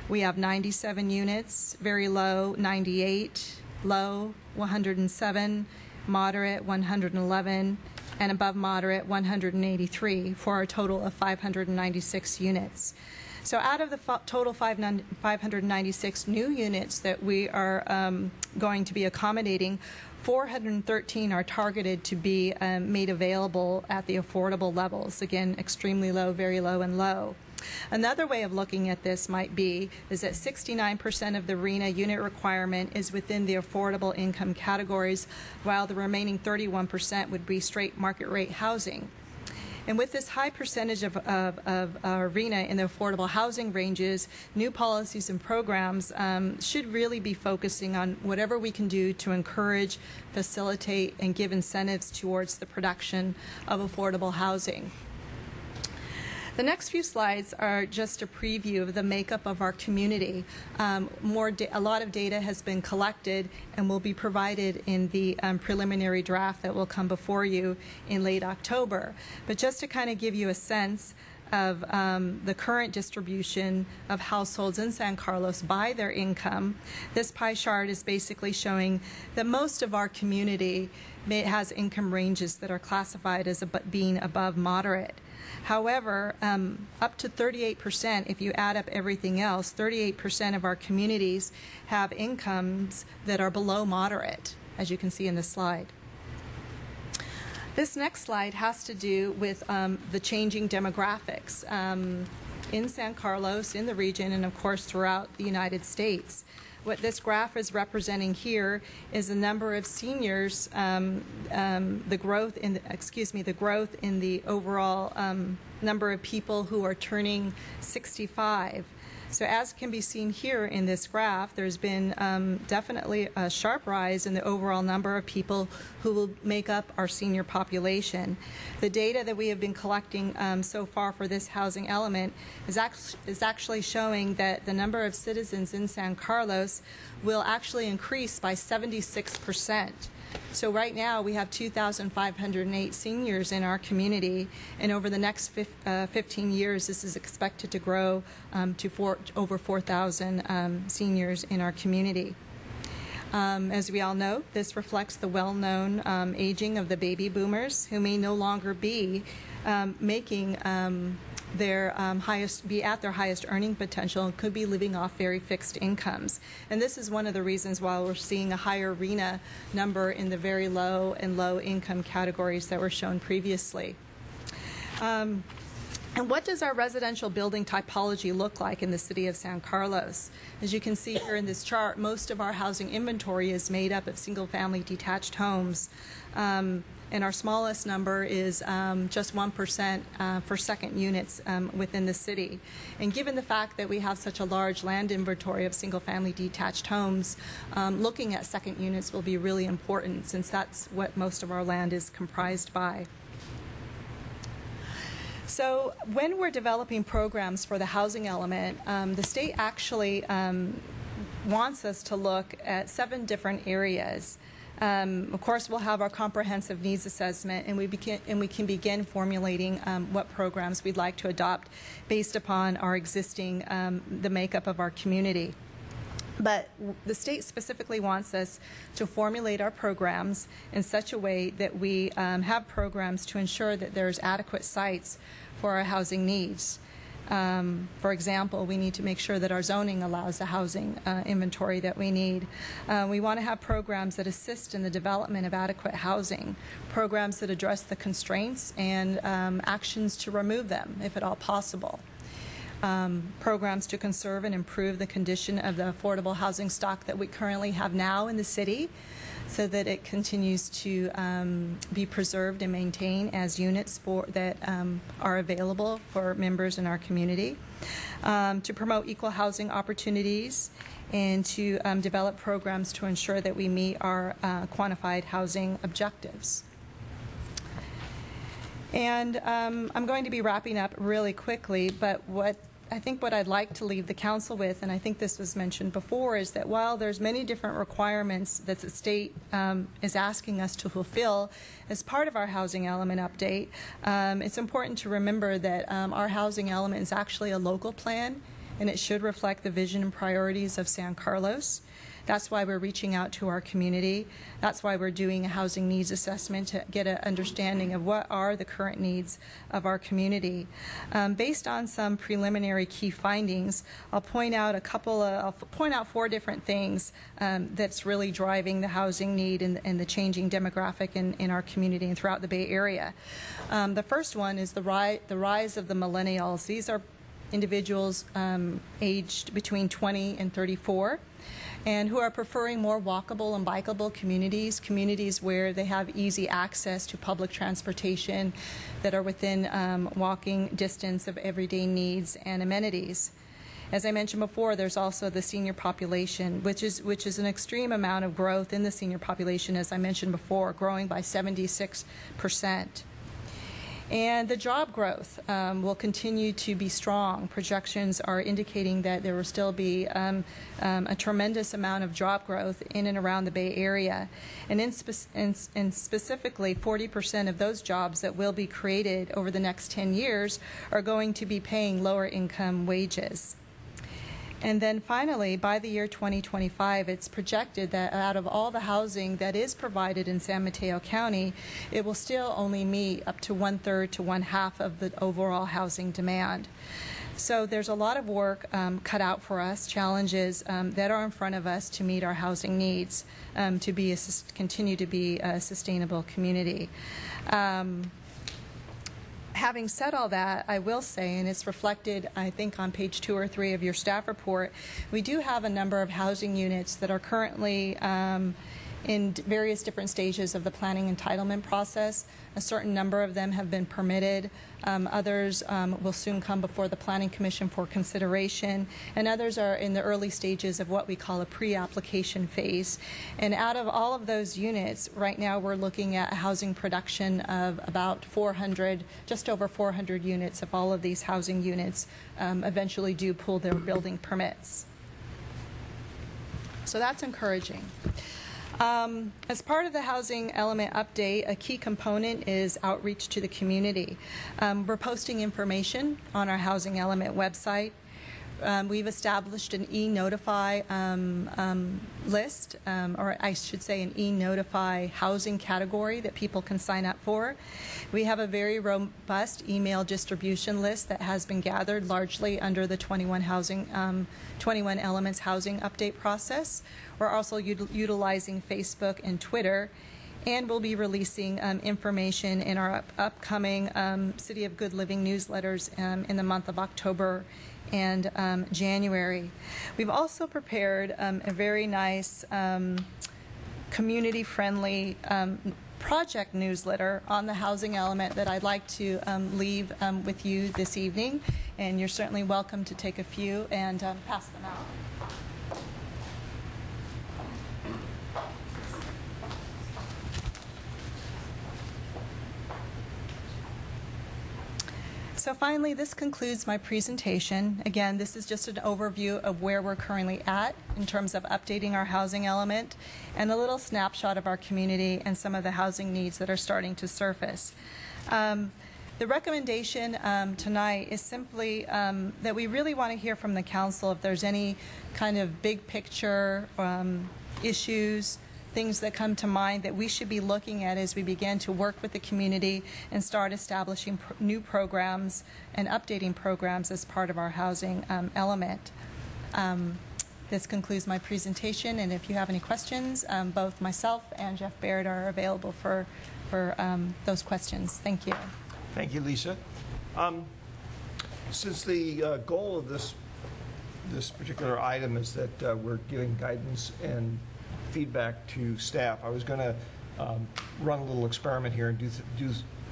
we have 97 units, very low 98, low 107, moderate 111, and above moderate 183, for a total of 596 units. So out of the total 596 new units that we are going to be accommodating, 413 are targeted to be made available at the affordable levels. Again, extremely low, very low, and low. Another way of looking at this might be is that 69% of the RHNA unit requirement is within the affordable income categories, while the remaining 31% would be straight market rate housing. And with this high percentage of RHNA in the affordable housing ranges, new policies and programs should really be focusing on whatever we can do to encourage, facilitate, and give incentives towards the production of affordable housing. The next few slides are just a preview of the makeup of our community. A lot of data has been collected and will be provided in the preliminary draft that will come before you in late October. But just to kind of give you a sense of the current distribution of households in San Carlos by their income, this pie chart is basically showing that most of our community has income ranges that are classified as being above moderate. However, up to 38%, if you add up everything else, 38% of our communities have incomes that are below moderate, as you can see in the slide. This next slide has to do with the changing demographics in San Carlos, in the region, and of course throughout the United States. What this graph is representing here is the number of seniors, the growth in the overall number of people who are turning 65. So as can be seen here in this graph, there's been definitely a sharp rise in the overall number of people who will make up our senior population. The data that we have been collecting so far for this housing element is actually showing that the number of citizens in San Carlos will actually increase by 76%. So right now we have 2,508 seniors in our community, and over the next 15 years this is expected to grow to over 4,000 seniors in our community. As we all know, this reflects the well-known aging of the baby boomers, who may no longer be making their highest earning potential, and could be living off very fixed incomes. And this is one of the reasons why we're seeing a higher RHNA number in the very low and low income categories that were shown previously. And what does our residential building typology look like in the city of San Carlos? As you can see here in this chart, most of our housing inventory is made up of single-family detached homes. And our smallest number is just 1% for second units within the city. And given the fact that we have such a large land inventory of single-family detached homes, looking at second units will be really important, since that's what most of our land is comprised by. So when we're developing programs for the housing element, the state actually wants us to look at 7 different areas. Of course, we'll have our comprehensive needs assessment, and we can begin formulating what programs we'd like to adopt based upon our existing, the makeup of our community. But the state specifically wants us to formulate our programs in such a way that we have programs to ensure that there's adequate sites for our housing needs. For example, we need to make sure that our zoning allows the housing inventory that we need. We want to have programs that assist in the development of adequate housing, programs that address the constraints and actions to remove them, if at all possible. Programs to conserve and improve the condition of the affordable housing stock that we currently have now in the city. so that it continues to be preserved and maintained as units that are available for members in our community, to promote equal housing opportunities, and to develop programs to ensure that we meet our quantified housing objectives. And I'm going to be wrapping up really quickly, but what I'd like to leave the council with, and I think this was mentioned before, is that while there's many different requirements that the state is asking us to fulfill as part of our housing element update, it's important to remember that our housing element is actually a local plan, and it should reflect the vision and priorities of San Carlos. That's why we're reaching out to our community. That's why we're doing a housing needs assessment to get an understanding of what are the current needs of our community. Based on some preliminary key findings, I'll point out four different things that's really driving the housing need and the changing demographic in our community and throughout the Bay Area. The first one is the rise of the millennials. These are individuals aged between 20 and 34. And who are preferring more walkable and bikeable communities where they have easy access to public transportation that are within walking distance of everyday needs and amenities. As I mentioned before, there's also the senior population, which is an extreme amount of growth in the senior population, as I mentioned before, growing by 76%. And the job growth will continue to be strong. Projections are indicating that there will still be a tremendous amount of job growth in and around the Bay Area. And specifically, 40% of those jobs that will be created over the next 10 years are going to be paying lower income wages. And then finally, by the year 2025, it's projected that out of all the housing that is provided in San Mateo County, it will still only meet up to 1/3 to 1/2 of the overall housing demand. So there's a lot of work cut out for us, challenges that are in front of us to meet our housing needs, to continue to be a sustainable community. Having said all that, I will say, and it's reflected, I think, on page 2 or 3 of your staff report, we do have a number of housing units that are currently in various different stages of the planning entitlement process. A certain number of them have been permitted. Others will soon come before the Planning Commission for consideration, and others are in the early stages of what we call a pre-application phase. And out of all of those units, right now we're looking at a housing production of about 400, just over 400 units if all of these housing units eventually do pull their building permits. So that's encouraging. As part of the housing element update, a key component is outreach to the community. We're posting information on our housing element website. We've established an e-notify list, or I should say an e-notify housing category that people can sign up for. We have a very robust email distribution list that has been gathered largely under the 21 Elements housing update process. We're also utilizing Facebook and Twitter, and we'll be releasing information in our upcoming City of Good Living newsletters in the month of October and January. We've also prepared a very nice community-friendly project newsletter on the housing element that I'd like to leave with you this evening, and you're certainly welcome to take a few and pass them out. So finally, this concludes my presentation. Again, this is just an overview of where we're currently at in terms of updating our housing element and a little snapshot of our community and some of the housing needs that are starting to surface. The recommendation tonight is simply that we really want to hear from the council if there's any kind of big picture issues, things that come to mind that we should be looking at as we begin to work with the community and start establishing new programs and updating programs as part of our housing element. This concludes my presentation, and if you have any questions, both myself and Jeff Baird are available for those questions. Thank you. Thank you, Lisa. Since the goal of this particular item is that we're giving guidance and feedback to staff. I was going to run a little experiment here and do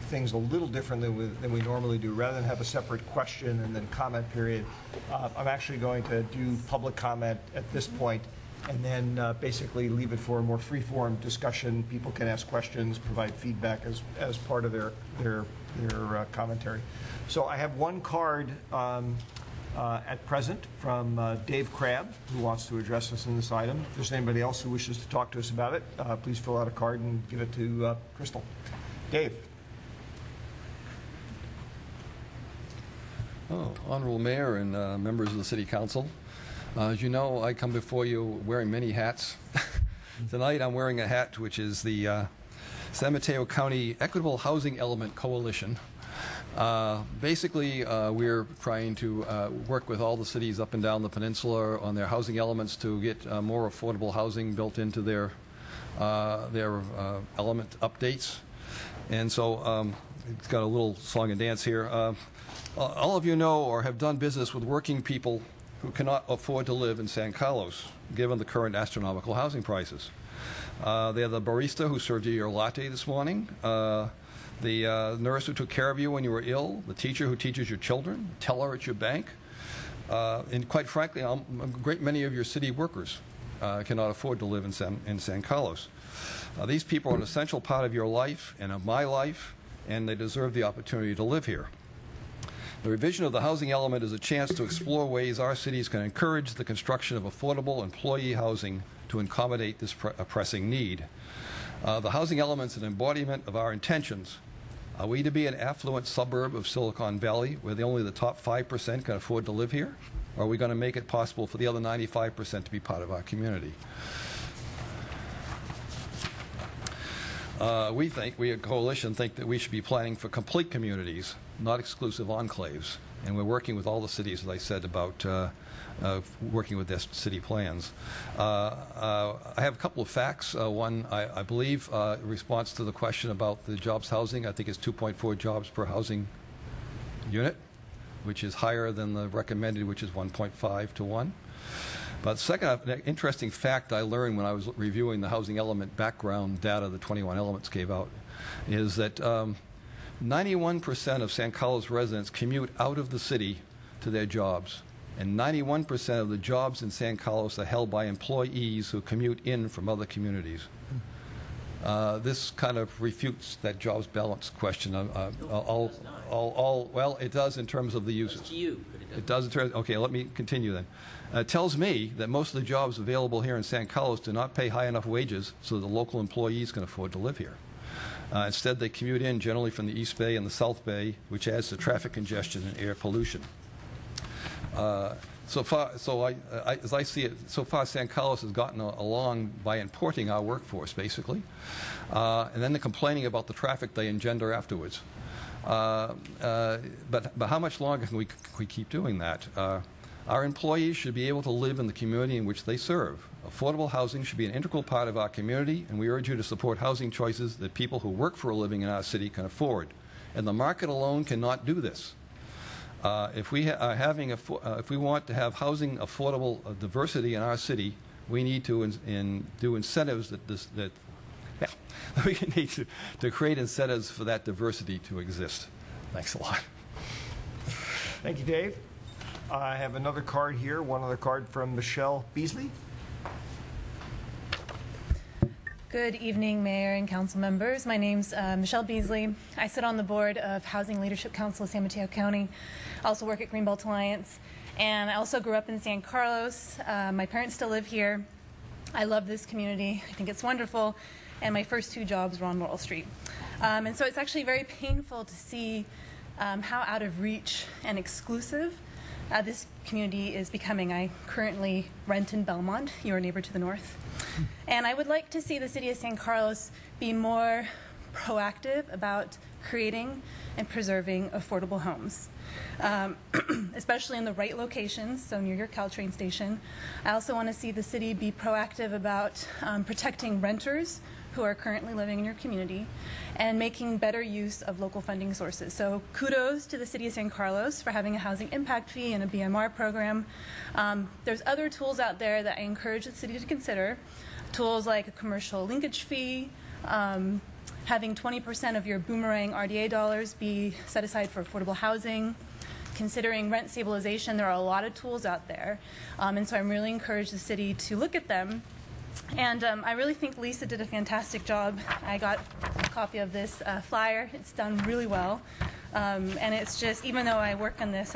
things a little different than we normally do. Rather than have a separate question and then comment period, I'm actually going to do public comment at this point and then basically leave it for a more free-form discussion. People can ask questions, provide feedback as part of their commentary. So I have one card at present from Dave Crabb, who wants to address us in this item. If there's anybody else who wishes to talk to us about it, please fill out a card and give it to Crystal. Dave. Honorable Mayor and members of the City Council, as you know, I come before you wearing many hats. Tonight I'm wearing a hat which is the San Mateo County Equitable Housing Element Coalition. Basically, we're trying to work with all the cities up and down the peninsula on their housing elements to get more affordable housing built into their element updates. And so it's got a little song and dance here. All of you know or have done business with working people who cannot afford to live in San Carlos, given the current astronomical housing prices. They're the barista who served you your latte this morning, the nurse who took care of you when you were ill, the teacher who teaches your children, the teller at your bank, and quite frankly, a great many of your city workers cannot afford to live in San Carlos. These people are an essential part of your life and of my life, and they deserve the opportunity to live here. The revision of the housing element is a chance to explore ways our cities can encourage the construction of affordable employee housing to accommodate this pressing need. The housing element is an embodiment of our intentions. Are we to be an affluent suburb of Silicon Valley where only the top 5% can afford to live here? Or are we going to make it possible for the other 95% to be part of our community? We at Coalition think that we should be planning for complete communities, not exclusive enclaves. And we're working with all the cities, as I said, about working with their city plans. I have a couple of facts. One, I believe, in response to the question about the jobs housing, I think it's 2.4 jobs per housing unit, which is higher than the recommended, which is 1.5 to 1. But second, an interesting fact I learned when I was reviewing the housing element background data the 21 Elements gave out is that 91% of San Carlos residents commute out of the city to their jobs, and 91% of the jobs in San Carlos are held by employees who commute in from other communities. This kind of refutes that jobs balance question. Well, it does in terms of the uses. It does in terms. Okay, let me continue then. It tells me that most of the jobs available here in San Carlos do not pay high enough wages so the local employees can afford to live here. Instead, they commute in generally from the East Bay and the South Bay, which adds to traffic congestion and air pollution. As I see it, so far San Carlos has gotten along by importing our workforce, basically, and then they're complaining about the traffic they engender afterwards. But how much longer can we keep doing that? Our employees should be able to live in the community in which they serve. Affordable housing should be an integral part of our community, and we urge you to support housing choices that people who work for a living in our city can afford. And the market alone cannot do this. If we want to have housing affordable diversity in our city, we need to do incentives we need to create incentives for that diversity to exist. Thanks a lot. Thank you, Dave. I have another card here, one other card from Michelle Beasley. Good evening, Mayor and Council members. My name's Michelle Beasley. I sit on the board of Housing Leadership Council of San Mateo County. I also work at Greenbelt Alliance, and I also grew up in San Carlos. My parents still live here. I love this community. I think it's wonderful, and my first two jobs were on Laurel Street. And so it's actually very painful to see how out of reach and exclusive this community is becoming. I currently rent in Belmont, your neighbor to the north. And I would like to see the city of San Carlos be more proactive about creating and preserving affordable homes, especially in the right locations, so near your Caltrain station. I also want to see the city be proactive about protecting renters who are currently living in your community and making better use of local funding sources. So kudos to the city of San Carlos for having a housing impact fee and a BMR program. There's other tools out there that I encourage the city to consider. Tools like a commercial linkage fee, having 20% of your boomerang RDA dollars be set aside for affordable housing, considering rent stabilization. There are a lot of tools out there, and so I'm really encouraged the city to look at them. And I really think Lisa did a fantastic job. I got a copy of this flyer. It's done really well. And it's just, even though I work on this,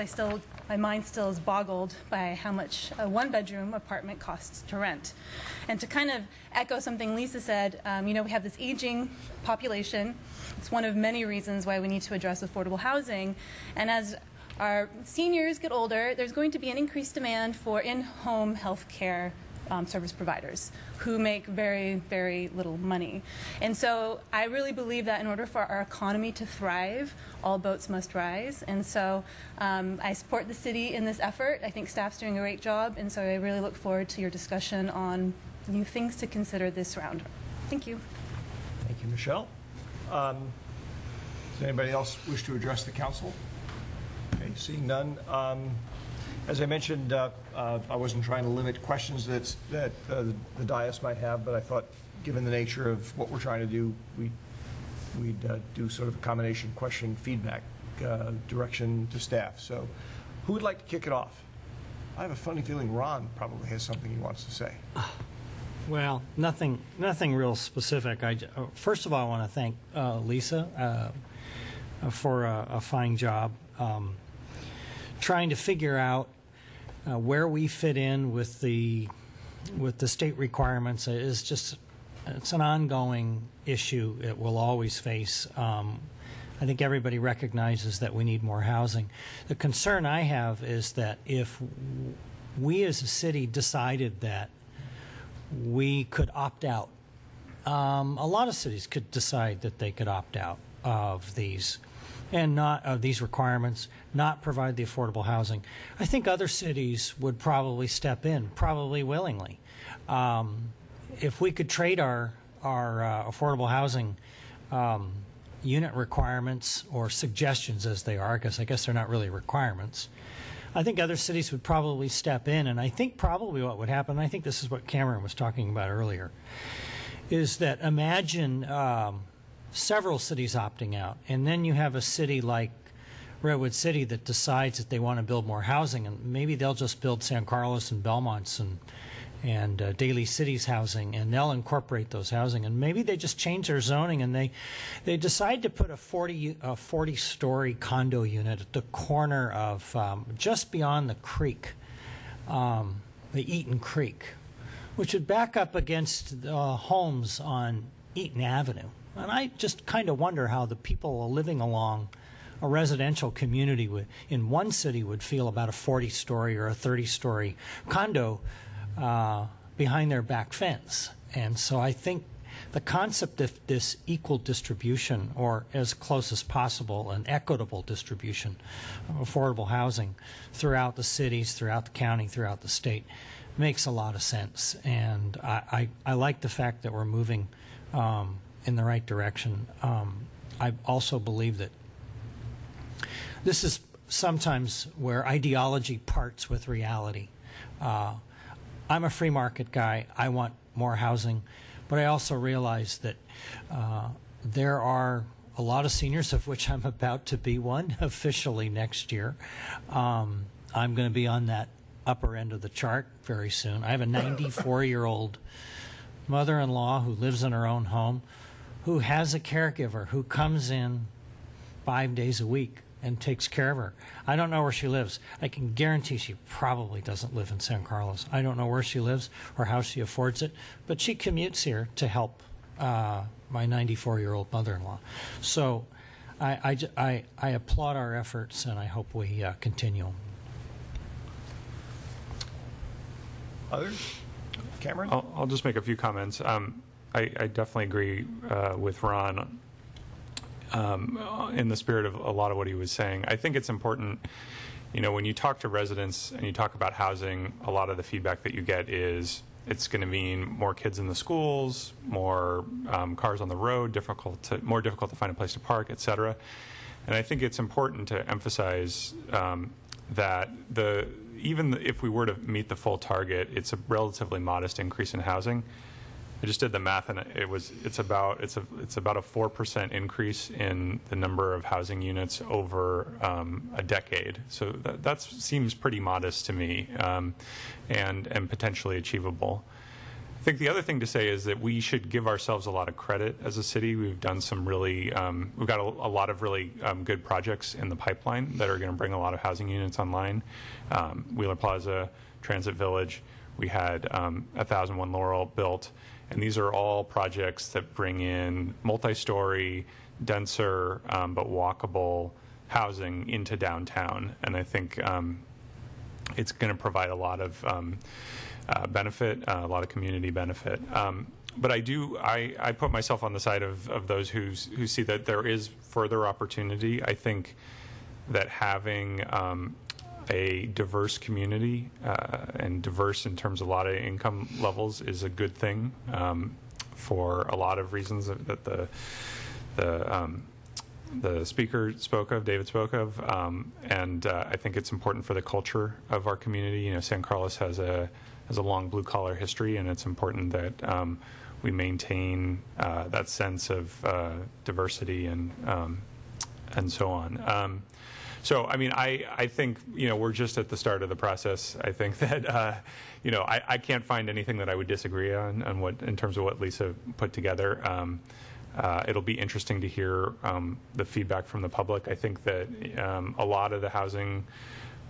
my mind still is boggled by how much a one-bedroom apartment costs to rent. And to kind of echo something Lisa said, we have this aging population. It's one of many reasons why we need to address affordable housing. And as our seniors get older, there's going to be an increased demand for in-home health care service providers who make very, very little money. And so I really believe that in order for our economy to thrive, all boats must rise. And so I support the city in this effort. I think staff's doing a great job, and so I really look forward to your discussion on new things to consider this round. Thank you. Thank you, Michelle. Does anybody else wish to address the council? Okay, seeing none. As I mentioned, I wasn't trying to limit questions that the dais might have, but I thought, given the nature of what we're trying to do, we'd do sort of a combination question feedback direction to staff. So who would like to kick it off? I have a funny feeling Ron probably has something he wants to say. Well, nothing real specific. First of all, I want to thank Lisa for a fine job trying to figure out where we fit in with the state requirements. It's an ongoing issue it will always face. I think everybody recognizes that we need more housing. The concern I have is that if we as a city decided that we could opt out, a lot of cities could decide that they could opt out of these and not of these requirements, not provide the affordable housing. I think other cities would probably step in, probably willingly. If we could trade our affordable housing unit requirements, or suggestions as they are, because I guess they're not really requirements, I think other cities would probably step in. And I think probably what would happen, and I think this is what Cameron was talking about earlier, is that imagine several cities opting out, and then you have a city like Redwood City that decides that they want to build more housing, and maybe they'll just build San Carlos and Belmont's and Daly City's housing, and they'll incorporate those housing, and maybe they just change their zoning and they decide to put a 40-story condo unit at the corner of just beyond the creek, the Eaton Creek, which would back up against homes on Eaton Avenue. And I just kind of wonder how the people living along a residential community in one city would feel about a 40-story or a 30-story condo behind their back fence. And so I think the concept of this equal distribution, or as close as possible, an equitable distribution of affordable housing throughout the cities, throughout the county, throughout the state, makes a lot of sense. And I like the fact that we're moving in the right direction. I also believe that this is sometimes where ideology parts with reality. I'm a free market guy. I want more housing, but I also realize that there are a lot of seniors, of which I'm about to be one officially next year. I'm going to be on that upper end of the chart very soon. I have a 94-year-old mother-in-law who lives in her own home, who has a caregiver who comes in 5 days a week and takes care of her. I don't know where she lives. I can guarantee she probably doesn't live in San Carlos. I don't know where she lives or how she affords it, but she commutes here to help my 94-year-old mother-in-law. So I applaud our efforts, and I hope we continue. Others? Cameron? I'll just make a few comments. I definitely agree with Ron in the spirit of a lot of what he was saying. I think it's important, when you talk to residents and you talk about housing, a lot of the feedback that you get is it's going to mean more kids in the schools, more cars on the road, more difficult to find a place to park, et cetera. And I think it's important to emphasize that even if we were to meet the full target, it's a relatively modest increase in housing. I just did the math, and it's about a 4% increase in the number of housing units over a decade. So that seems pretty modest to me, and potentially achievable. I think the other thing to say is that we should give ourselves a lot of credit as a city. We've done some really, we've got a lot of really good projects in the pipeline that are going to bring a lot of housing units online. Wheeler Plaza, Transit Village, we had 1001 Laurel built, and these are all projects that bring in multi-story, denser, but walkable housing into downtown. And I think it's going to provide a lot of benefit, a lot of community benefit. But I put myself on the side of those who see that there is further opportunity. I think that having a diverse community and diverse in terms of a lot of income levels is a good thing for a lot of reasons that the speaker spoke of, David spoke of, and I think it's important for the culture of our community. You know, San Carlos has a long blue-collar history, and it's important that we maintain that sense of diversity and so on. So, I mean, I think, you know, we're just at the start of the process. I think that, you know, I can't find anything that I would disagree on what, in terms of what Lisa put together. It'll be interesting to hear the feedback from the public. I think that a lot of the housing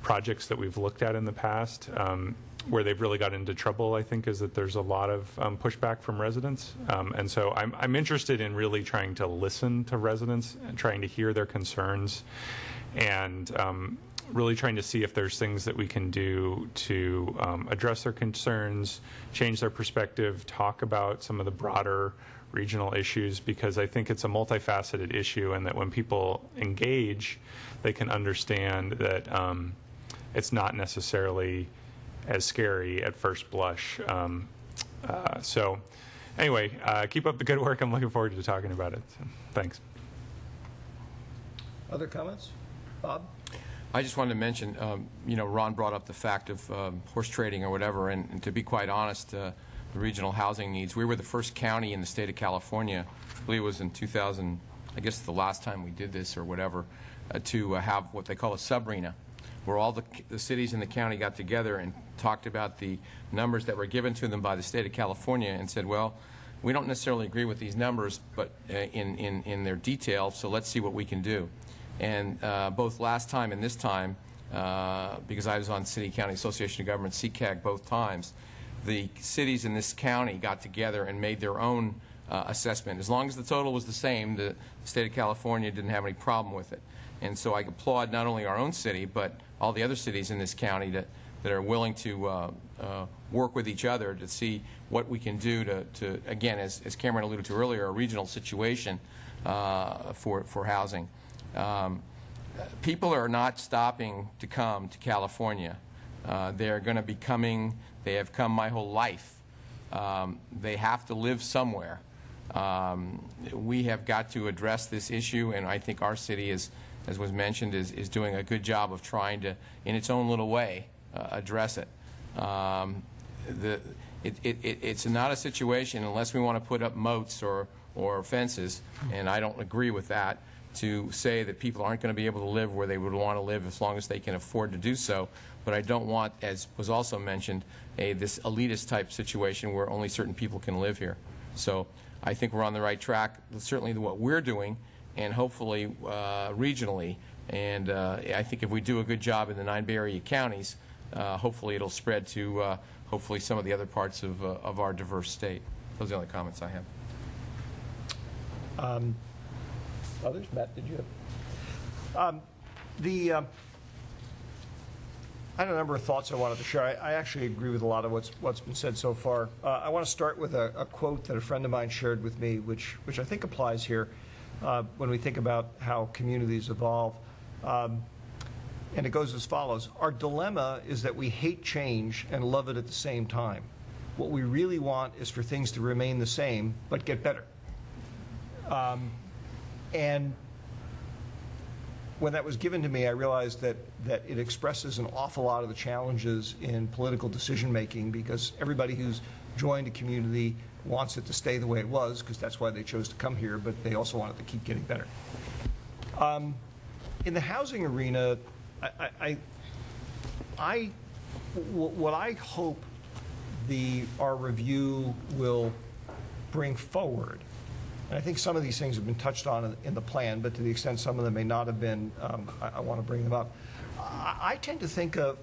projects that we've looked at in the past, where they've really got into trouble, I think, is that there's a lot of pushback from residents. And so I'm interested in really trying to listen to residents and trying to hear their concerns, and really trying to see if there's things that we can do to address their concerns, change their perspective, talk about some of the broader regional issues, because I think it's a multifaceted issue, and that when people engage, they can understand that it's not necessarily as scary at first blush. So anyway, keep up the good work. I'm looking forward to talking about it. So, thanks. Other comments? Bob? I just wanted to mention, you know, Ron brought up the fact of horse trading or whatever, and to be quite honest, the regional housing needs. We were the first county in the state of California, I believe it was in 2000, I guess the last time we did this or whatever, to have what they call a sub-RHNA, where all the cities in the county got together and talked about the numbers that were given to them by the state of California and said, well, we don't necessarily agree with these numbers, but in their detail, so let's see what we can do. And both last time and this time, because I was on City County Association of Governments, CCAG, both times, the cities in this county got together and made their own assessment. As long as the total was the same, the state of California didn't have any problem with it. And so I applaud not only our own city, but all the other cities in this county that are willing to work with each other to see what we can do to again, as Cameron alluded to earlier, a regional situation for housing. People are not stopping to come to California. They're going to be coming. They have come my whole life. They have to live somewhere. We have got to address this issue, and I think our city is, as was mentioned, is doing a good job of trying to, in its own little way, address it. It's not a situation, unless we want to put up moats or fences, and I don't agree with that, to say that people aren't going to be able to live where they would want to live as long as they can afford to do so. But I don't want, as was also mentioned, this elitist type situation where only certain people can live here. So I think we're on the right track, certainly what we're doing, and hopefully regionally. And I think if we do a good job in the 9 Bay Area counties, hopefully it'll spread to hopefully some of the other parts of our diverse state. Those are the only comments I have. Others? Matt, did you have? I had a number of thoughts I wanted to share. I actually agree with a lot of what's been said so far. I want to start with a quote that a friend of mine shared with me, which I think applies here when we think about how communities evolve. And it goes as follows. Our dilemma is that we hate change and love it at the same time. What we really want is for things to remain the same, but get better. And when that was given to me, I realized that it expresses an awful lot of the challenges in political decision-making, because everybody who's joined a community wants it to stay the way it was, because that's why they chose to come here, but they also want it to keep getting better. In the housing arena, what I hope our review will bring forward, and I think some of these things have been touched on in the plan, but to the extent some of them may not have been, I want to bring them up. I tend to think of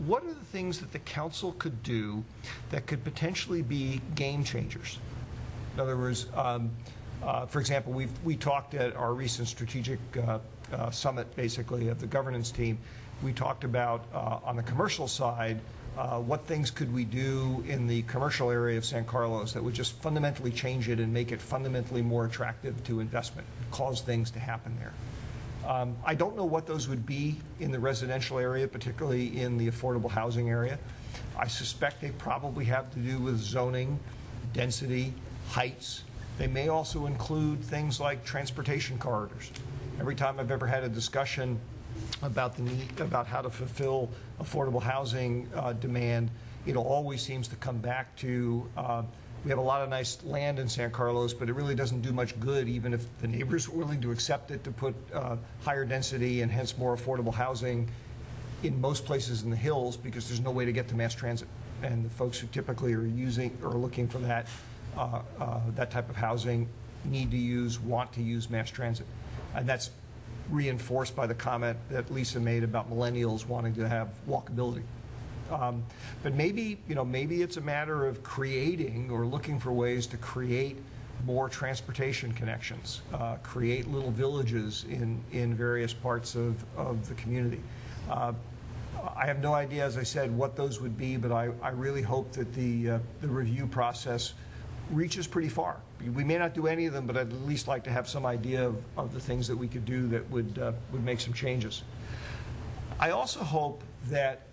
what are the things that the council could do that could potentially be game changers. In other words, for example, we talked at our recent strategic summit, basically, of the governance team. We talked about, on the commercial side, what things could we do in the commercial area of San Carlos that would just fundamentally change it and make it fundamentally more attractive to investment, cause things to happen there. I don't know what those would be in the residential area, particularly in the affordable housing area. I suspect they probably have to do with zoning, density, heights. They may also include things like transportation corridors. Every time I've ever had a discussion about the need, about how to fulfill affordable housing demand, it always seems to come back to we have a lot of nice land in San Carlos, but it really doesn't do much good, even if the neighbors are willing to accept it, to put higher density and hence more affordable housing in most places in the hills, because there's no way to get to mass transit. And the folks who typically are using or looking for that type of housing want to use mass transit. And that's reinforced by the comment that Lisa made about millennials wanting to have walkability. But maybe it's a matter of creating or looking for ways to create more transportation connections, create little villages in various parts of the community. I have no idea, as I said, what those would be, but I really hope that the review process reaches pretty far. We may not do any of them, but I'd at least like to have some idea of the things that we could do that would make some changes. I also hope that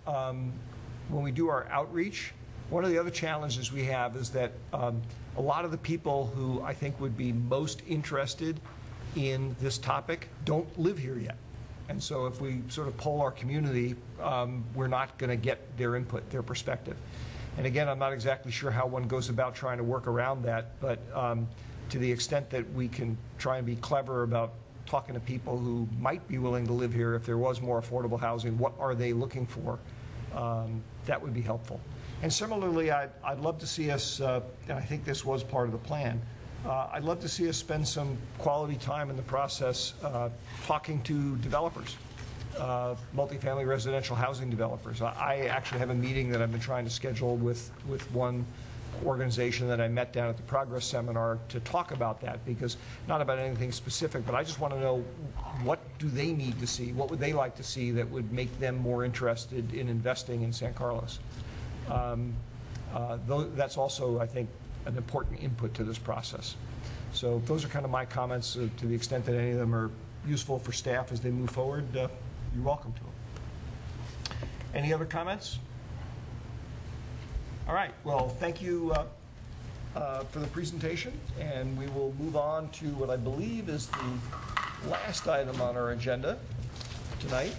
when we do our outreach, one of the other challenges we have is that a lot of the people who I think would be most interested in this topic don't live here yet. And so if we sort of poll our community, we're not going to get their input, their perspective. And again, I'm not exactly sure how one goes about trying to work around that, but to the extent that we can try and be clever about talking to people who might be willing to live here if there was more affordable housing, what are they looking for? That would be helpful. And similarly, I'd love to see us, and I think this was part of the plan, I'd love to see us spend some quality time in the process talking to developers, multifamily residential housing developers. I actually have a meeting that I've been trying to schedule with one organization that I met down at the Progress Seminar to talk about that, because not about anything specific, but I just want to know, what do they need to see? What would they like to see that would make them more interested in investing in San Carlos? That's also, I think, an important input to this process. So those are kind of my comments. To the extent that any of them are useful for staff as they move forward, you're welcome to them. Any other comments? All right. Well, thank you for the presentation, and we will move on to what I believe is the last item on our agenda tonight,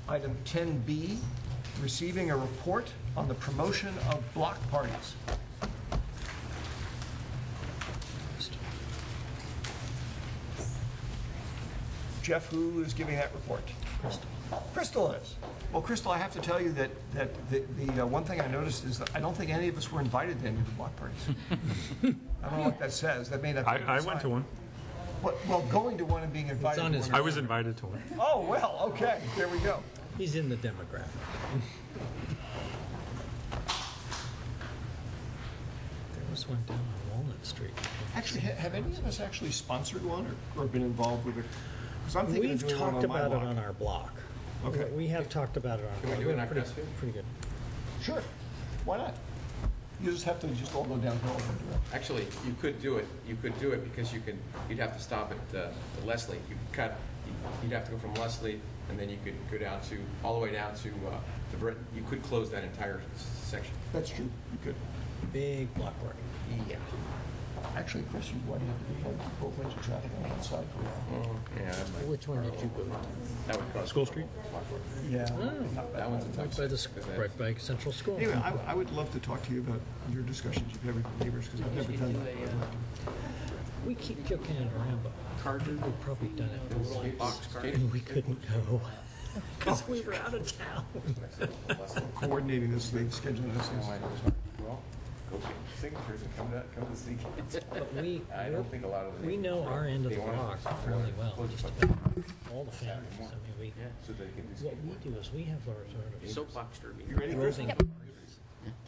item 10B, receiving a report on the promotion of block parties. Jeff, who is giving that report? Crystal. Crystal is. Well, Crystal, I have to tell you that the one thing I noticed is that I don't think any of us were invited to any of the block parties. I don't know what that says. That may not be I went to one. Well, going to one and being invited. I was invited to one. Oh, well, okay. There we go. He's in the demographic. There was one down on Walnut Street. Actually, have any of us actually sponsored one or been involved with it? Because I'm thinking of doing one on my block. We've talked about it on our block. Okay. We have talked about it on our block. Can we do it on Crestfield? Pretty good. Sure. Why not? You just have to all go downhill and do it. Actually, you could do it. You could do it because you'd have to stop at Leslie. You'd have to go from Leslie, and then you could go down to, all the way down to Britain. You could close that entire section. That's true. You could. Big block party. Yeah. Actually, question, why do you have to have both lanes of traffic on one side for that? Which one did you go to? That would cross School Street? Yeah. That one's a tough. Right by Central School. Anyway, I would love to talk to you about your discussions you've had with your neighbors, because I've never done that. We keep joking it around, but we've probably done it. And we couldn't go because we were out of town. Coordinating this thing, scheduling this thing. Well, go get signatures and come to see kids. But I don't think a lot of them. we know our end of the block really well, just about all the families. I mean, what we do is we have our sort of Soapbox derby. You ready, Chris? roving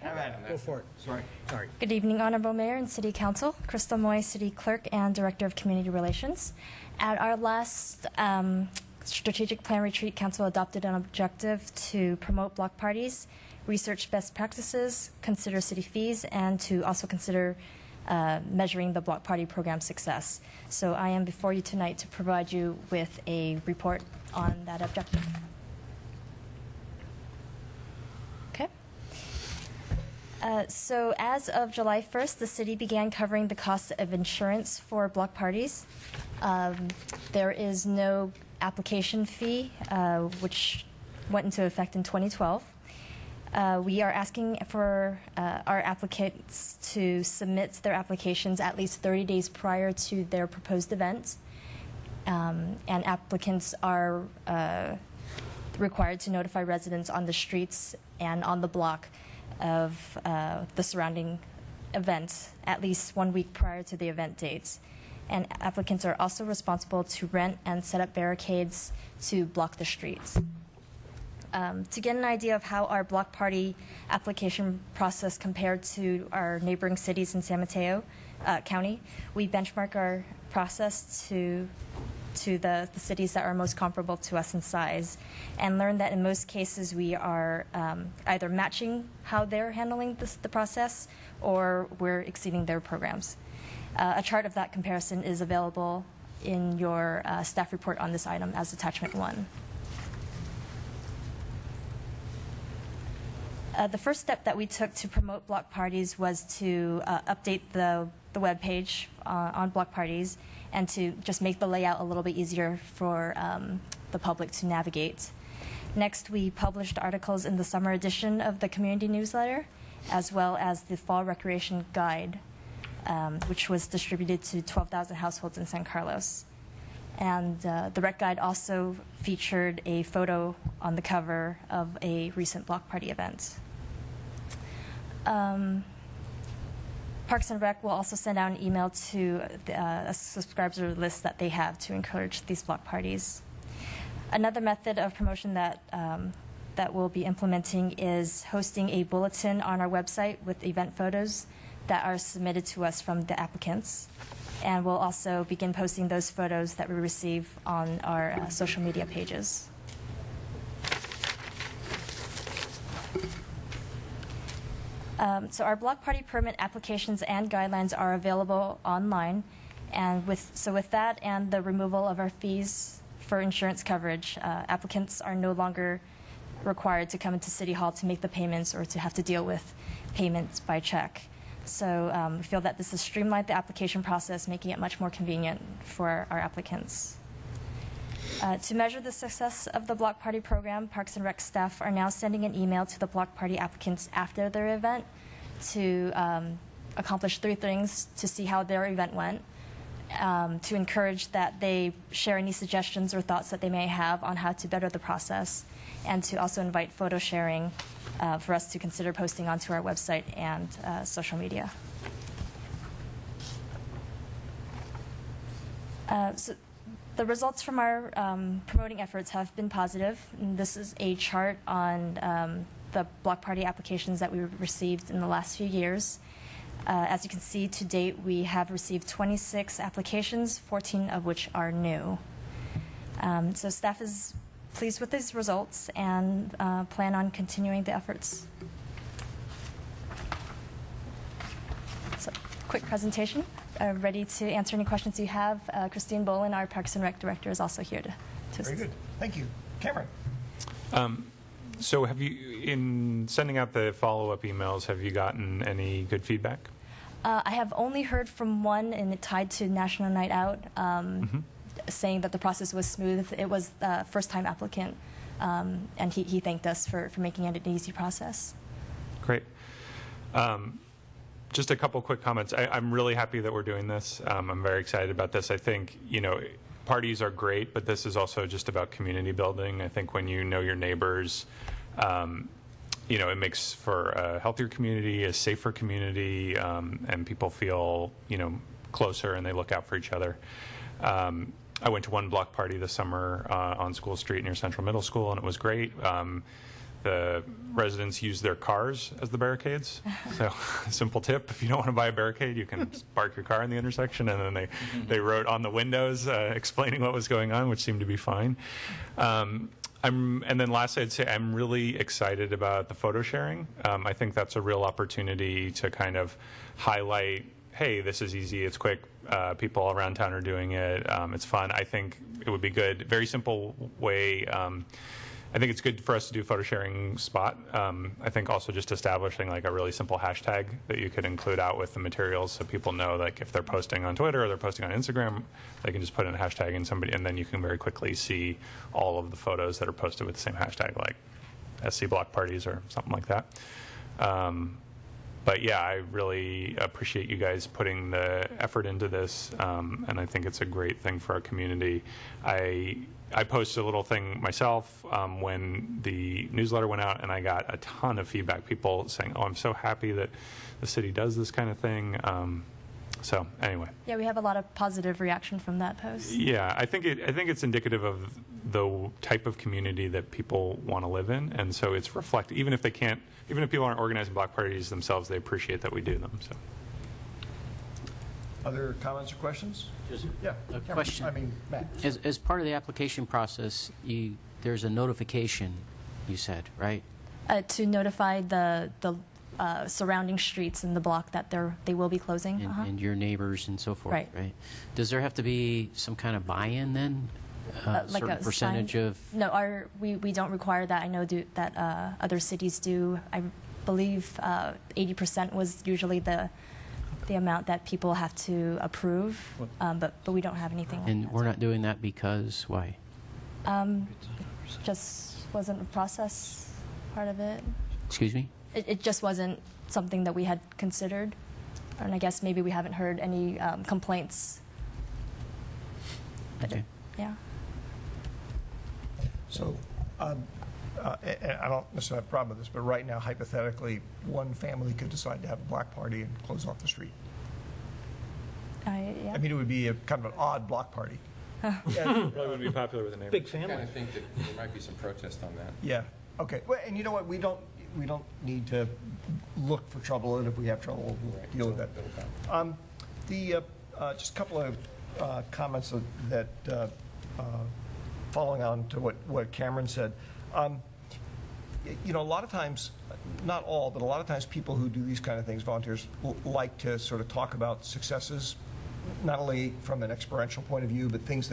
Have at it. Go for it. Sorry. Good evening, Honorable Mayor and City Council. Crystal Moy, City Clerk and Director of Community Relations. At our last strategic plan retreat, Council adopted an objective to promote block parties, research best practices, consider city fees, and to also consider measuring the block party program success. So I am before you tonight to provide you with a report on that objective. Okay. So as of July 1st, the city began covering the cost of insurance for block parties. There is no application fee, which went into effect in 2012. We are asking for our applicants to submit their applications at least 30 days prior to their proposed event. And applicants are required to notify residents on the streets and on the block of the surrounding event at least 1 week prior to the event dates. And applicants are also responsible to rent and set up barricades to block the streets. To get an idea of how our block party application process compared to our neighboring cities in San Mateo County, we benchmark our process to the cities that are most comparable to us in size, and learn that in most cases we are either matching how they're handling the process, or we're exceeding their programs. A chart of that comparison is available in your staff report on this item as attachment 1. The first step that we took to promote block parties was to update the web page on block parties and to just make the layout a little bit easier for the public to navigate. Next, we published articles in the summer edition of the community newsletter, as well as the fall recreation guide, which was distributed to 12,000 households in San Carlos. And the rec guide also featured a photo on the cover of a recent block party event. Parks and Rec will also send out an email to a subscriber list that they have to encourage these block parties. Another method of promotion that we'll be implementing is hosting a bulletin on our website with event photos that are submitted to us from the applicants. And we'll also begin posting those photos that we receive on our social media pages. So our block party permit applications and guidelines are available online, and with that and the removal of our fees for insurance coverage, applicants are no longer required to come into City Hall to make the payments or to have to deal with payments by check. So we feel that this has streamlined the application process, making it much more convenient for our applicants. To measure the success of the block party program, Parks and Rec staff are now sending an email to the block party applicants after their event to accomplish 3 things: to see how their event went, to encourage that they share any suggestions or thoughts that they may have on how to better the process, and to also invite photo sharing for us to consider posting onto our website and social media. So the results from our promoting efforts have been positive. And this is a chart on the block party applications that we received in the last few years. As you can see, to date, we have received 26 applications, 14 of which are new. So staff is pleased with these results and plan on continuing the efforts. So, quick presentation. Ready to answer any questions you have. Christine Bolin, our Parks and Rec Director, is also here to assist. Very good. Thank you. Cameron. So have you, in sending out the follow-up emails, have you gotten any good feedback? I have only heard from one, and it tied to National Night Out, saying that the process was smooth. It was the first-time applicant, and he thanked us for making it an easy process. Great. Just a couple quick comments. I'm really happy that we're doing this. I'm very excited about this. I think, parties are great, but this is also just about community building. I think when you know your neighbors, it makes for a healthier community, a safer community, and people feel, closer and they look out for each other. I went to one block party this summer on School Street near Central Middle School, and it was great. The residents use their cars as the barricades. So, simple tip: if you don't want to buy a barricade, you can just park your car in the intersection, and then they wrote on the windows explaining what was going on, which seemed to be fine. And then lastly, I'd say I'm really excited about the photo sharing. I think that's a real opportunity to kind of highlight, hey, this is easy, it's quick, people around town are doing it, it's fun. I think it would be good. Very simple way. I think it's good for us to do photo sharing spot. I think also just establishing like a really simple hashtag that you could include out with the materials, so people know, like, if they're posting on Twitter or they're posting on Instagram, they can just put in a hashtag and then you can very quickly see all of the photos that are posted with the same hashtag, like SC Block Parties or something like that. But yeah, I really appreciate you guys putting the effort into this, and I think it's a great thing for our community. I posted a little thing myself when the newsletter went out, and I got a ton of feedback. People saying, "Oh, I'm so happy that the city does this kind of thing." So anyway. Yeah, we have a lot of positive reaction from that post. Yeah, I think it's indicative of the type of community that people want to live in, and so it's reflected. Even if people aren't organizing block parties themselves, they appreciate that we do them. So. Other comments or questions? Yeah. A question. Matt. As part of the application process, there's a notification, you said, right? To notify the surrounding streets in the block that they will be closing. And your neighbors and so forth, right? Does there have to be some kind of buy-in then? Like certain a percentage sign? of? No, we don't require that. I know that other cities do. I believe 80% was usually the amount that people have to approve, but we don't have anything like that. And we're not doing that because why? Just wasn't a process part of it. Excuse me? It just wasn't something that we had considered, and I guess maybe we haven't heard any complaints. Okay. Yeah. So, and I don't necessarily have a problem with this, but right now, hypothetically, one family could decide to have a block party and close off the street. Yeah. I mean, it would be a kind of an odd block party. Probably wouldn't be popular with the neighbors. Big family. I kind of think that there might be some protest on that. Yeah. Okay. Well, and you know what? We don't need to look for trouble, and if we have trouble, we'll deal with that. Just a couple of comments that following on to what Cameron said. A lot of times, not all, but a lot of times people who do these kind of things, volunteers, like to sort of talk about successes, not only from an experiential point of view, but things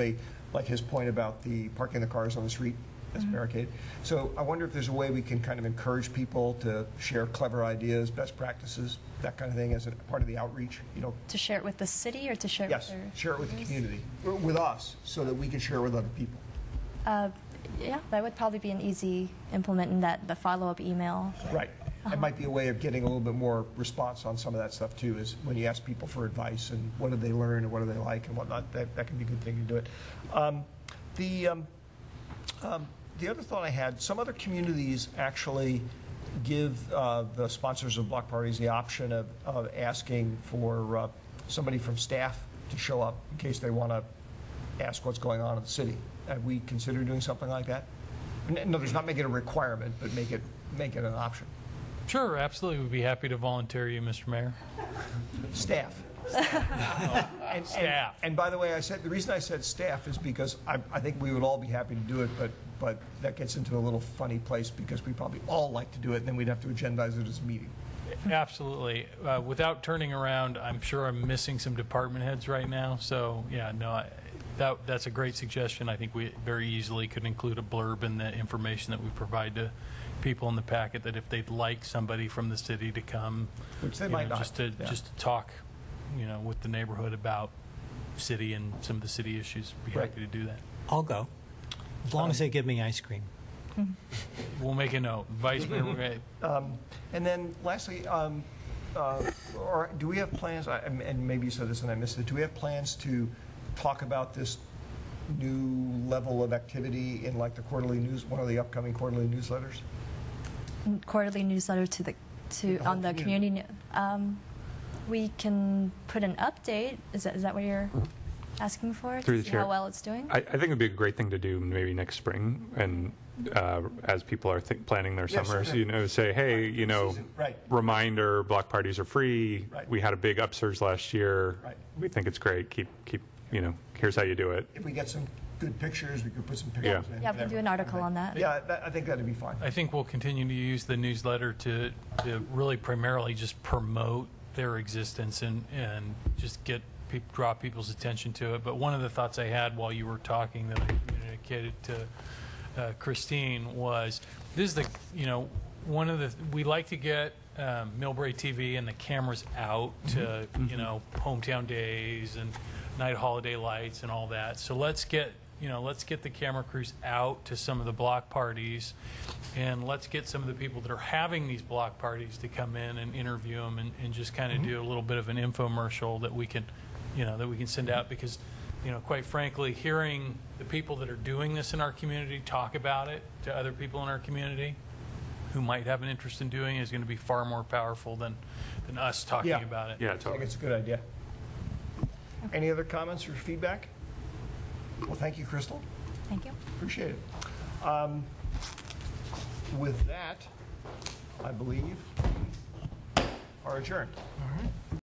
like his point about the parking the cars on the street as barricade. So I wonder if there's a way we can kind of encourage people to share clever ideas, best practices, that kind of thing as a part of the outreach, To share it with the city or to share it with their share it with the community, or with us, so that we can share it with other people. Yeah, that would probably be an easy implement in the follow-up email. Right. It might be a way of getting a little bit more response on some of that stuff, too, is when you ask people for advice and what did they learn and what do they like and whatnot, that can be a good thing to do it. The other thought I had, some other communities actually give the sponsors of block parties the option of asking for somebody from staff to show up in case they want to ask what's going on in the city. Have we considered doing something like that? No, there's not make it a requirement, but make it an option. Sure, absolutely. We'd be happy to volunteer you, Mr. Mayor. Staff. And by the way, the reason I said staff is because I think we would all be happy to do it, but that gets into a little funny place because we probably all like to do it, and then we'd have to agendize it as a meeting. Absolutely. Without turning around, I'm sure I'm missing some department heads right now. So, yeah, no, that's a great suggestion. I think we very easily could include a blurb in the information that we provide to people in the packet, that if they'd like somebody from the city to come, Which they might not. just to talk, with the neighborhood about city and some of the city issues, be happy to do that. I'll go, as long as they give me ice cream. We'll make a note. Vice Mayor. And then lastly, or do we have plans, and maybe you said this and I missed it, do we have plans to talk about this new level of activity in like the quarterly news, one of the upcoming quarterly newsletters? Quarterly newsletter on the community. We can put an update. Is that what you're asking for? Through to the see chair. how well it's doing? I think it would be a great thing to do maybe next spring, and as people are planning their Yes, summers, okay. say, hey, Right. reminder, block parties are free. Right. We had a big upsurge last year. Right. We think it's great. Keep, here's how you do it. If we get some good pictures, we could put some pictures in. Yeah, we can do an article on that. Yeah, I think that'd be fine. I think we'll continue to use the newsletter to really primarily just promote their existence and just draw people's attention to it. But one of the thoughts I had while you were talking that I communicated to Christine was, this is one of the, we like to get Millbrae TV and the cameras out to, hometown days and night holiday lights and all that. So let's get the camera crews out to some of the block parties, and let's get some of the people that are having these block parties to come in and interview them and just kind of do a little bit of an infomercial that we can, send out, because, quite frankly, hearing the people that are doing this in our community talk about it to other people in our community who might have an interest in doing it is going to be far more powerful than us talking about it. Yeah, I think it's a good idea. Any other comments or feedback? Well, thank you, Crystal. Thank you. Appreciate it. With that, I believe we are adjourned. All right.